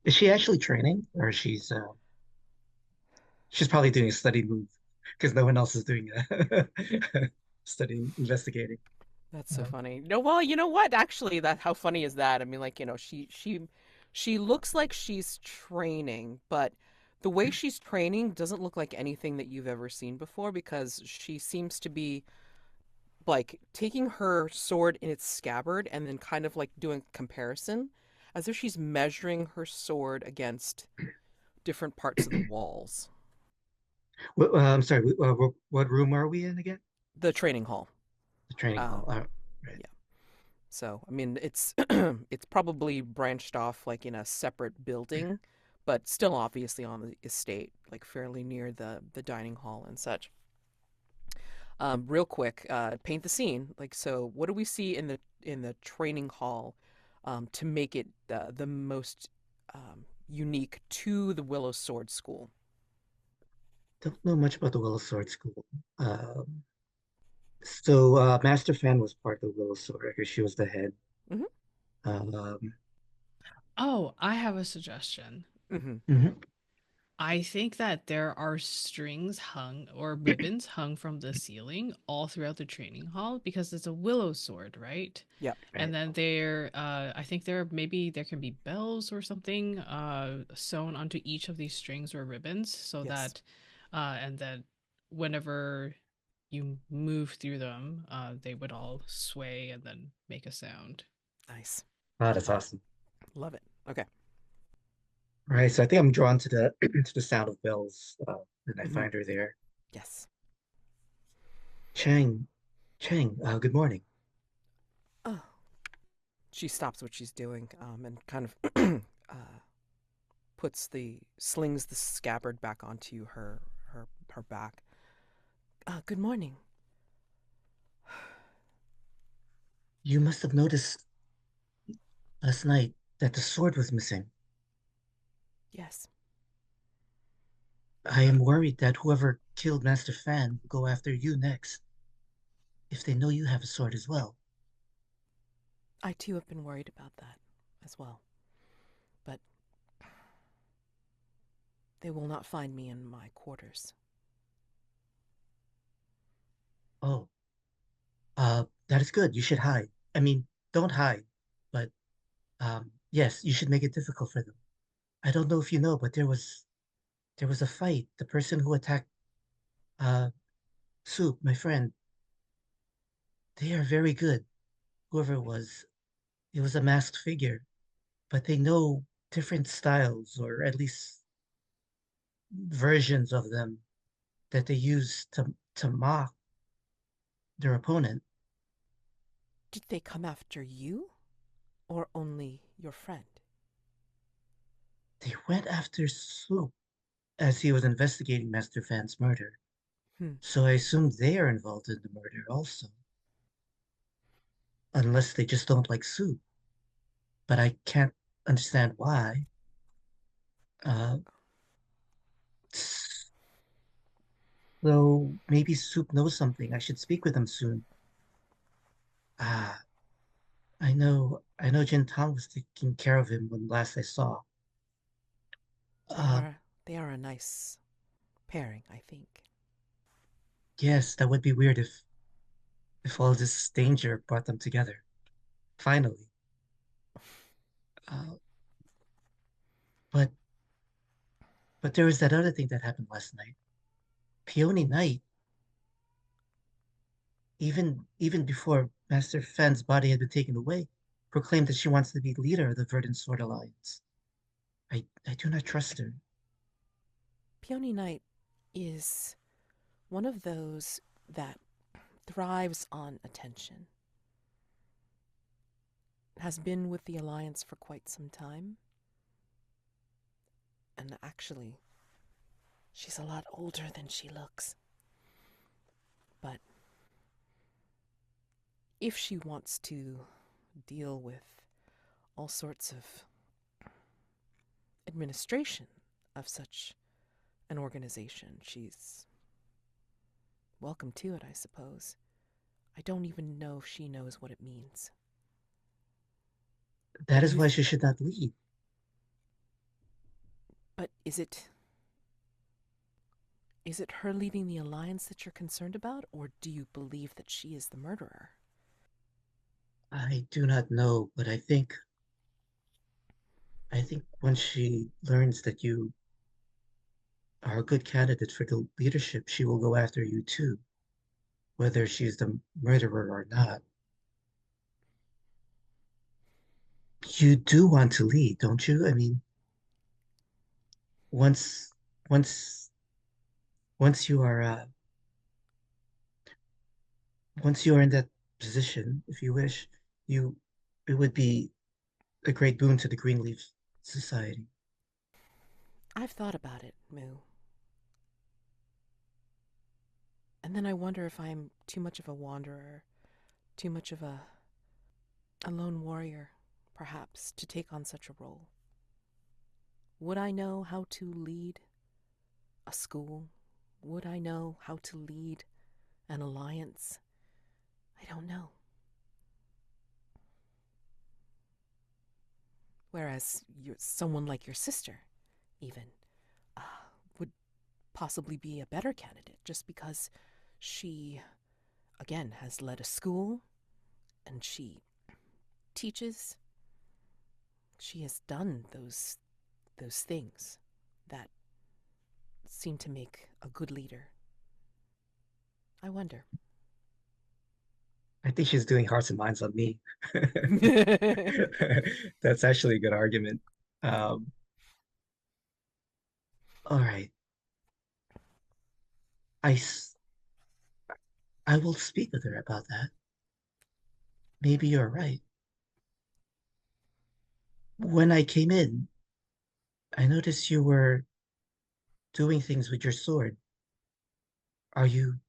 Is she actually training, or she's probably doing a study move because no one else is doing a studying, investigating. That's so funny. No, well, you know what? Actually, that how funny is that? I mean, like, you know, she looks like she's training, but the way she's training doesn't look like anything that you've ever seen before because she seems to be like taking her sword in its scabbard and then kind of like doing comparison. as if she's measuring her sword against different parts of the walls. I'm sorry. What room are we in again? The training hall. The training hall. Right. Yeah. So, I mean, it's it's probably branched off like in a separate building, but still obviously on the estate, like fairly near the dining hall and such. Real quick, paint the scene. Like, so, what do we see in the training hall to make it the most unique to the Willow Sword School? Don't know much about the Willow Sword School. So Master Fan was part of the Willow Sword because she was the head. Mm-hmm. Um, Oh, I have a suggestion. Mm-hmm. mhm. I think that there are strings hung or ribbons hung from the ceiling all throughout the training hall because it's a willow sword, right? Yep. And then I think there can be bells or something sewn onto each of these strings or ribbons so Yes. that, and then whenever you move through them, they would all sway and then make a sound. Nice. Ah, that's awesome. Love it. Okay. Right, so I think I'm drawn to the to the sound of bells, and I Mhm. find her there. Yes. Chang, good morning. Oh. She stops what she's doing and kind of slings the scabbard back onto her back. Good morning. You must have noticed last night that the sword was missing. Yes. I am worried that whoever killed Master Fan will go after you next, if they know you have a sword as well. I too have been worried about that as well. But they will not find me in my quarters. Oh, that is good. You should hide. I mean, don't hide, but yes, you should make it difficult for them. I don't know if you know, but there was a fight. The person who attacked uh Soup, my friend, they are very good. Whoever it was a masked figure, but they know different styles, or at least versions of them that they use to mock their opponent. Did they come after you or only your friend? They went after Soup as he was investigating Master Fan's murder. Hmm. So I assume they are involved in the murder also. Unless they just don't like Soup. But I can't understand why. Uh, so maybe Soup knows something. I should speak with him soon. Ah, I know Jintong was taking care of him when last I saw. They Uh, are they are a nice pairing, I think. yes, that would be weird if all this danger brought them together. Finally. Uh, but but there was that other thing that happened last night. Peony Knight, even before Master Fan's body had been taken away, proclaimed that she wants to be leader of the Verdant Sword Alliance. I do not trust her. Peony Knight is one of those that thrives on attention. Has been with the Alliance for quite some time. And actually, she's a lot older than she looks. But if she wants to deal with all sorts of administration of such an organization, she's welcome to it, I suppose. I don't even know if she knows what it means. That is why she should not lead. But is it her leaving the Alliance that you're concerned about, or do you believe that she is the murderer? I do not know, but I think when she learns that you are a good candidate for the leadership, she will go after you too, whether she's the murderer or not. You do want to lead, don't you? I mean, once once once you are once you are in that position, if you wish, you it would be a great boon to the Greenleaf Society. I've thought about it, Moo. And then I wonder if I'm too much of a wanderer, too much of a lone warrior, perhaps, to take on such a role. Would I know how to lead a school? Would I know how to lead an alliance? I don't know. Whereas someone like your sister, even, uh, would possibly be a better candidate just because she, again, has led a school and she teaches. She has done those things that seem to make a good leader. I wonder. I think she's doing hearts and minds on me. That's actually a good argument. Um, all right. I, I will speak with her about that. Maybe you're right. When I came in, I noticed you were doing things with your sword. Are you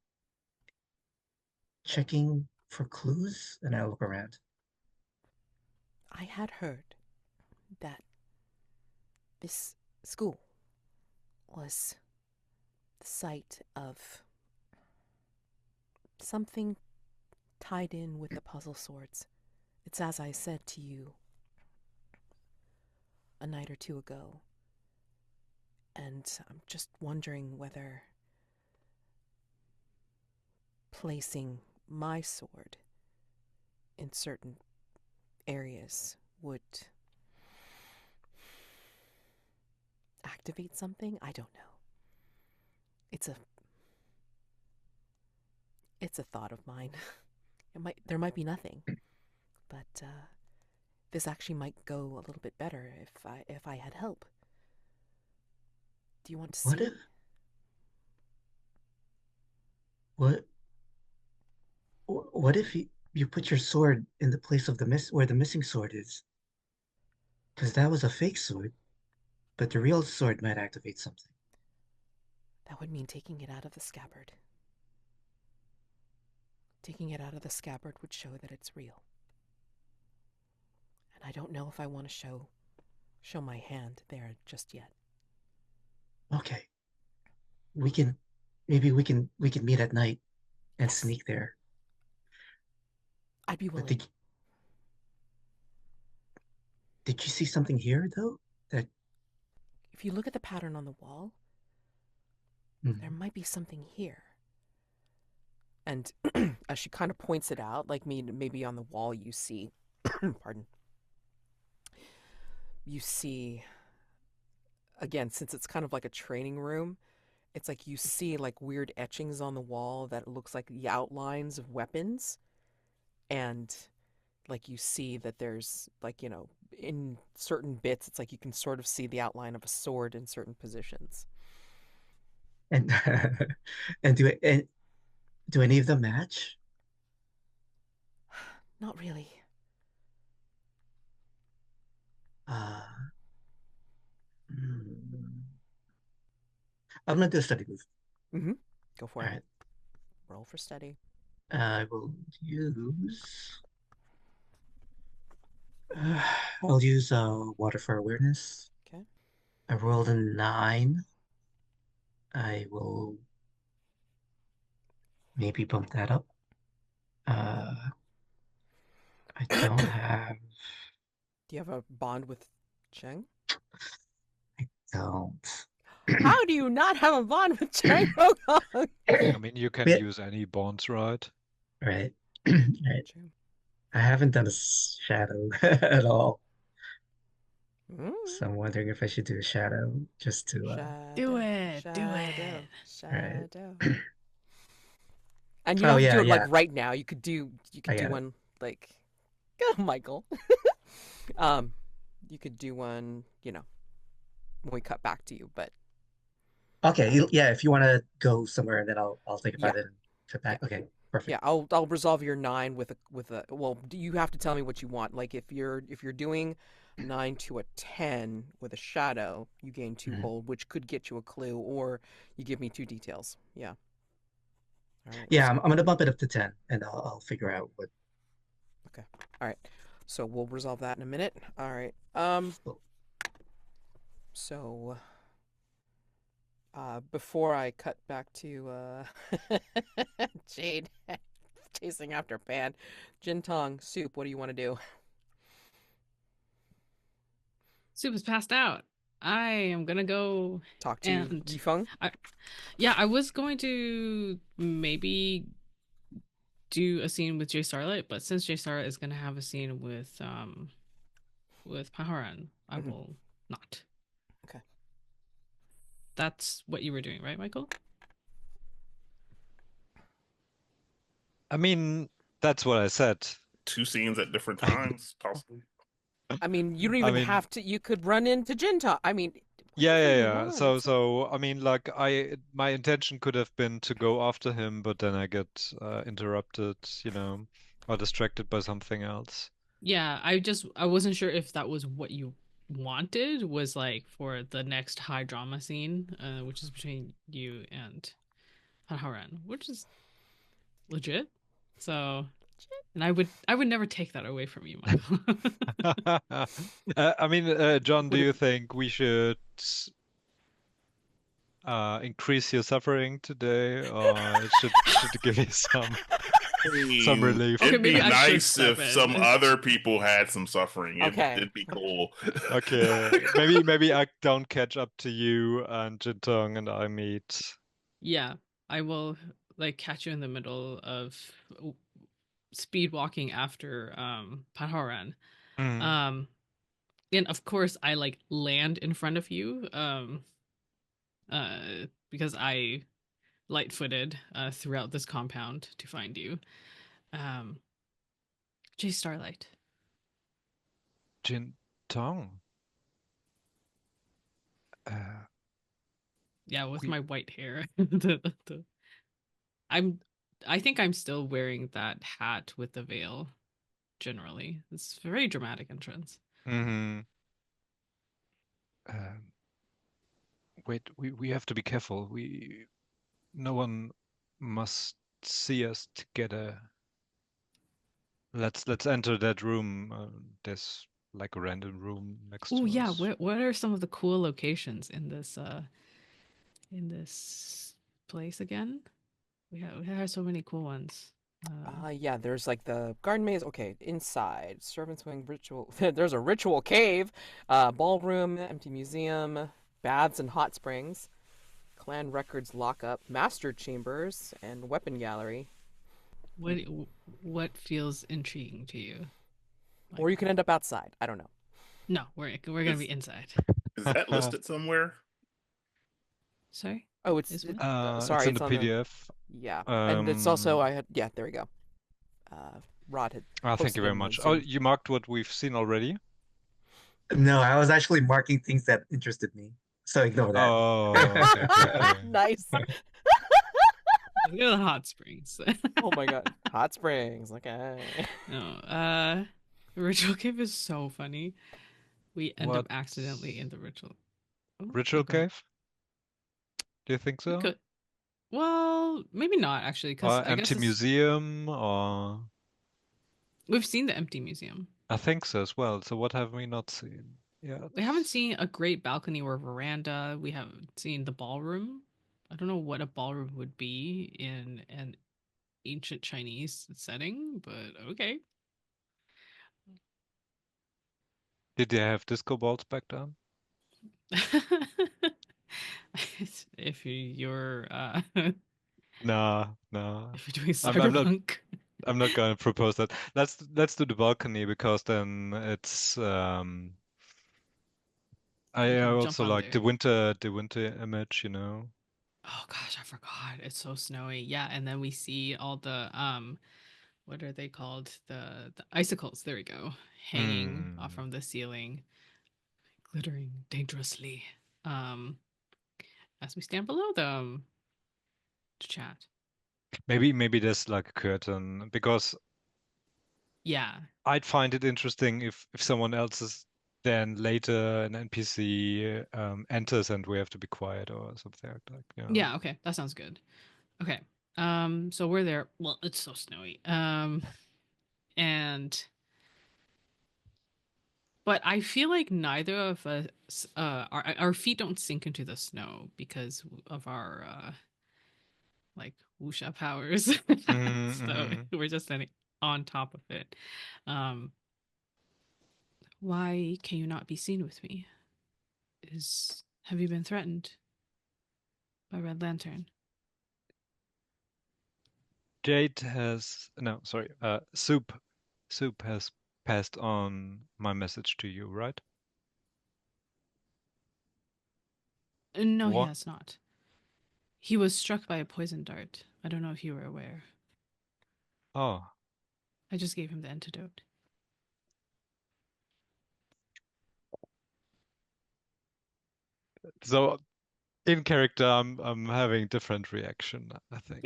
checking for clues? And I look around. I had heard that this school was the site of something tied in with the puzzle swords. It's as I said to you a night or two ago. And I'm just wondering whether placing my sword in certain areas would activate something. I don't know. It's a thought of mine. There might be nothing, but this actually might go a little bit better if I had help. Do you want to What see? if what what if you put your sword in the place of where the missing sword is? Because that was a fake sword, but the real sword might activate something. That would mean taking it out of the scabbard. Taking it out of the scabbard would show that it's real. And I don't know if I want to show my hand there just yet. Okay, we can we can meet at night and Yes. sneak there. I'd be But willing. did you see something here though? That If you look at the pattern on the wall, there might be something here. And as she kind of points it out, like maybe on the wall you see, pardon, you see, again, since it's kind of like a training room, it's like you see like weird etchings on the wall that looks like the outlines of weapons. And like you see that there's like, in certain bits, it's like you can sort of see the outline of a sword in certain positions. and do any of them match? Not really. Uh, hmm. I'm gonna do a study move. Mm-hmm. Go for All it. right. Roll for study. I will use. Uh, I'll use water for awareness. Okay. I rolled a 9. I will maybe bump that up. I don't have. Do you have a bond with Cheng? I don't. How do you not have a bond with Cheng Rogong? I mean, you can Bit use any bonds, right? right. Right. True. I haven't done a shadow at all, Mm. so I'm wondering if I should do a shadow just to. Do it. Do Shadow. it. Right. Shadow. And you don't Oh have to yeah, do it like yeah. right now. You could I do got it. one like, go, Michael. You could do one, when we cut back to you, but Okay, yeah, if you want to go somewhere, then I'll think yeah, about it and cut yeah. back. Okay, Yeah, perfect. I'll resolve your 9 with a well, you have to tell me what you want. Like if you're doing 9 to a 10 with a shadow, you gain 2 Mhm. hold, which could get you a clue, or you give me 2 details. Yeah. All right. Yeah, So I'm gonna bump it up to 10 and I'll figure out what. okay. All right. So we'll resolve that in a minute. All right. So before I cut back to Jade chasing after Pan, Jintong, Soup, what do you want to do? Soup is passed out. I am gonna go Talk to and Yifeng? I was going to maybe do a scene with Jay Starlight, but since Jay Starlight is gonna have a scene with Haoran, I Mhm. will not. Okay. That's what you were doing, right, Michael? I mean, that's what I said. 2 scenes at different times, possibly. I mean, you don't I even mean, have to. You could run into Jintong. I mean, yeah, whatever yeah, you yeah. want. So, It's like, so I mean, like, my intention could have been to go after him, but then I get interrupted, or distracted by something else. Yeah, I wasn't sure if that was what you wanted, was like for the next high drama scene, which is between you and Haoran, which is legit. So, and I would never take that away from you, Michael. I mean, John, do would it? you think we should increase your suffering today, or it should give you some relief? Okay, It'd maybe be I should nice step if some in. other people had some suffering. Okay. It'd be cool. Okay, maybe I don't catch up to you and Jintong and I meet. Yeah, I will like catch you in the middle of speed walking after Haoran. Mm. Um and of course I like land in front of you because I light-footed throughout this compound to find you. Um Jay Starlight. Jintong. Uh, Yeah, with we my white hair. I'm I think I'm still wearing that hat with the veil generally. It's a very dramatic entrance. hmm wait, we have to be careful. No one must see us together. Let's enter that room. There's like a random room next Oh to yeah, us. what are some of the cool locations in this place again? We have so many cool ones. Yeah, there's like the garden maze. Okay, inside servants' wing ritual. There's a ritual cave, ballroom, empty museum, baths and hot springs, clan records lockup, master chambers, and weapon gallery. what what feels intriguing to you, Or you Michael? can end up outside. I don't know. No, we're gonna Is be inside. is that listed somewhere? Sorry, Oh, it's is what? It's sorry, in it's the on the PDF. yeah, and it's also Um, I had yeah, there we go. Rod had Thank you posted very in the much. Oh, Zoom. you marked what we've seen already? No, I was actually marking things that interested me, so ignore that. Oh, okay, okay, okay. Nice. Look at the hot springs. Oh my god, hot springs. Okay. No, ritual cave is so funny. We end up What accidentally in the ritual. Oh, ritual go ahead. cave? Do you think We so? could. Well, maybe not actually, because Or I guess empty it's museum? Or we've seen the empty museum. I think so as well. So what have we not seen? Yeah. We haven't seen a great balcony or veranda. We haven't seen the ballroom. I don't know what a ballroom would be in an ancient Chinese setting, but okay. Did they have disco balls back then? If you're Nah, nah. if you're doing I'm not. cyberpunk, I'm not gonna propose that. Let's do the balcony because then it's you I can jump also on like there. the winter image. Oh gosh, I forgot. It's so snowy. Yeah, and then we see all the what are they called? The icicles. There we go, hanging off from the ceiling, glittering dangerously. As we stand below them to chat. Maybe there's like a curtain, because Yeah, I'd find it interesting if someone else is then later an NPC enters and we have to be quiet or something like that. yeah. Okay, that sounds good. Okay, so we're there. Well, it's so snowy. And but I feel like neither of us, our feet don't sink into the snow because of our like wuxia powers. So Mm-hmm. we're just standing on top of it. Um, why can you not be seen with me? Have you been threatened by Red Lantern? Jade has no, sorry. Soup has passed on my message to you, right? No, he What? has not. He was struck by a poison dart. I don't know if you were aware. Oh, I just gave him the antidote. so in character, I'm having different reaction, I think.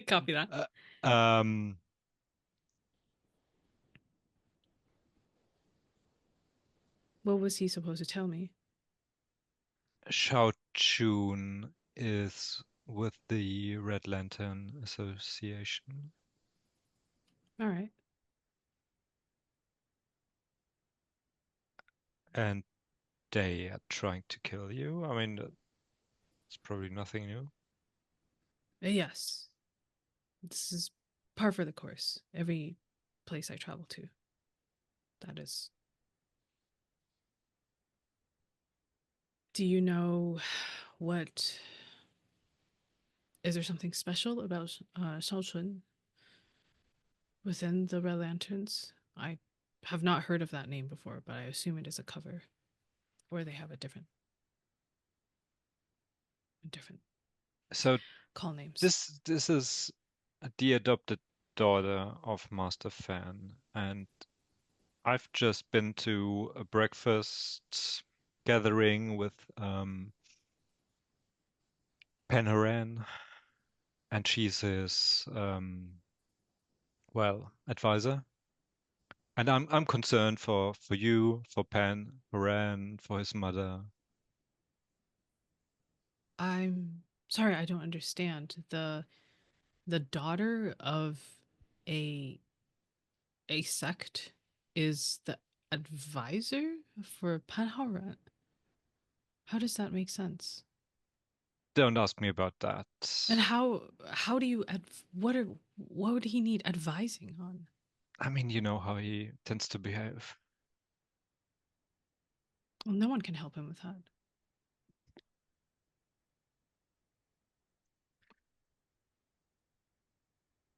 Copy that. Um, What was he supposed to tell me? Shao Chun is with the Red Lantern Association. All right. And they are trying to kill you. I mean, it's probably nothing new. Yes. This is par for the course. Every place I travel to. That is. Do you know what? Is there something special about Shao Chun within the Red Lanterns? I have not heard of that name before, but I assume it is a cover, or they have a different So call names. this is the adopted daughter of Master Fan, and I've just been to a breakfast gathering with Haoran, and she's his well, advisor. And I'm concerned for you, for Haoran, for his mother. I'm sorry, I don't understand. The daughter of a a sect is the advisor for Panharan. How does that make sense? Don't ask me about that. And how do you what would he need advising on? I mean, you know how he tends to behave. Well, no one can help him with that.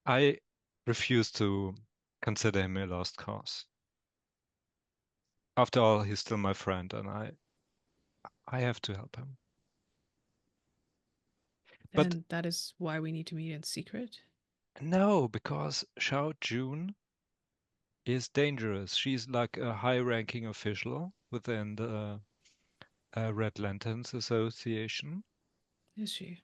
I refuse to consider him a lost cause. After all, he's still my friend, and I have to help him. But And that is why we need to meet in secret. no, because Xiao Jun is dangerous. She's like a high-ranking official within the Red Lanterns Association, Is she?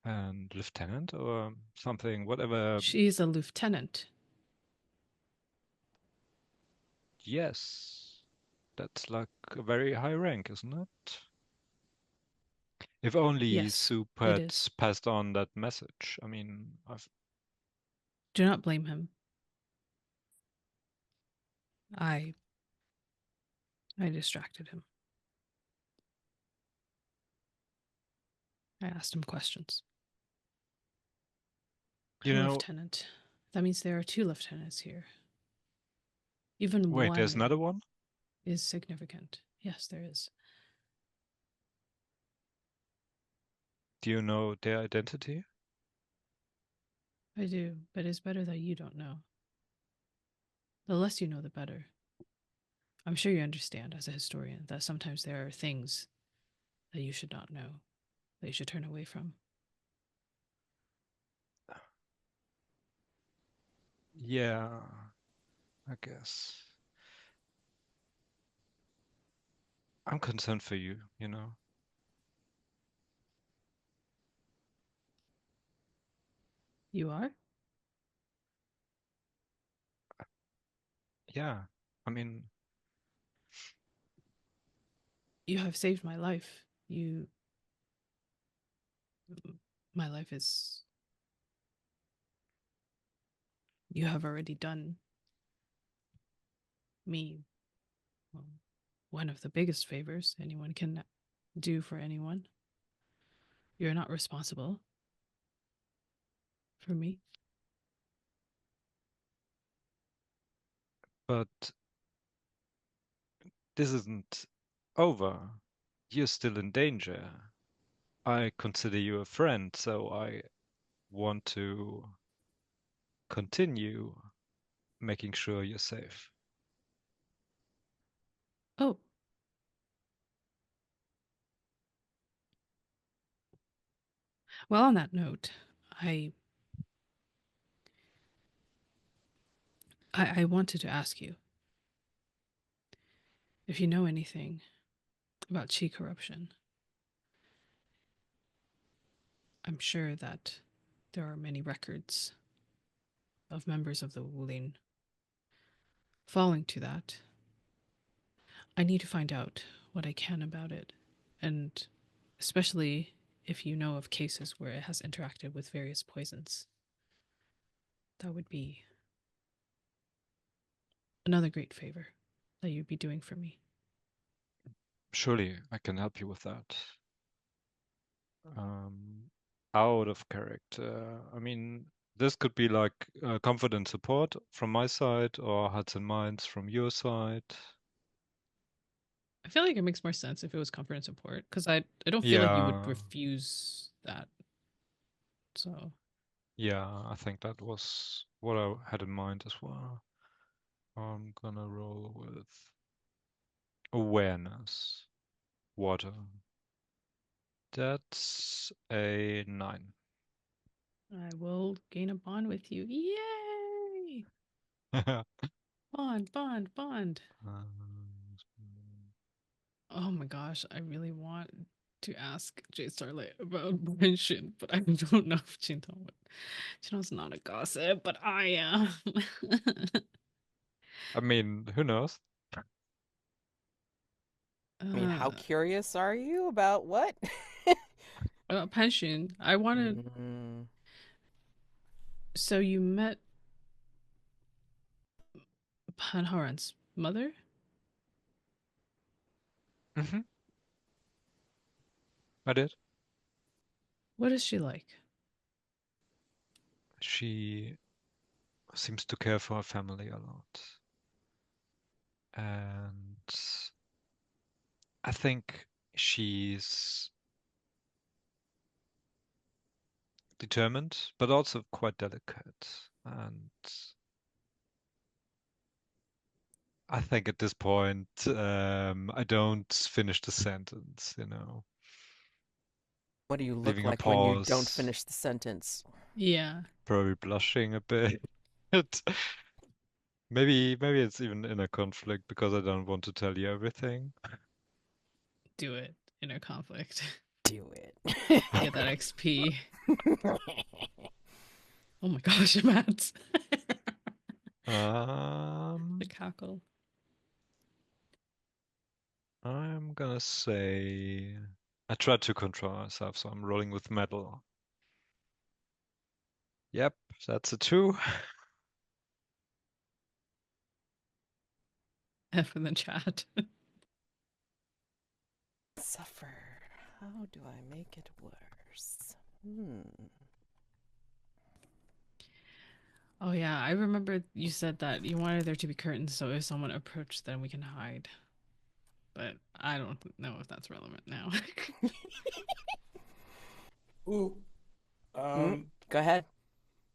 and lieutenant or something, whatever. She's a lieutenant. Yes, that's like a very high rank, isn't it? If only Yes, Soup it had is. passed on that message. I mean, Do not blame him. I distracted him. I asked him questions. you A know, lieutenant. That means there are two lieutenants here. Even wait, there's one another one? is significant. Yes, there is. Do you know their identity? I do, but it's better that you don't know. The less you know, the better. I'm sure you understand as a historian that sometimes there are things that you should not know, that you should turn away from. Yeah, I guess. I'm concerned for you, you know? You are? Yeah, I mean, You have saved my life. My life is. You have already done me, well, one of the biggest favors anyone can do for anyone. You're not responsible for me. but this isn't over. You're still in danger. I consider you a friend, so I want to continue making sure you're safe. Oh. Well, on that note, I wanted to ask you if you know anything about chi corruption. I'm sure that there are many records of members of the Wulin falling to that. I need to find out what I can about it, and especially if you know of cases where it has interacted with various poisons. That would be another great favor that you'd be doing for me. Surely I can help you with that. Um, Out of character. I mean, this could be like comfort and support from my side, or hearts and minds from your side. I feel like it makes more sense if it was comfort and support, because I don't feel like you would Yeah, refuse that. So yeah, I think that was what I had in mind as well. I'm gonna roll with awareness, water. That's a 9. I will gain a bond with you. Yay! Bond, bond, bond. Oh my gosh, I really want to ask Jade Starlight about Shin, but I don't know if Jintong would. Jintong's not a gossip, but I am. I mean, who knows? I mean, how curious are you about what? Pension. I wanted. Mm. So you met Haoran's mother? Mm-hmm. I did. What is she like? She seems to care for her family a lot. And I think she's determined, but also quite delicate. And I think at this point, I don't finish the sentence, you know, What do you look leaving a like when you don't pause, finish the sentence? Yeah. probably blushing a bit. Maybe it's even in a conflict because I don't want to tell you everything. Do it. Inner conflict. Do it. Get that XP. Oh my gosh, Matt. The cackle. I'm gonna say I tried to control myself, so I'm rolling with metal. Yep, that's a 2. F in the chat. Suffer. How do I make it worse? Oh yeah, I remember you said that you wanted there to be curtains so if someone approached then we can hide. But I don't know if that's relevant now. Ooh. Go ahead.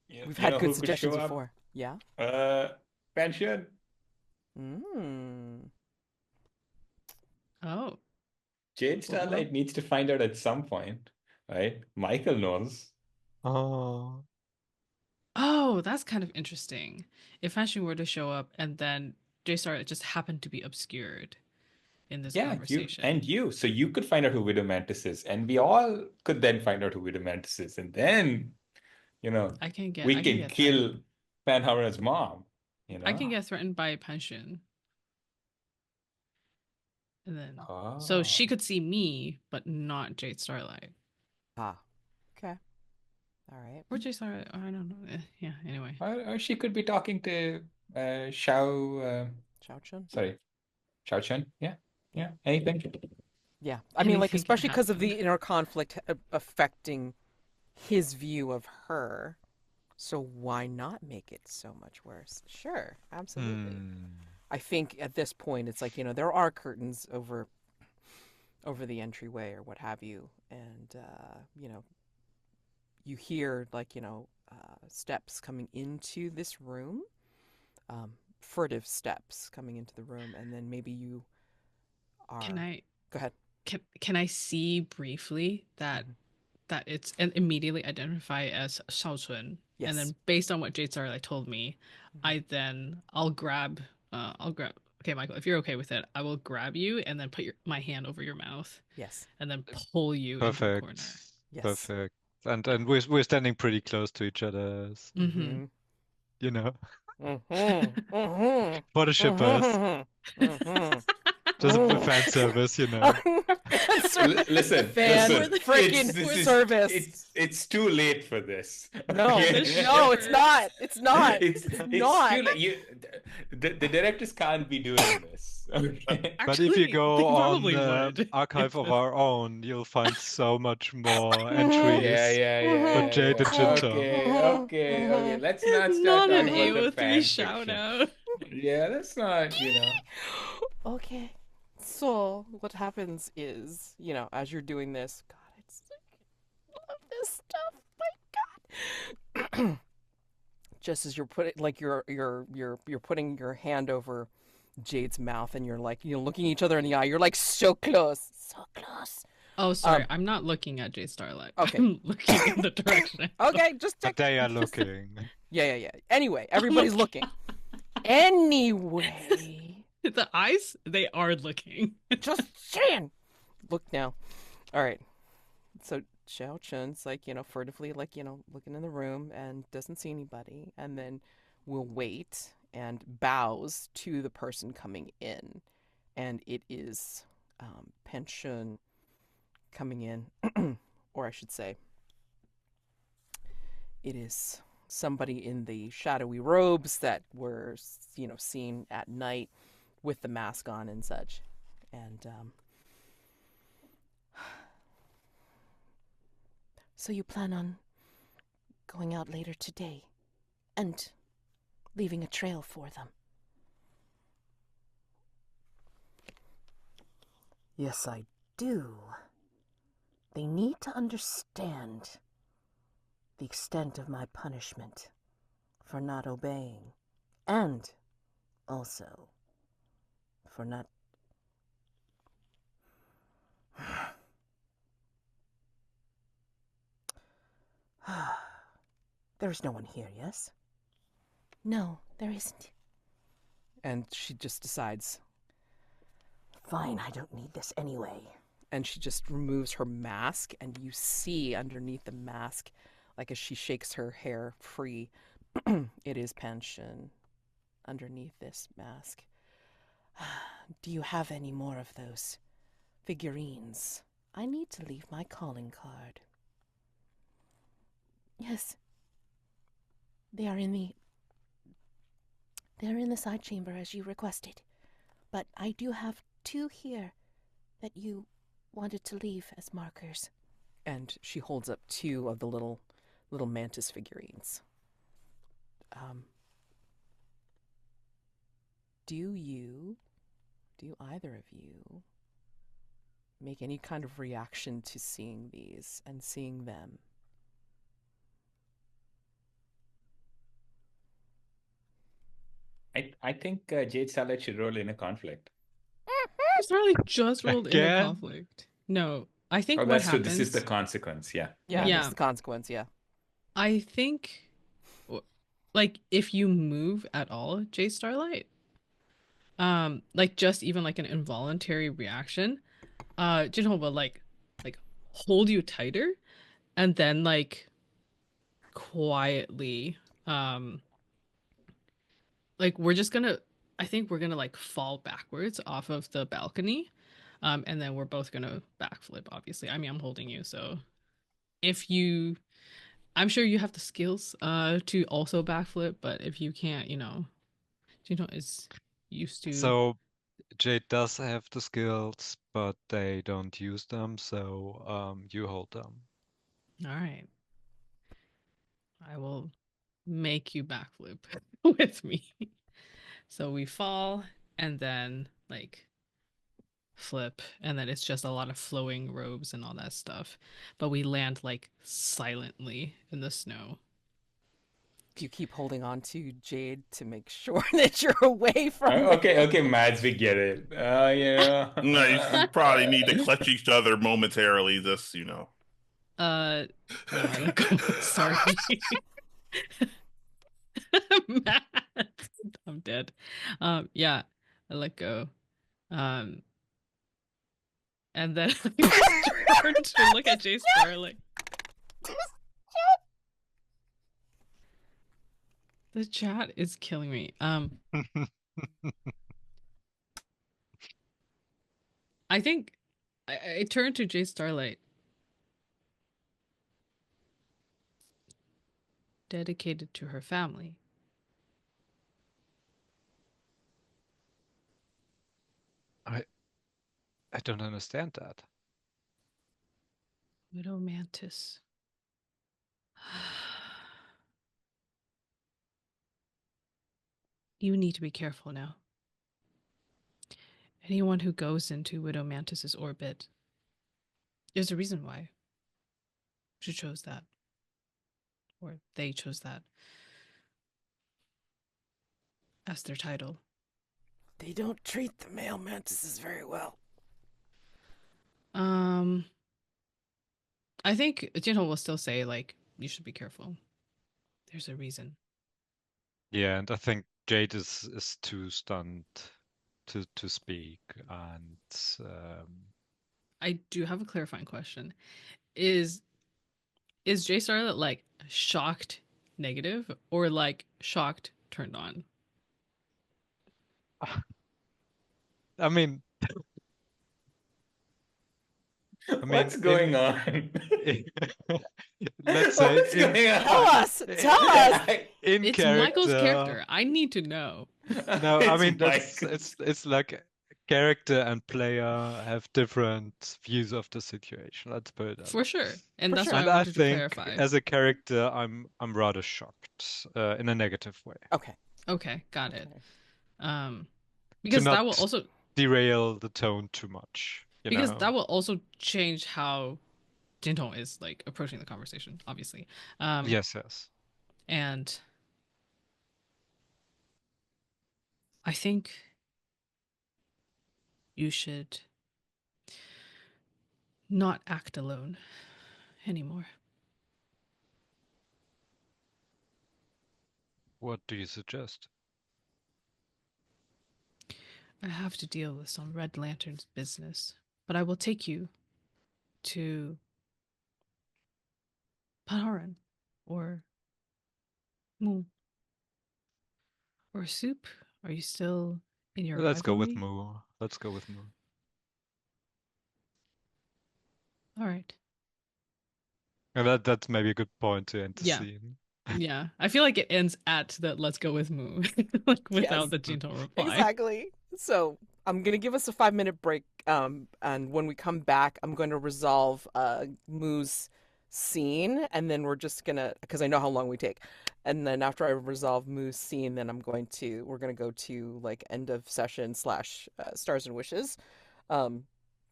We've had good Who could suggestions show up? before. Yeah. Pension. Mm. Oh. Jade Starlight needs to find out at some point, right? Michael knows. Oh, Oh, that's kind of interesting. If Fanxing were to show up and then J-Star just happened to be obscured in this Yeah, conversation. you. So you could find out who Widow Mantis is, and we all could then find out who Widow Mantis is, and then, I can get we can kill Van Haoran's mom. I can get threatened by pension. And then so Oh. she could see me, but not Jade Starlight. Ah, okay. All right. Or Jade Starlight, I don't know. Yeah, anyway. Or she could be talking to Xiao Xiao-Chun? sorry, Xiao Chen. Yeah. Yeah. Anything. Yeah. I mean, like, Anything can especially because of the happen. inner conflict affecting his view of her. So why not make it so much worse? Sure, absolutely. I think at this point it's like, there are curtains over the entryway or what have you, and you hear like steps coming into this room, furtive steps coming into the room, and then maybe you are. Go ahead. Can I see briefly that it's and immediately identify as Shaochun? Yes. And then based on what Jade Starlight told me, I'll grab okay, Michael, if you're okay with it, I will grab you and then put my hand over your mouth. Yes. And then pull you into the corner. Yes. Perfect. And we're standing pretty close to each other. Mm-hmm. You know. Mm-hmm. For the shippers. Just a fan service, Listen, freaking service. It's too late for this. No, no, it's not. It's not. It's not. too late. The directors can't be doing this. Okay? But if you go on would. Archive of Our Own, you'll find so much more entries. Yeah. For Jade and Jintong. Okay. Let's not start not an talking about the fan AO3 shout fiction. out. Yeah, that's not, Okay. So what happens is, as you're doing this, God, I love this stuff. My God. Just as you're putting, like you're putting your hand over Jade's mouth, and you're like, looking each other in the eye. You're like so close, so close. Oh, sorry, I'm not looking at Jade Starlight. Okay. I'm looking in the direction. Okay, just check. But they are looking. Yeah. Anyway, everybody's looking. Anyway. The eyes, they are looking. Just saying. Look now. All right. So Xiao Chun's like, furtively, like, looking in the room and doesn't see anybody, and then will wait and bows to the person coming in. And it is Pension coming in, or I should say, it is somebody in the shadowy robes that were, seen at night with the mask on and such. And so you plan on going out later today and leaving a trail for them? Yes, I do. They need to understand the extent of my punishment for not obeying, and also for not... There's no one here, yes? No, there isn't. And she just decides, fine, I don't need this anyway. And she just removes her mask, and you see underneath the mask, like as she shakes her hair free, it is Pension underneath this mask. Do you have any more of those figurines? I need to leave my calling card. Yes. They are in the side chamber as you requested. But I do have 2 here that you wanted to leave as markers. And she holds up 2 of the little mantis figurines. Do either of you make any kind of reaction to seeing these and seeing them? I think Jade Starlight should roll in a conflict. Starlight just rolled in a Again? conflict. No, I think Oh, what that's true. happens... This is the consequence, yeah. Yeah, Yeah. that's the consequence, yeah. I think like if you move at all, Jade Starlight, like just even like an involuntary reaction, Jintong will like hold you tighter and then like quietly, like we're just gonna, I think we're gonna like fall backwards off of the balcony, and then we're both gonna backflip. Obviously, I mean I'm holding you, so if you, I'm sure you have the skills to also backflip, but if you can't, Jintong is used to. So Jade does have the skills, but they don't use them, so you hold them. All right, I will make you backflip with me. So we fall and then like flip, and then it's just a lot of flowing robes and all that stuff. But we land like silently in the snow. Do you keep holding on to Jade to make sure that you're away from the Okay, Mads, we get it. No, you probably need to clutch each other momentarily. Just No, I let go. Sorry. Matt, I'm dead. Yeah, I let go. Um, and then I turned to look at Jay Starlight. The chat is killing me. I think I turned to Jay Starlight. Dedicated to her family. I don't understand that. Widow Mantis. You need to be careful now. Anyone who goes into Widow Mantis's orbit, there's a reason why she chose that. Or they chose that as their title. They don't treat the male mantises very well. I think Jinho will still say, like, you should be careful. There's a reason. Yeah, and I think Jade is too stunned to speak, and I do have a clarifying question. Is Jay Starlet like shocked negative or like shocked turned on? I mean, What's going on? let's say What's going on? Tell us! Tell us! in It's character. Michael's character. I need to know. No, I It's mean Michael's. it's like character and player have different views of the situation. Let's put it that For way. sure. And For that's sure. why And I I wanted to think clarify. as a character, I'm rather shocked in a negative way. Okay. Okay, got it. Okay. Because not that will also derail the tone too much. because that will also change how Jintong is like approaching the conversation, obviously. Yes. And I think you should not act alone anymore. What do you suggest? I have to deal with some Red Lantern's business, but I will take you to Haoran or Mu or Soup. Are you still in your Let's go with rivalry? Mu. Let's go with Mu. All right. And that's maybe a good point to end the Yeah. scene. Yeah. I feel like it ends at the let's go with Mu, like without Yes. the Jintong reply. Exactly. So I'm gonna give us a 5-minute break. And when we come back, I'm going to resolve Moo's scene, and then we're just gonna, because I know how long we take. And then after I resolve Moo's scene, then we're gonna go to like end of session slash stars and wishes. Um,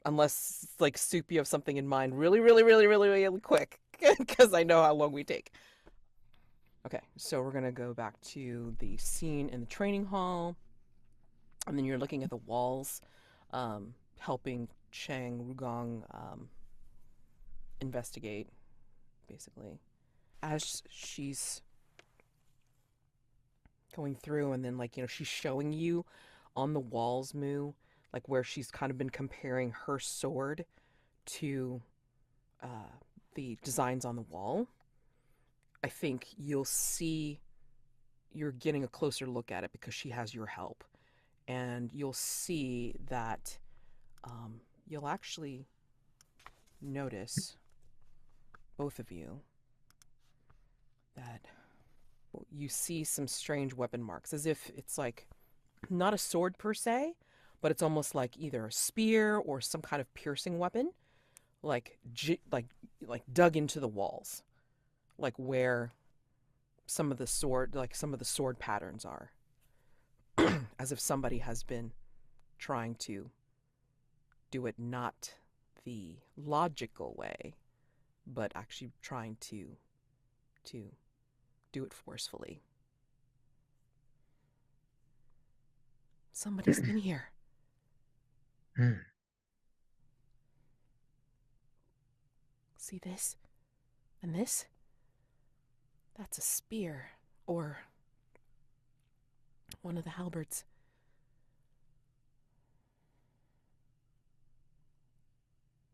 unless like Soup, you have something in mind, really, really, really, really, really quick, because I know how long we take. Okay, so we're gonna go back to the scene in the training hall, and then you're looking at the walls, helping Chang Rugong investigate, basically. As she's going through, and then like, she's showing you on the walls, Mu, like where she's kind of been comparing her sword to uh, the designs on the wall. I think you're getting a closer look at it because she has your help, and you'll see that you'll actually notice, both of you, that you see some strange weapon marks, as if it's like not a sword per se, but it's almost like either a spear or some kind of piercing weapon, like like dug into the walls, like where some of the sword patterns are, as if somebody has been trying to do it not the logical way, but actually trying to do it forcefully. Somebody's been here. See this? And this? That's a spear. Or one of the halberds.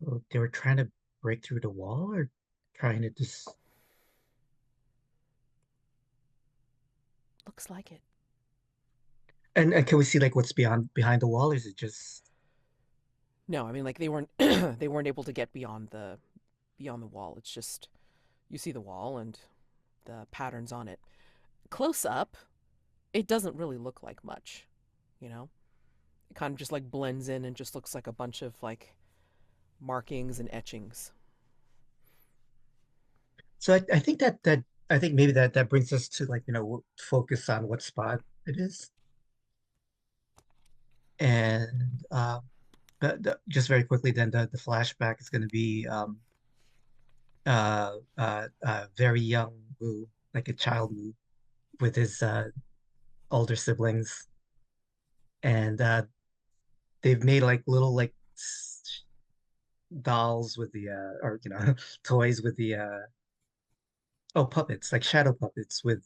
Well, they were trying to break through the wall, or trying to just. Looks like it. And can we see like what's behind the wall? Or is it just? No, I mean, like, they weren't they weren't able to get beyond the wall. It's just you see the wall and the patterns on it. Close up, it doesn't really look like much, you know? It kind of just like blends in and just looks like a bunch of like markings and etchings. So I think that I think maybe that brings us to like focus on what spot it is, and just very quickly then the flashback is going to be very young Wu, like a child Wu, with his older siblings, and they've made like little like dolls with the or toys with the oh, puppets, like shadow puppets with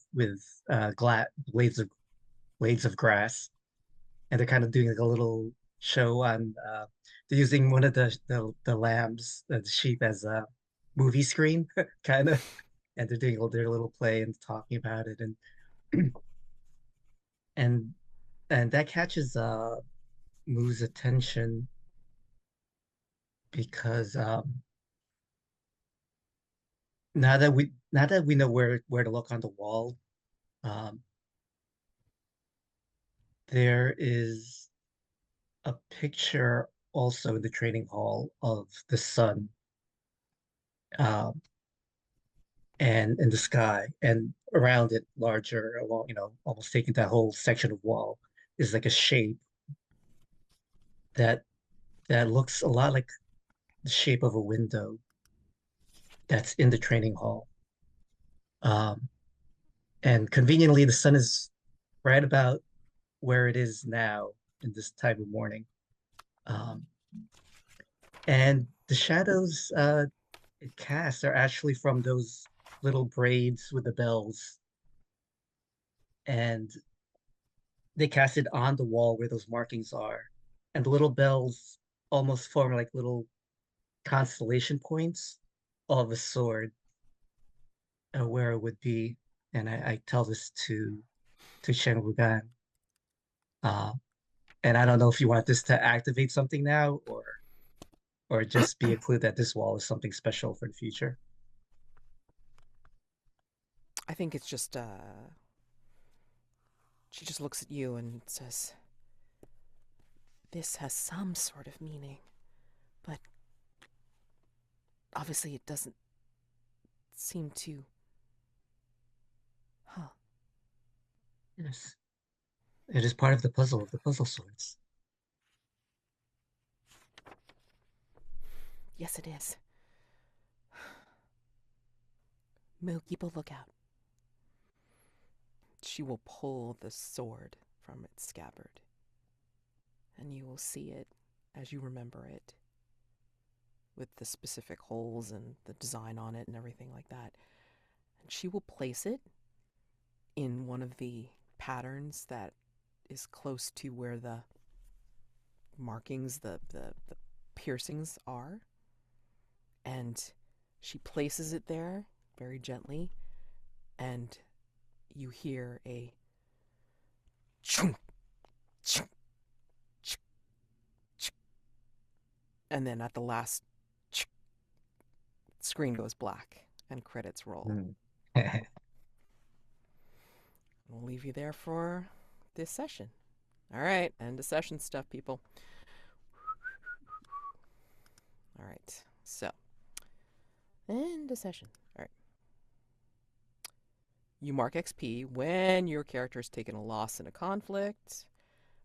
blades of grass, and they're kind of doing like a little show on they're using one of the lambs, the sheep, as a movie screen kind of, and they're doing their little play and talking about it, and and that catches Moo's attention because now that we know where to look on the wall, um, there is a picture also in the training hall of the sun, um, and in the sky, and around it, larger along, almost taking that whole section of wall, is like a shape that looks a lot like the shape of a window that's in the training hall. Um, and conveniently, the sun is right about where it is now in this type of morning. Um, and the shadows it casts are actually from those little braids with the bells, and they cast it on the wall where those markings are, and the little bells almost form like little constellation points of a sword, where it would be. And I tell this to Shen Wugan, uh, and I don't know if you want this to activate something now, or just be a clue that this wall is something special for the future. I think it's just she just looks at you and says, "This has some sort of meaning, but obviously it doesn't seem to." Huh. Yes, it is part of the puzzle swords. Yes, it is. Moo, keep a lookout. She will pull the sword from its scabbard, and you will see it as you remember it, with the specific holes and the design on it and everything like that. And she will place it in one of the patterns that is close to where the markings, the piercings are. And she places it there very gently, and you hear a chunk, chunk, chunk, chunk. And then at the last chunk, screen goes black and credits roll. We'll leave you there for this session. All right, end of session stuff, people. All right, so end of session. All right. You mark XP when your character has taken a loss in a conflict,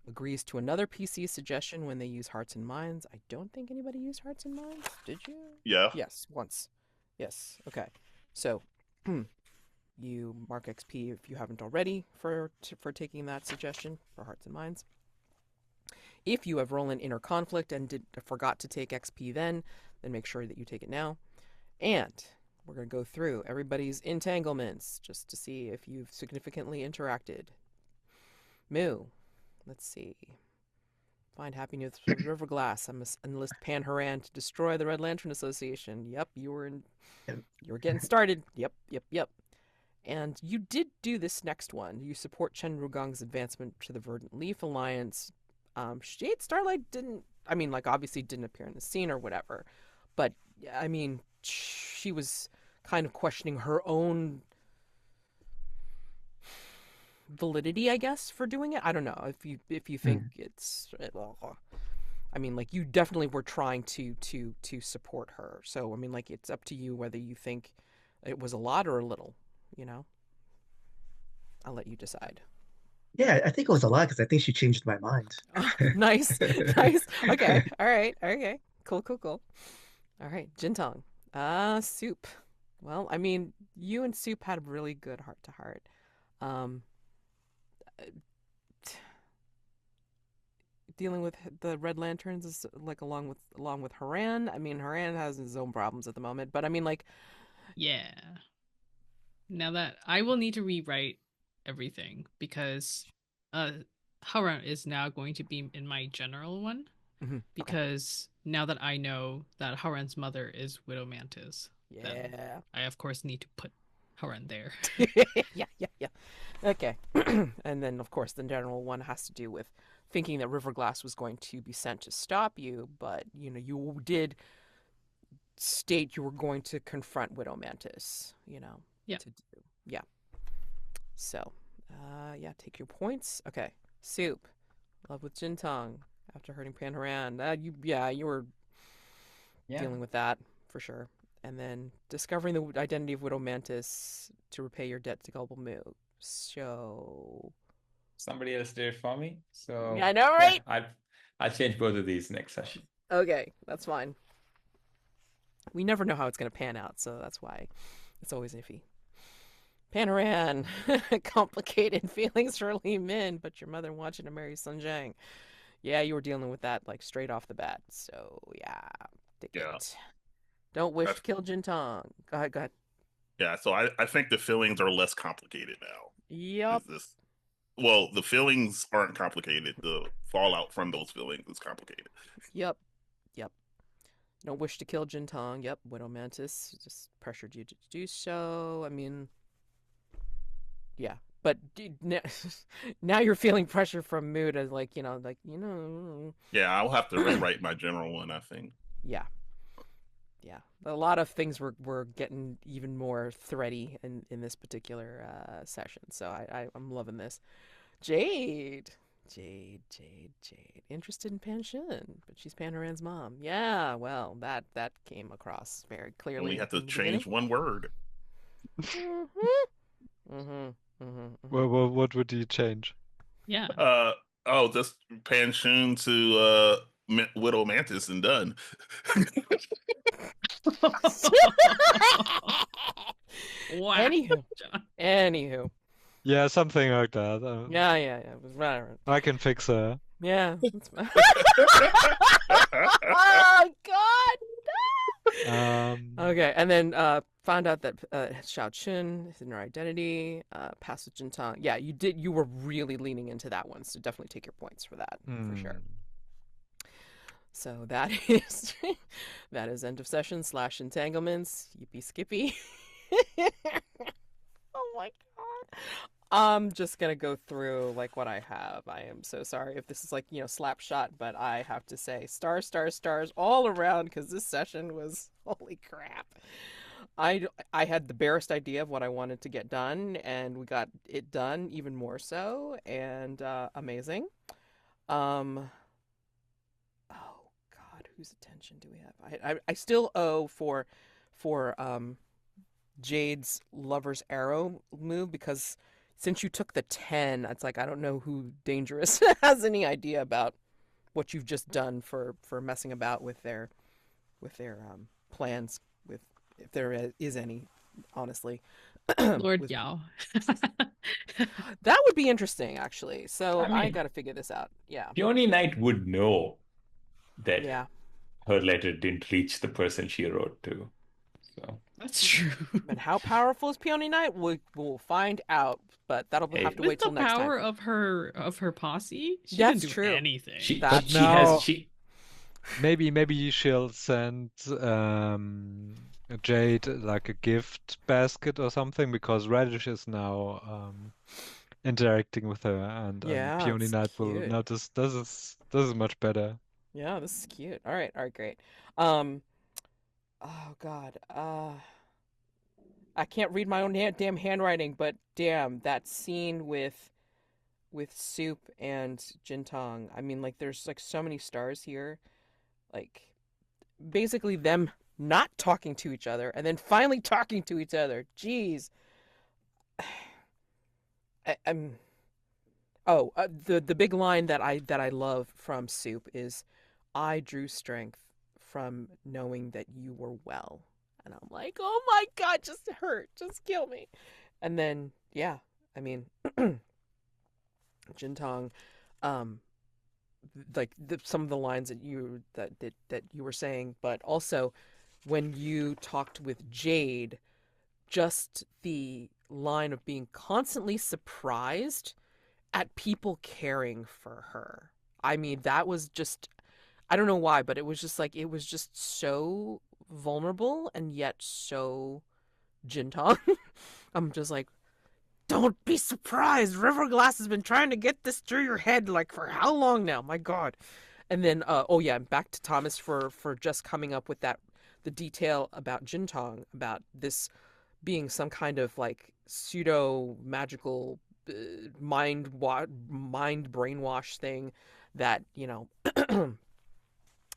agrees to another PC suggestion when they use Hearts and Minds. I don't think anybody used Hearts and Minds. Did you? Yeah. Yes, once. Yes. Okay. So you mark XP if you haven't already for taking that suggestion for Hearts and Minds. If you have rolled an inner conflict and forgot to take XP then make sure that you take it now. And we're going to go through everybody's entanglements just to see if you've significantly interacted. Mu, let's see. Find happiness with Riverglass. I must enlist Pan Haoran to destroy the Red Lantern Association. Yep, you were getting started. Yep. And you did do this next one. You support Chen Rugong's advancement to the Verdant Leaf Alliance. Jade Starlight didn't, obviously didn't appear in the scene or whatever. But, she was kind of questioning her own validity, I guess, for doing it. I don't know if you think it's, you definitely were trying to support her. So, it's up to you whether you think it was a lot or a little, I'll let you decide. Yeah, I think it was a lot because I think she changed my mind. Nice. Okay. All right. Okay. Cool. All right, Jintong. Soup. Well, you and Soup had a really good heart-to-heart. Dealing with the Red Lanterns is along with Haoran. Haoran has his own problems at the moment, but yeah. Now that I will need to rewrite everything because Haoran is now going to be in my general one. Mm-hmm. Because now that I know that Haoran's mother is Widow Mantis, yeah, I of course need to put Haoran there. yeah. Okay, and then of course the general one has to do with thinking that Riverglass was going to be sent to stop you, but you did state you were going to confront Widow Mantis. Yeah. Yeah. So, take your points. Okay, Soup. Love with Jintong. After hurting Pan Haoran, you were dealing with that for sure. And then discovering the identity of Widow Mantis to repay your debt to Gullible Mu. So Somebody else did it for me. So yeah, I know, right? Yeah, I'll change both of these next session. Okay, that's fine. We never know how it's going to pan out, so that's why it's always iffy. Pan Haoran, complicated feelings for Li Min, but your mother wants you to marry Sun Zheng. Yeah, you were dealing with that straight off the bat. So yeah, it. Don't wish to kill Jintong. Go ahead. Yeah, so I think the feelings are less complicated now. Yep. Well, the feelings aren't complicated. The fallout from those feelings is complicated. Yep. Don't wish to kill Jintong. Yep. Widow Mantis just pressured you to do so. Yeah. But now you're feeling pressure from Mu to Yeah, I'll have to rewrite my general one, I think. Yeah. A lot of things were getting even more thready in this particular session. So I'm loving this. Jade. Interested in Pan Shin, but she's Pan Haoran's mom. Yeah, well, that came across very clearly. We have to change one word. Well, what would you change? Yeah. Just Pan Shin to Widow Mantis and done. Wow. Anywho. Yeah, something like that. Yeah. It was right. I can fix her. Yeah. Oh God. Okay, and then found out that Xiao Chun is in her identity, passed with Jintong. Yeah, you were really leaning into that one, so definitely take your points for that, for sure. So that is that is end of session / entanglements. Yippee skippy. Oh my god. I'm just gonna go through like what I have. I am so sorry if this is like, slap shot, but I have to say stars all around because this session was holy crap. I had the barest idea of what I wanted to get done, and we got it done even more so, and amazing. Oh God, whose attention do we have? I still owe for Jade's lover's arrow move, because since you took the 10, it's like I don't know who Dangerous has any idea about what you've just done for messing about with their plans, with if there is any, honestly. Lord Yao. That would be interesting, actually. So I I mean, got to figure this out. Yeah. Peony Knight would know that Yeah. her letter didn't reach the person she wrote to. So That's true. But how powerful is Peony Knight? We'll find out, but that'll have to With wait till the next time. power of her posse, she That's didn't do true. anything. But she now- has Maybe she'll send Jade like a gift basket or something, because Radish is now interacting with her, and Yeah, Peony it's Knight will cute. notice this is much better. Yeah, this is cute. All right, great. Oh God. I can't read my own damn handwriting, but damn, that scene with Soup and Jintong. I mean, like, there's like so many stars here. Like, basically them not talking to each other and then finally talking to each other. Jeez. The big line that I love from Soup is, "I drew strength from knowing that you were well." And I'm like, oh my God, just hurt, just kill me. And then, yeah, I mean, Jintong, like some of the lines that you were saying, but also when you talked with Jade, just the line of being constantly surprised at people caring for her. I mean, that was just, I don't know why, but it was just so vulnerable and yet so Jintong. I'm just like, don't be surprised. Riverglass has been trying to get this through your head like for how long now? My God. And then, oh yeah, back to Thomas for just coming up with that, the detail about Jintong, about this being some kind of like pseudo magical mind brainwash thing that,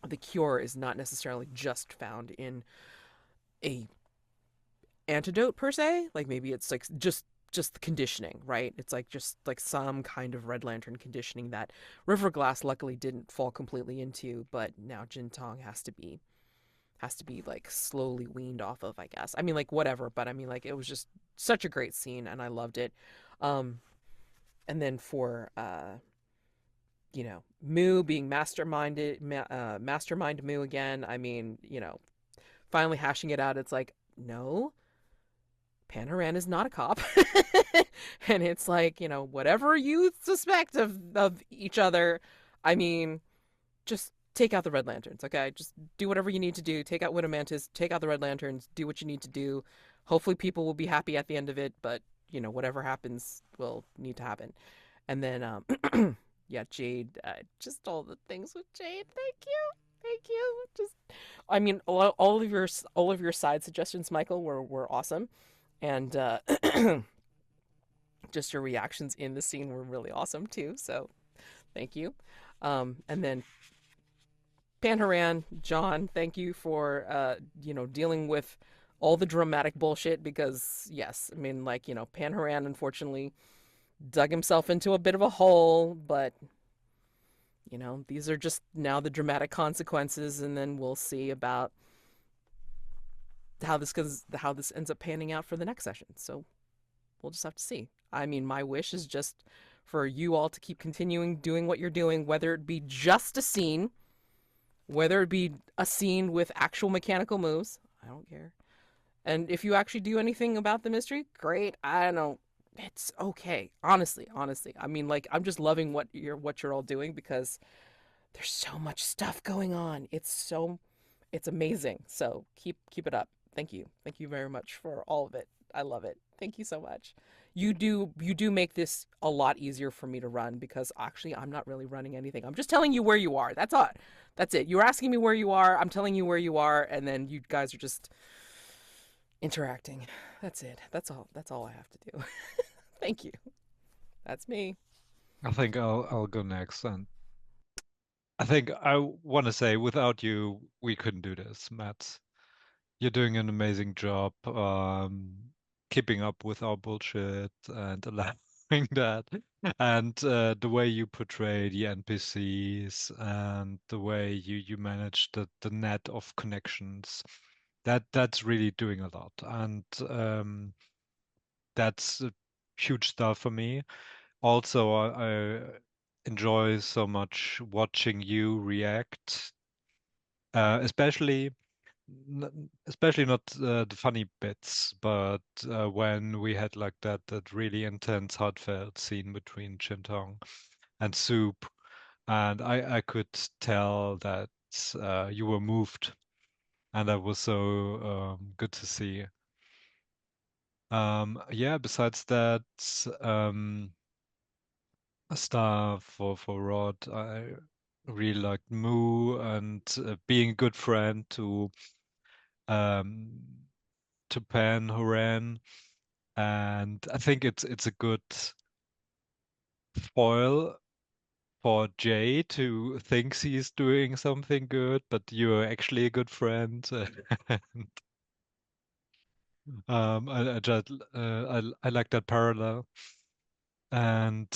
the cure is not necessarily just found in a antidote per se. Like maybe it's like just the conditioning, right? It's like just like some kind of Red Lantern conditioning that Riverglass luckily didn't fall completely into, but now Jintong has to be like slowly weaned off of, I guess. I mean, like, whatever, but I mean, like, it was just such a great scene and I loved it. And then for Mu being mastermind Mu again, I mean, finally hashing it out. It's like, no, Haoran is not a cop. And it's like, whatever you suspect of each other, I mean, just take out the Red Lanterns, okay? Just do whatever you need to do. Take out Widow Mantis, take out the Red Lanterns, do what you need to do. Hopefully people will be happy at the end of it, but, whatever happens will need to happen. And then, yeah, Jade, just all the things with Jade. Thank you. Just, I mean, all of your side suggestions, Michael, were awesome. And just your reactions in the scene were really awesome too. So thank you. And then Haoran, Jonn, thank you for dealing with all the dramatic bullshit, because yes, I mean, like, Haoran unfortunately dug himself into a bit of a hole, but these are just now the dramatic consequences, and then we'll see about how this ends up panning out for the next session. So we'll just have to see. I mean, my wish is just for you all to keep continuing doing what you're doing, whether it be just a scene, whether it be a scene with actual mechanical moves, I don't care. And if you actually do anything about the mystery, great. I don't know. It's okay. Honestly, honestly. I mean, like, I'm just loving what you're all doing because there's so much stuff going on. It's amazing. So keep it up. Thank you. Thank you very much for all of it. I love it. Thank you so much. You do make this a lot easier for me to run because actually I'm not really running anything. I'm just telling you where you are. That's all. That's it. You're asking me where you are. I'm telling you where you are, and then you guys are just interacting. That's it. That's all I have to do. Thank you. That's me. I think I'll go next, and I think I want to say without you we couldn't do this, Matt. You're doing an amazing job keeping up with our bullshit and allowing that. And the way you portray the NPCs and the way you manage the net of connections, that's really doing a lot. And that's huge stuff for me. Also, I enjoy so much watching you react, especially especially not the funny bits, but when we had like that really intense heartfelt scene between Jintong and Soup, and I could tell that you were moved, and that was so good to see. Yeah, besides that, a star for Rod, I really liked Mu and being a good friend um to Pan Haoran, and I think it's a good foil for Jay who thinks he's doing something good, but you're actually a good friend. And, I just I like that parallel, and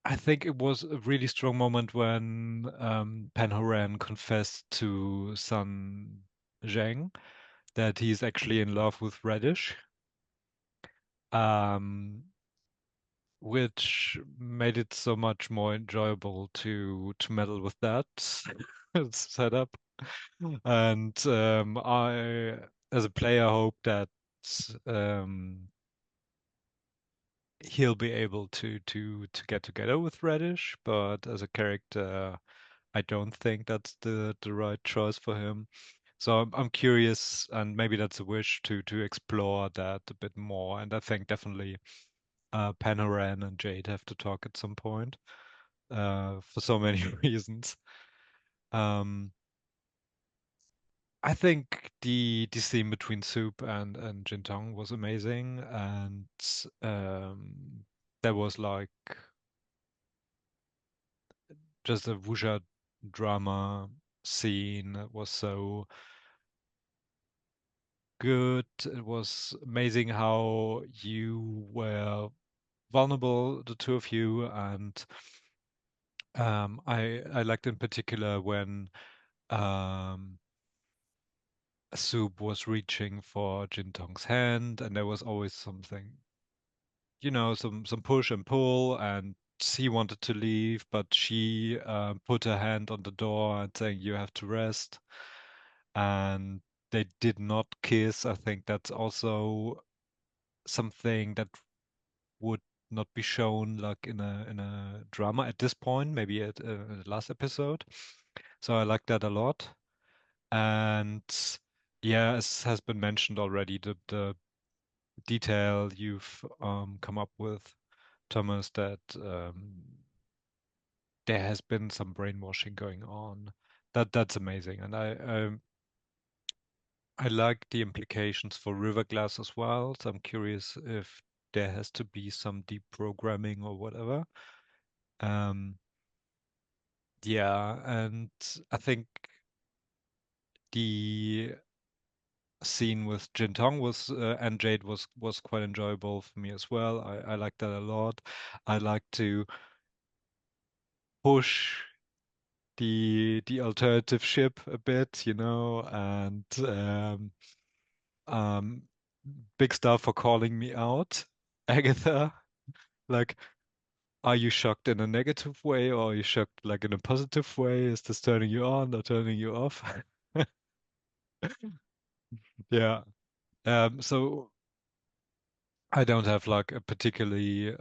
I think it was a really strong moment when Pan Haoran confessed to Sun Zheng that he's actually in love with Radish. Um, which made it so much more enjoyable to meddle with that setup. And I, as a player, hope that um, he'll be able to get together with Radish, but as a character, I don't think that's the right choice for him. So I'm curious, and maybe that's a wish to explore that a bit more. And I think definitely Panaran and Jade have to talk at some point for so many reasons. Um, I think the scene between Soup and Jintong was amazing, and there was like just a wuxia drama scene that was so good. It was amazing how you were vulnerable, the two of you, and I liked in particular when um, Soup was reaching for Jintong's hand, and there was always something, some push and pull, and he wanted to leave, but she put her hand on the door and saying, "You have to rest." And they did not kiss. I think that's also something that would not be shown like in a drama at this point, maybe at the last episode. So I like that a lot. And yeah, as has been mentioned already, the detail you've come up with, Thomas, that there has been some brainwashing going on. That's amazing, and I like the implications for Riverglass as well. So I'm curious if there has to be some deep programming or whatever. Um, yeah, and I think the scene with Jintong was and Jade was quite enjoyable for me as well. I like that a lot. I like to push the alternative ship a bit, and um, big stuff for calling me out, Agatha. Like, are you shocked in a negative way, or are you shocked like in a positive way? Is this turning you on or turning you off? Yeah. So I don't have like a particularly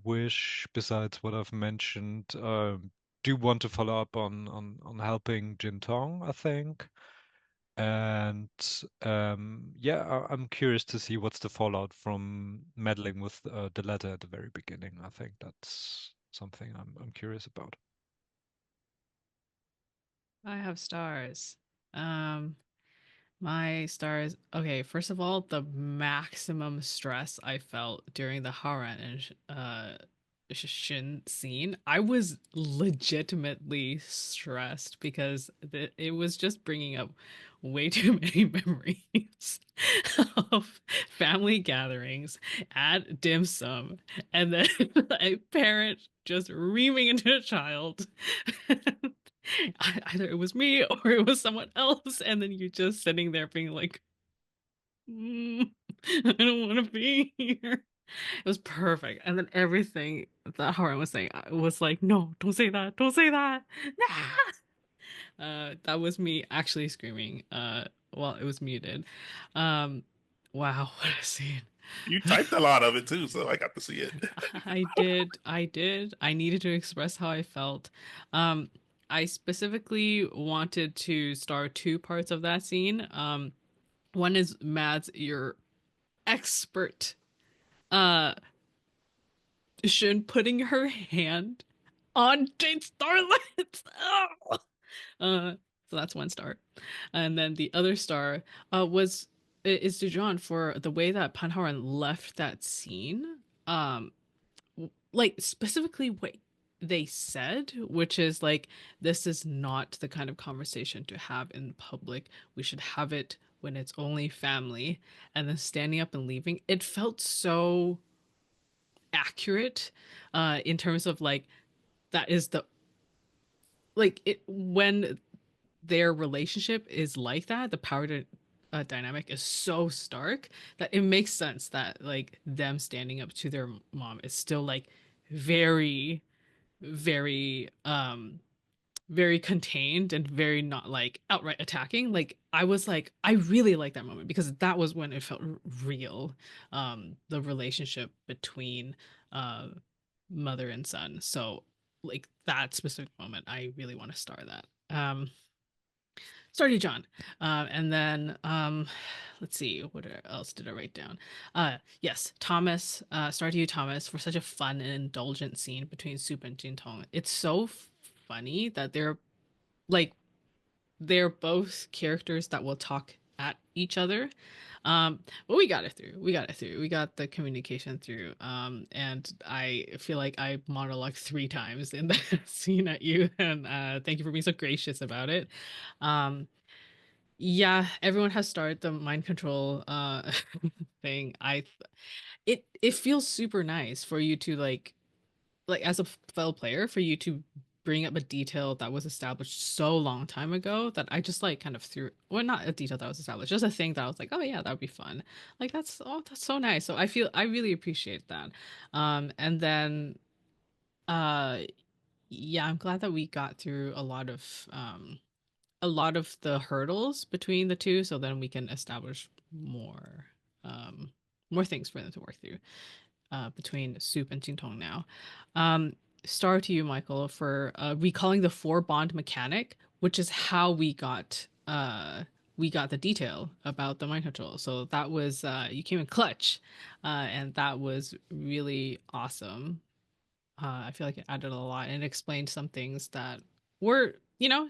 wish besides what I've mentioned. Do want to follow up on helping Jintong, I think. And yeah, I'm curious to see what's the fallout from meddling with the letter at the very beginning. I think that's something I'm curious about. I have stars. Um, my stars. Okay, first of all, the maximum stress I felt during the Haoran and Shin scene, I was legitimately stressed because it was just bringing up way too many memories of family gatherings at dim sum, and then a parent just reaming into a child. Either it was me or it was someone else, and then you just sitting there being like, I don't want to be here. It was perfect. And then everything that Haran was saying was like, no, don't say that. Don't say that. That was me actually screaming. Well, it was muted. Um, wow, what a scene. You typed a lot of it too, so I got to see it. I did. I did. I needed to express how I felt. Um, I specifically wanted to star two parts of that scene. One is Mads, your expert uh Shin putting her hand on Jade Starlight. uh so that's one star. And then the other star was is to Jonn for the way that Panharan left that scene. Um like specifically what they said, which is like, this is not the kind of conversation to have in public. We should have it when it's only family. And then standing up and leaving, it felt so accurate in terms of like, that is the like it when their relationship is like that, the dynamic is so stark that it makes sense that like them standing up to their mom is still like very very very contained and very not like outright attacking. Like I was like, I really like that moment because that was when it felt real. The relationship between uh mother and son. So like that specific moment, I really want to star that. Sorry, Jonn. And then let's see, what else did I write down? Yes, Thomas, star to you, Thomas, for such a fun and indulgent scene between Soup and Jintong. It's so funny that like they're both characters that will talk at each other. But we got it through. We got it through. We got the communication through. And I feel like I monologued 3 times in that scene at you, and thank you for being so gracious about it. Um, yeah, everyone has started the mind control thing. It feels super nice for you to like as a fellow player for you to bring up a detail that was established so long time ago that I just like kind of threw, well, not a detail that was established, just a thing that I was like, oh yeah, that would be fun. Like that's so nice. So I really appreciate that. And then uh yeah, I'm glad that we got through a lot of the hurdles between the two, so then we can establish um more things for them to work through between Soup and Jintong now. Um, Star to you, Michael, for recalling the 4 bond mechanic, which is how we got the detail about the mind control. So that was you came in clutch, and that was really awesome. I feel like it added a lot and explained some things that were,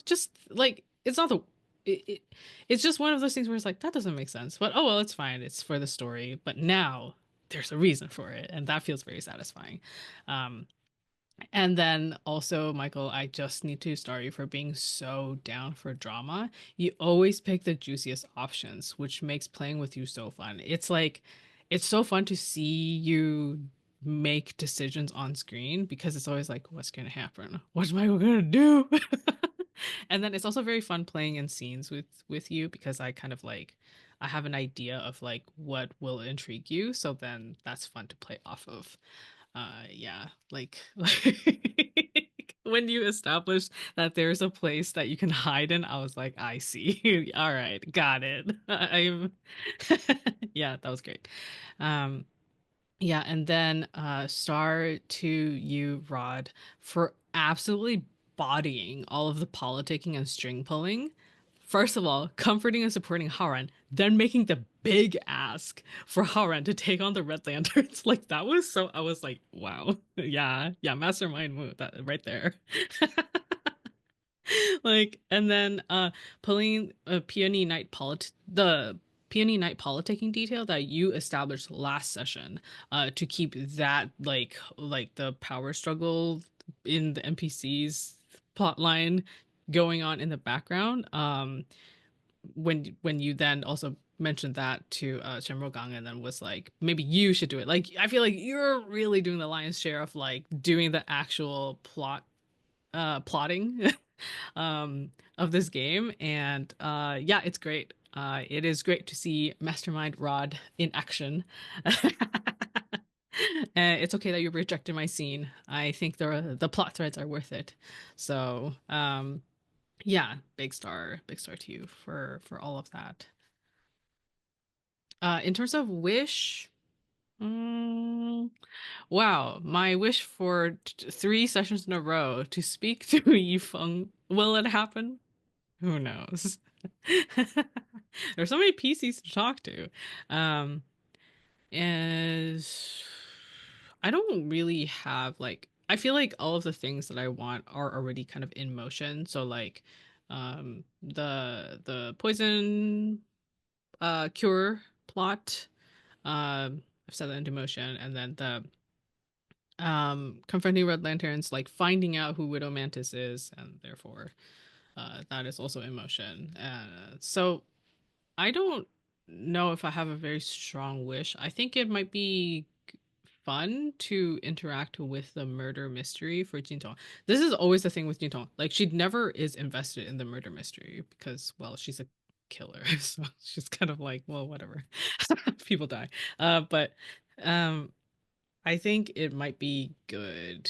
just like it's not the it, it it's just one of those things where it's like that doesn't make sense, but oh well, it's fine. It's for the story. But now there's a reason for it, and that feels very satisfying. Um, and then also, Michael, I just need to start you for being so down for drama. You always pick the juiciest options, which makes playing with you so fun. It's like, it's so fun to see you make decisions on screen because it's always like, what's going to happen? What's Michael going to do? And then it's also very fun playing in scenes with you because I kind of like, I have an idea of like what will intrigue you. So then that's fun to play off of. Yeah, like when you established that there's a place that you can hide in, I was like, I see. All right, got it. I'm yeah, that was great. Yeah, and then star to you, Rod, for absolutely bodying all of the politicking and string pulling. First of all, comforting and supporting Haoran, then making the big ask for Haoran to take on the Red Lanterns. Like that was so I was like, wow. Yeah, yeah, mastermind move that right there. Like, and then pulling a peony night the peony night politicking detail that you established last session to keep that like the power struggle in the NPCs plot line going on in the background. When you then also mentioned that to Shenrogang and then was like, maybe you should do it. Like I feel like you're really doing the lion's share of like doing the actual plotting of this game. And yeah, it's great. It is great to see Mastermind Rod in action. And it's okay that you rejected my scene. I think the plot threads are worth it. So yeah, big star to you for all of that. In terms of wish, wow, my wish for 3 sessions in a row to speak to Yifeng, will it happen? Who knows? There's so many PCs to talk to. Is I don't really have like I feel like all of the things that I want are already kind of in motion. So like the poison cure plot, I've set that into motion, and then the confronting Red Lanterns, like finding out who Widow Mantis is, and therefore that is also in motion. So I don't know if I have a very strong wish. I think it might be fun to interact with the murder mystery for Jintong. This is always the thing with Jintong. Like she never is invested in the murder mystery because, well, she's a killer. So she's kind of like, well, whatever. People die. But I think it might be good.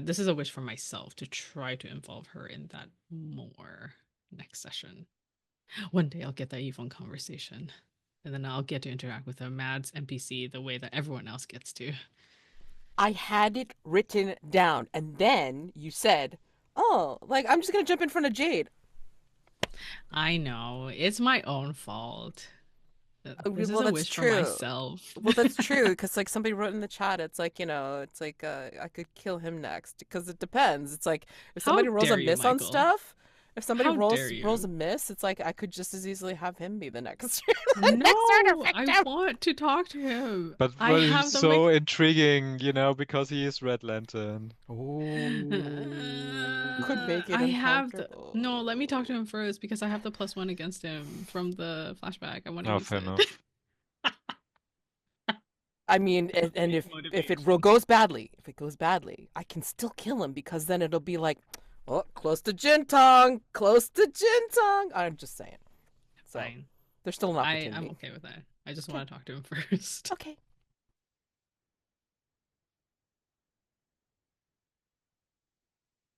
This is a wish for myself to try to involve her in that more next session. One day I'll get that Yvonne conversation, and then I'll get to interact with a Mads NPC the way that everyone else gets to. I had it written down, and then you said, "Oh, like I'm just gonna jump in front of Jade." I know it's my own fault. This is Well, a that's wish for true. myself. Well, that's true because like somebody wrote in the chat, it's like it's like I could kill him next because it depends. It's like if How somebody rolls a dare you, miss on Michael? stuff, if somebody How dare rolls you? a miss, it's like I could just as easily have him be the next No, next murder I victim. want to talk to him. But I it's have the so intriguing, you know, because he is Red Lantern. Could make it I have the uncomfortable. no. Let me talk to him first because I have the +1 against him from the flashback. I want to Oh, use fair it. enough. I mean, and Great if it motivation. goes badly, I can still kill him because then it'll be like, oh, close to Jintong, close to Jintong. I'm just saying. So Fine. there's still an I'm opportunity. okay with that. I just Okay. want to talk to him first. Okay.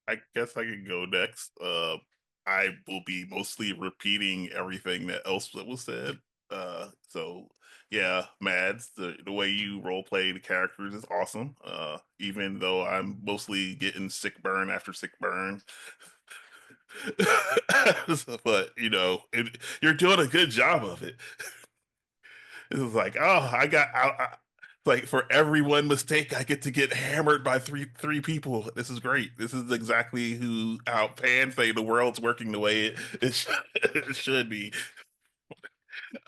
I guess I can go next. I will be mostly repeating everything that else that was said. So yeah, Mads, the way you role play the characters is awesome. Even though I'm mostly getting sick burn after sick burn. But you're doing a good job of it. It was like, oh, like for every one mistake, I get to get hammered by three people. This is great. This is exactly how Pan say the world's working the way it should be.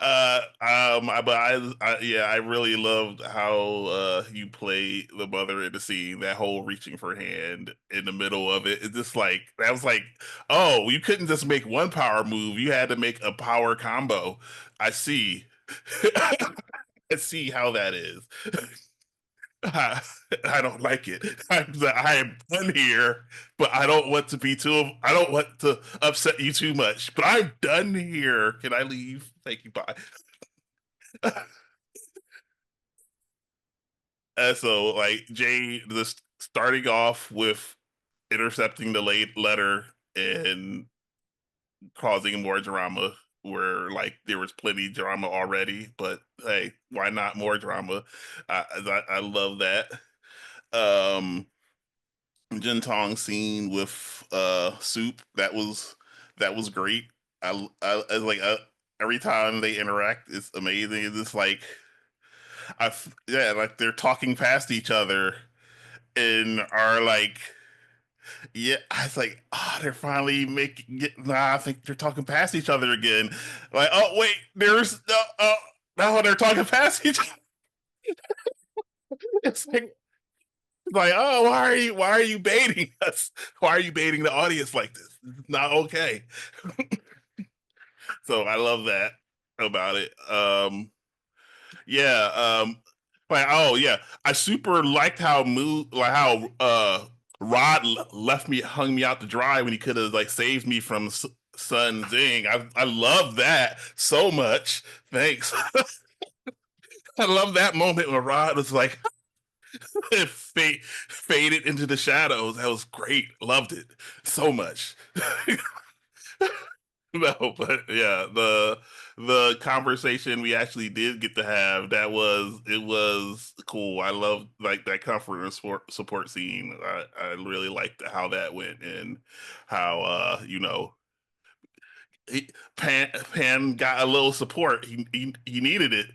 Yeah, I really loved how you play the mother in the scene. That whole reaching for hand in the middle of it. It's just like that was like, oh, you couldn't just make one power move. You had to make a power combo. I see. I see how that is. I don't like it. I am done here, but I don't want to be too. I don't want to upset you too much. But I'm done here. Can I leave? Thank you. Bye. So, like Jay, just starting off with intercepting the late letter and causing more drama where like there was plenty drama already, but hey, why not more drama? I love that. Um Jintong scene with Soup, that was great. I like every time they interact, it's amazing. It's just like yeah, like they're talking past each other and are like, yeah, I was like, they're finally making it. Nah, I think they're talking past each other again. Like, oh wait, there's no, now they're talking past each other. It's like, oh, why are you baiting us? Why are you baiting the audience like this? This is not okay. So I love that about it. Yeah, like, oh yeah, I super liked how Rod hung me out to dry when he could have like saved me from Sun Zheng. I love that so much. Thanks. I love that moment when Rod was like it faded into the shadows. That was great. Loved it so much. No, but yeah, the conversation we actually did get to have, it was cool. I love like that comfort and support scene. I really liked how that went and how Pan got a little support. He needed it.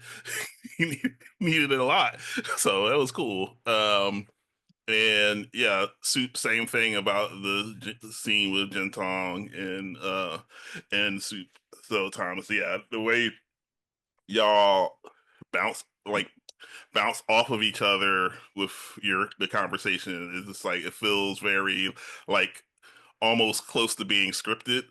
He needed it a lot. So that was cool. And yeah, Soup, same thing about the scene with Jintong and Soup. So Thomas, yeah, the way y'all bounce like bounce off of each other with the conversation is just like it feels very like almost close to being scripted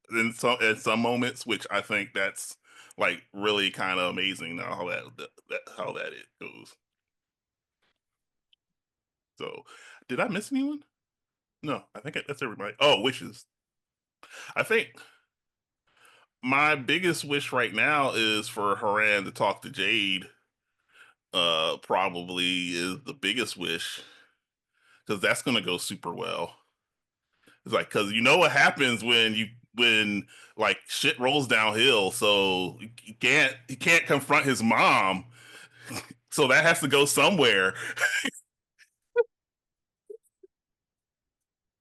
in some moments, which I think that's like really kind of amazing now how that it goes. So, did I miss anyone? No, I think that's everybody. Oh, wishes. I think my biggest wish right now is for Haoran to talk to Jade. Probably is the biggest wish because that's gonna go super well. It's like because you know what happens when like shit rolls downhill. So he can't confront his mom. So that has to go somewhere.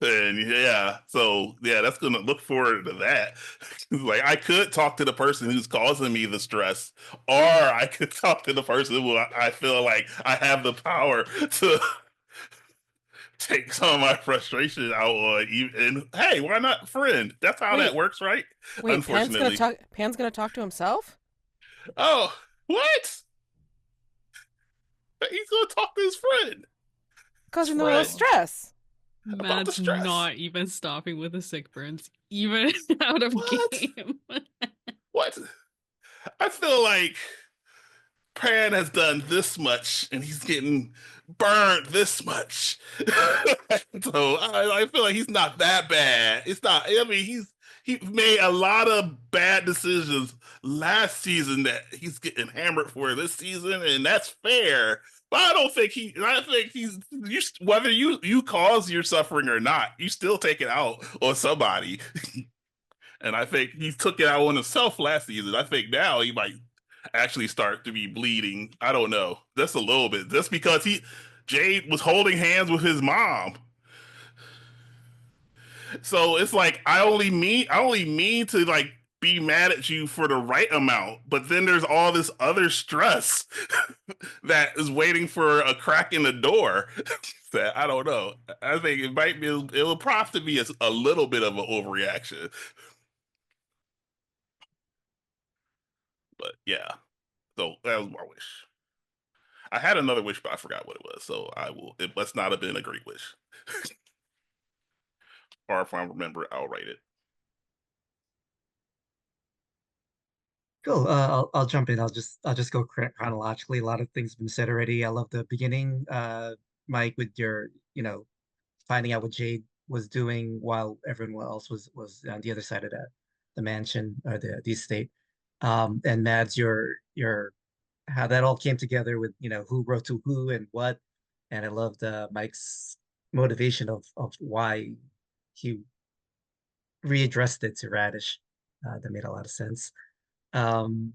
And yeah, so yeah, that's gonna look forward to that. Like I could talk to the person who's causing me the stress, or I could talk to the person who I feel like I have the power to take some of my frustration out on. And hey, why not friend? That's how that Wait, works, right? wait. Unfortunately. Pan's gonna talk to himself Oh, what? He's gonna talk to his friend. His causing the most friend stress. about the Matt's stress. not even stopping with the sick burns, even out of What? game. What? I feel like Pan has done this much and he's getting burned this much. So I feel like he's not that bad. It's not, I mean, he made a lot of bad decisions last season that he's getting hammered for this season, and that's fair. But I think whether you cause your suffering or not, you still take it out on somebody. And I think he took it out on himself last season. I think now he might actually start to be bleeding. I don't know. Just a little bit. Just because Jade was holding hands with his mom. So it's like I only mean to like be mad at you for the right amount, but then there's all this other stress that is waiting for a crack in the door. That I don't know. I think it will probably be a little bit of an overreaction. But yeah. So that was my wish. I had another wish, but I forgot what it was. So I will. It must not have been a great wish. Or if I remember, I'll write it. Cool. I'll jump in. I'll just go chronologically. A lot of things have been said already. I love the beginning, Mike, with your finding out what Jade was doing while everyone else was on the other side of the mansion or the estate. And Mads, your how that all came together with who wrote to who and what. And I loved Mike's motivation of why he readdressed it to Radish. That made a lot of sense. Um,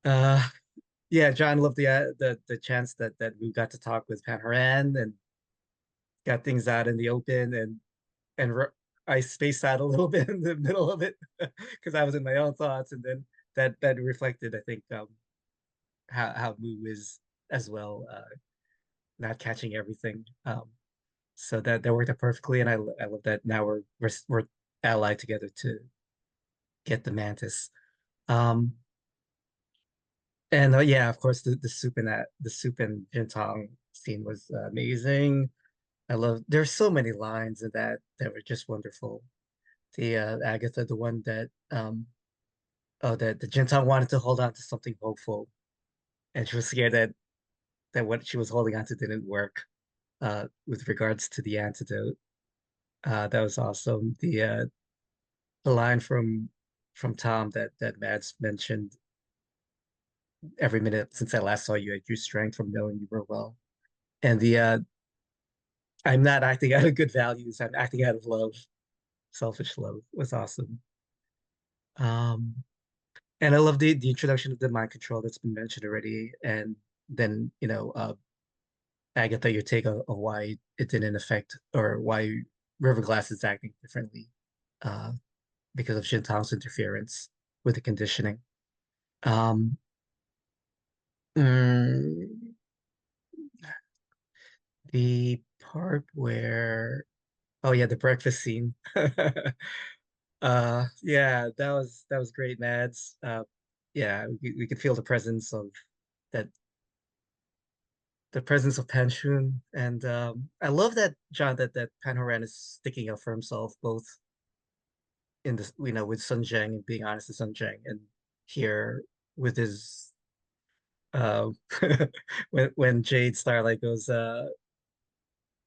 uh, yeah, Jonn loved the chance that we got to talk with Haoran and got things out in the open, and I spaced out a little bit in the middle of it because I was in my own thoughts, and then that reflected, I think, how Mu is as well, not catching everything. So that worked out perfectly, and I love that now we're allied together to get the Mantis. Um, and yeah, of course, the soup and Jintong scene was amazing. I love. There's so many lines in that were just wonderful. The Agatha, the one that oh, that the Jintong wanted to hold on to something hopeful, and she was scared that what she was holding on to didn't work. With regards to the antidote, that was awesome. The line from Tom that Mads mentioned, every minute since I last saw you, I drew strength from knowing you were well. And the I'm not acting out of good values, I'm acting out of love, selfish love was awesome. Um, and I love the introduction of the mind control that's been mentioned already. And then, Agatha, your take of why it didn't affect, or why River Glass is acting differently, uh, because of Jintang's interference with the conditioning. Um, mm, the part where, oh yeah, the breakfast scene. Yeah, that was great, Mads. Yeah, we could feel that the presence of Panchun, and I love that, John, that Panhoran is sticking up for himself, both in this, with Sun Zheng and being honest to Sun Zheng, and here with his uh when Jade Starlight goes,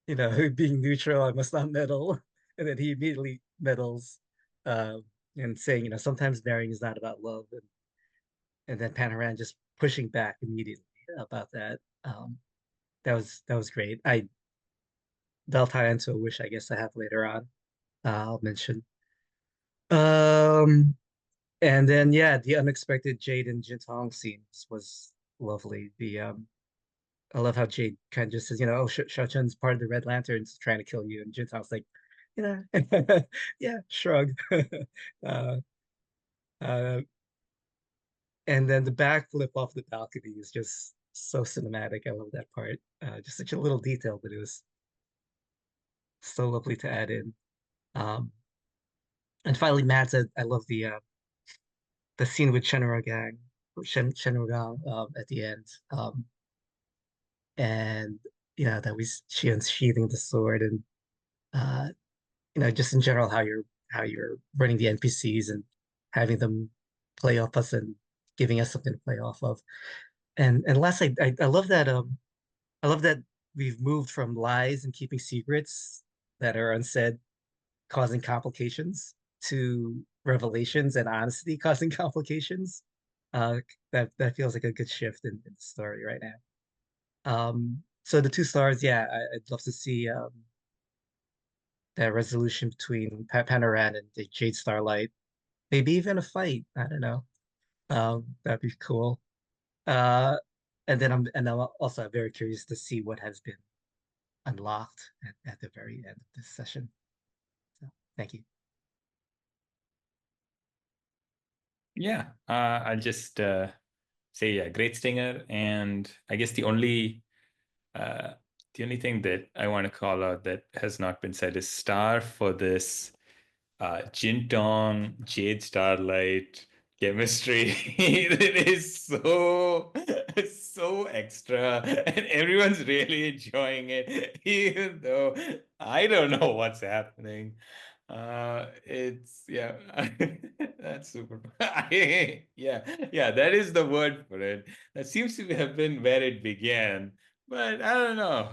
being neutral, I must not meddle. And then he immediately meddles, uh, and saying, sometimes marrying is not about love. And then Panaran just pushing back immediately about that. That was great. That'll tie into a wish I guess I have later on. I'll mention. Um, and then yeah, the unexpected Jade and Jintong scenes was lovely. I love how Jade kind of just says, oh, Shachen's part of the Red Lanterns trying to kill you, and Jintong's like, you yeah, shrug. uh, uh, and then the backflip off the balcony is just so cinematic. I love that part. Just such a little detail, but it was so lovely to add in. Um, and finally, Matt said, I love the scene with Shenra Gang, Shenra Gang, at the end. And that she unsheathing the sword, and uh, just in general how you're running the NPCs and having them play off us and giving us something to play off of. And last, I love that we've moved from lies and keeping secrets that are unsaid causing complications to revelations and honesty causing complications. That feels like a good shift in the story right now. So the 2 stars, yeah, I'd love to see that resolution between Panaran and the Jade Starlight. Maybe even a fight. I don't know. That'd be cool. Uh, and I'm also very curious to see what has been unlocked at the very end of this session. So thank you. Yeah, I'll just say, yeah, great stinger. And I guess the only thing that I want to call out that has not been said is star for this Jintong, Jade Starlight chemistry. It is so extra, and everyone's really enjoying it, even though I don't know what's happening. It's yeah, that's super. Yeah, that is the word for it. That seems to have been where it began, but I don't know.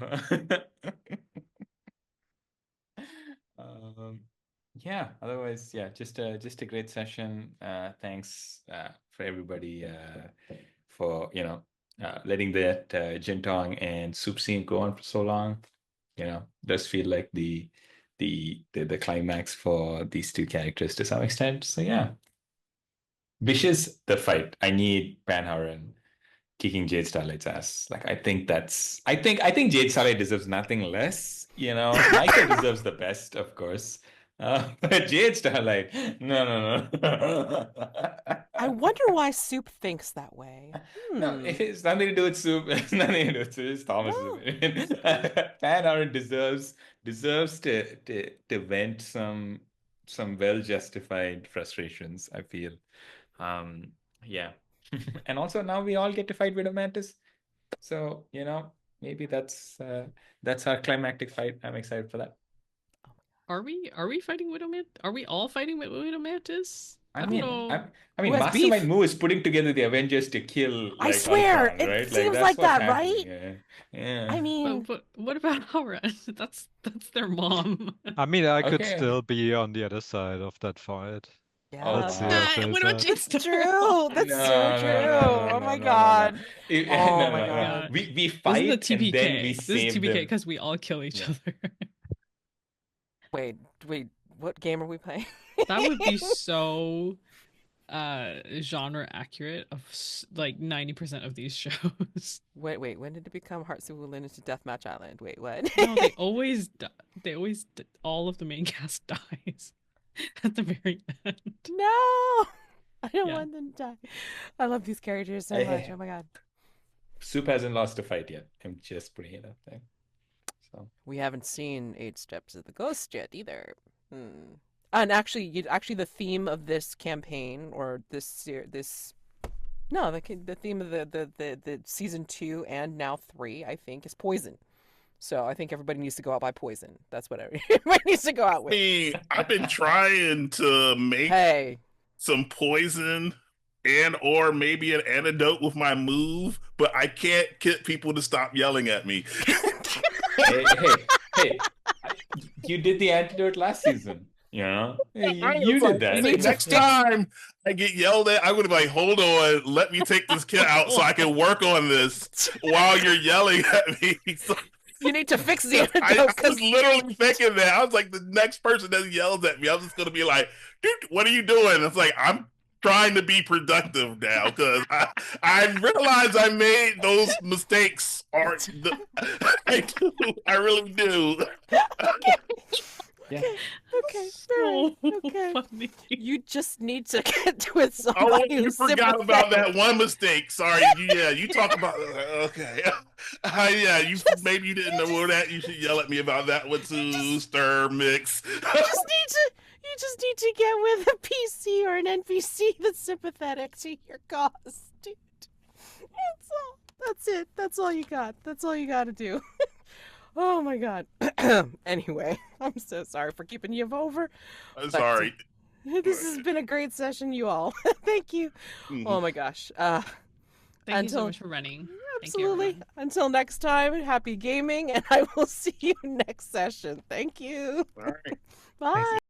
Um, yeah, otherwise, yeah, just a great session. Thanks for everybody for letting that Jintong and Soup scene go on for so long. does feel like the climax for these two characters to some extent. So yeah, wishes the fight. I need Haoran kicking Jade Starlight's ass. Like I think Jade Starlight deserves nothing less. Michael deserves the best, of course. But Jade Starlight, no. I wonder why Soup thinks that way. No, it's nothing to do with Soup. It's nothing to do with Soup. It's Thomas' opinion. Haoran deserves to vent some well-justified frustrations, I feel. Yeah. And also now we all get to fight Widow Mantis. So, maybe that's our climactic fight. I'm excited for that. Are we fighting Widow Mantis? Are we all fighting Widow Mantis? I don't know. Mastermind Mu is putting together the Avengers to kill. I swear, Ultron, right? it seems that's like what's that, happening. right? Yeah. I mean, But what about Haoran? That's their mom. I mean, I could Okay. still be on the other side of that fight. yeah, Let's see wow. how it What plays about out. Jade it's Starlight? true. That's No, so no, true. no, Oh my no. god. No, Oh my no. God. We This fight is the TPK. and then we This is save TPK them. because we all kill each Yeah. other. Wait, what game are we playing? That would be so genre accurate of like 90% of these shows. Wait, when did it become Hearts of Wulin into Deathmatch Island? Wait, what? No, they always all of the main cast dies at the very end. No, I don't Yeah. want them to die. I love these characters so much. Oh my god. Soup hasn't lost a fight yet. I'm just putting it up there. So We haven't seen 8 Steps of the Ghost yet either. And actually, the theme of this campaign or the theme of the season 2 and now 3, I think, is poison. So I think everybody needs to go out by poison. That's what everybody needs to go out I with. mean, I've been trying to make Hey, some poison and or maybe an antidote with my move, but I can't get people to stop yelling at me. hey, you did the antidote last season. You It's did that. Next time I get yelled at, I'm gonna be like, hold on, let me take this kid out so I can work on this while you're yelling at me. So you need to fix the I antidote was literally thinking that. I was like, the next person that yells at me, I'm just gonna be like, dude, what are you doing? It's like, I'm trying to be productive now because I realize I made those mistakes. I do. I really do. Yeah. Okay, So okay. funny. You just need to get with Oh, somebody you who's forgot about sympathetic. that one mistake. Sorry. Yeah, you talk about. Okay. Yeah, maybe you didn't know that. You should yell at me about that one too. Stir mix. You just need to get with a PC or an NPC that's sympathetic to your cause, dude. That's all. That's it. That's all you got. That's all you got to do. Oh my god. Anyway, I'm so sorry for keeping you over. I'm sorry. This has been a great session, you all. Thank you. Oh my gosh. Thank you so Until- much for running. Thank you, Absolutely. everyone. Until next time, happy gaming, and I will see you next session. Thank you. All right. Bye.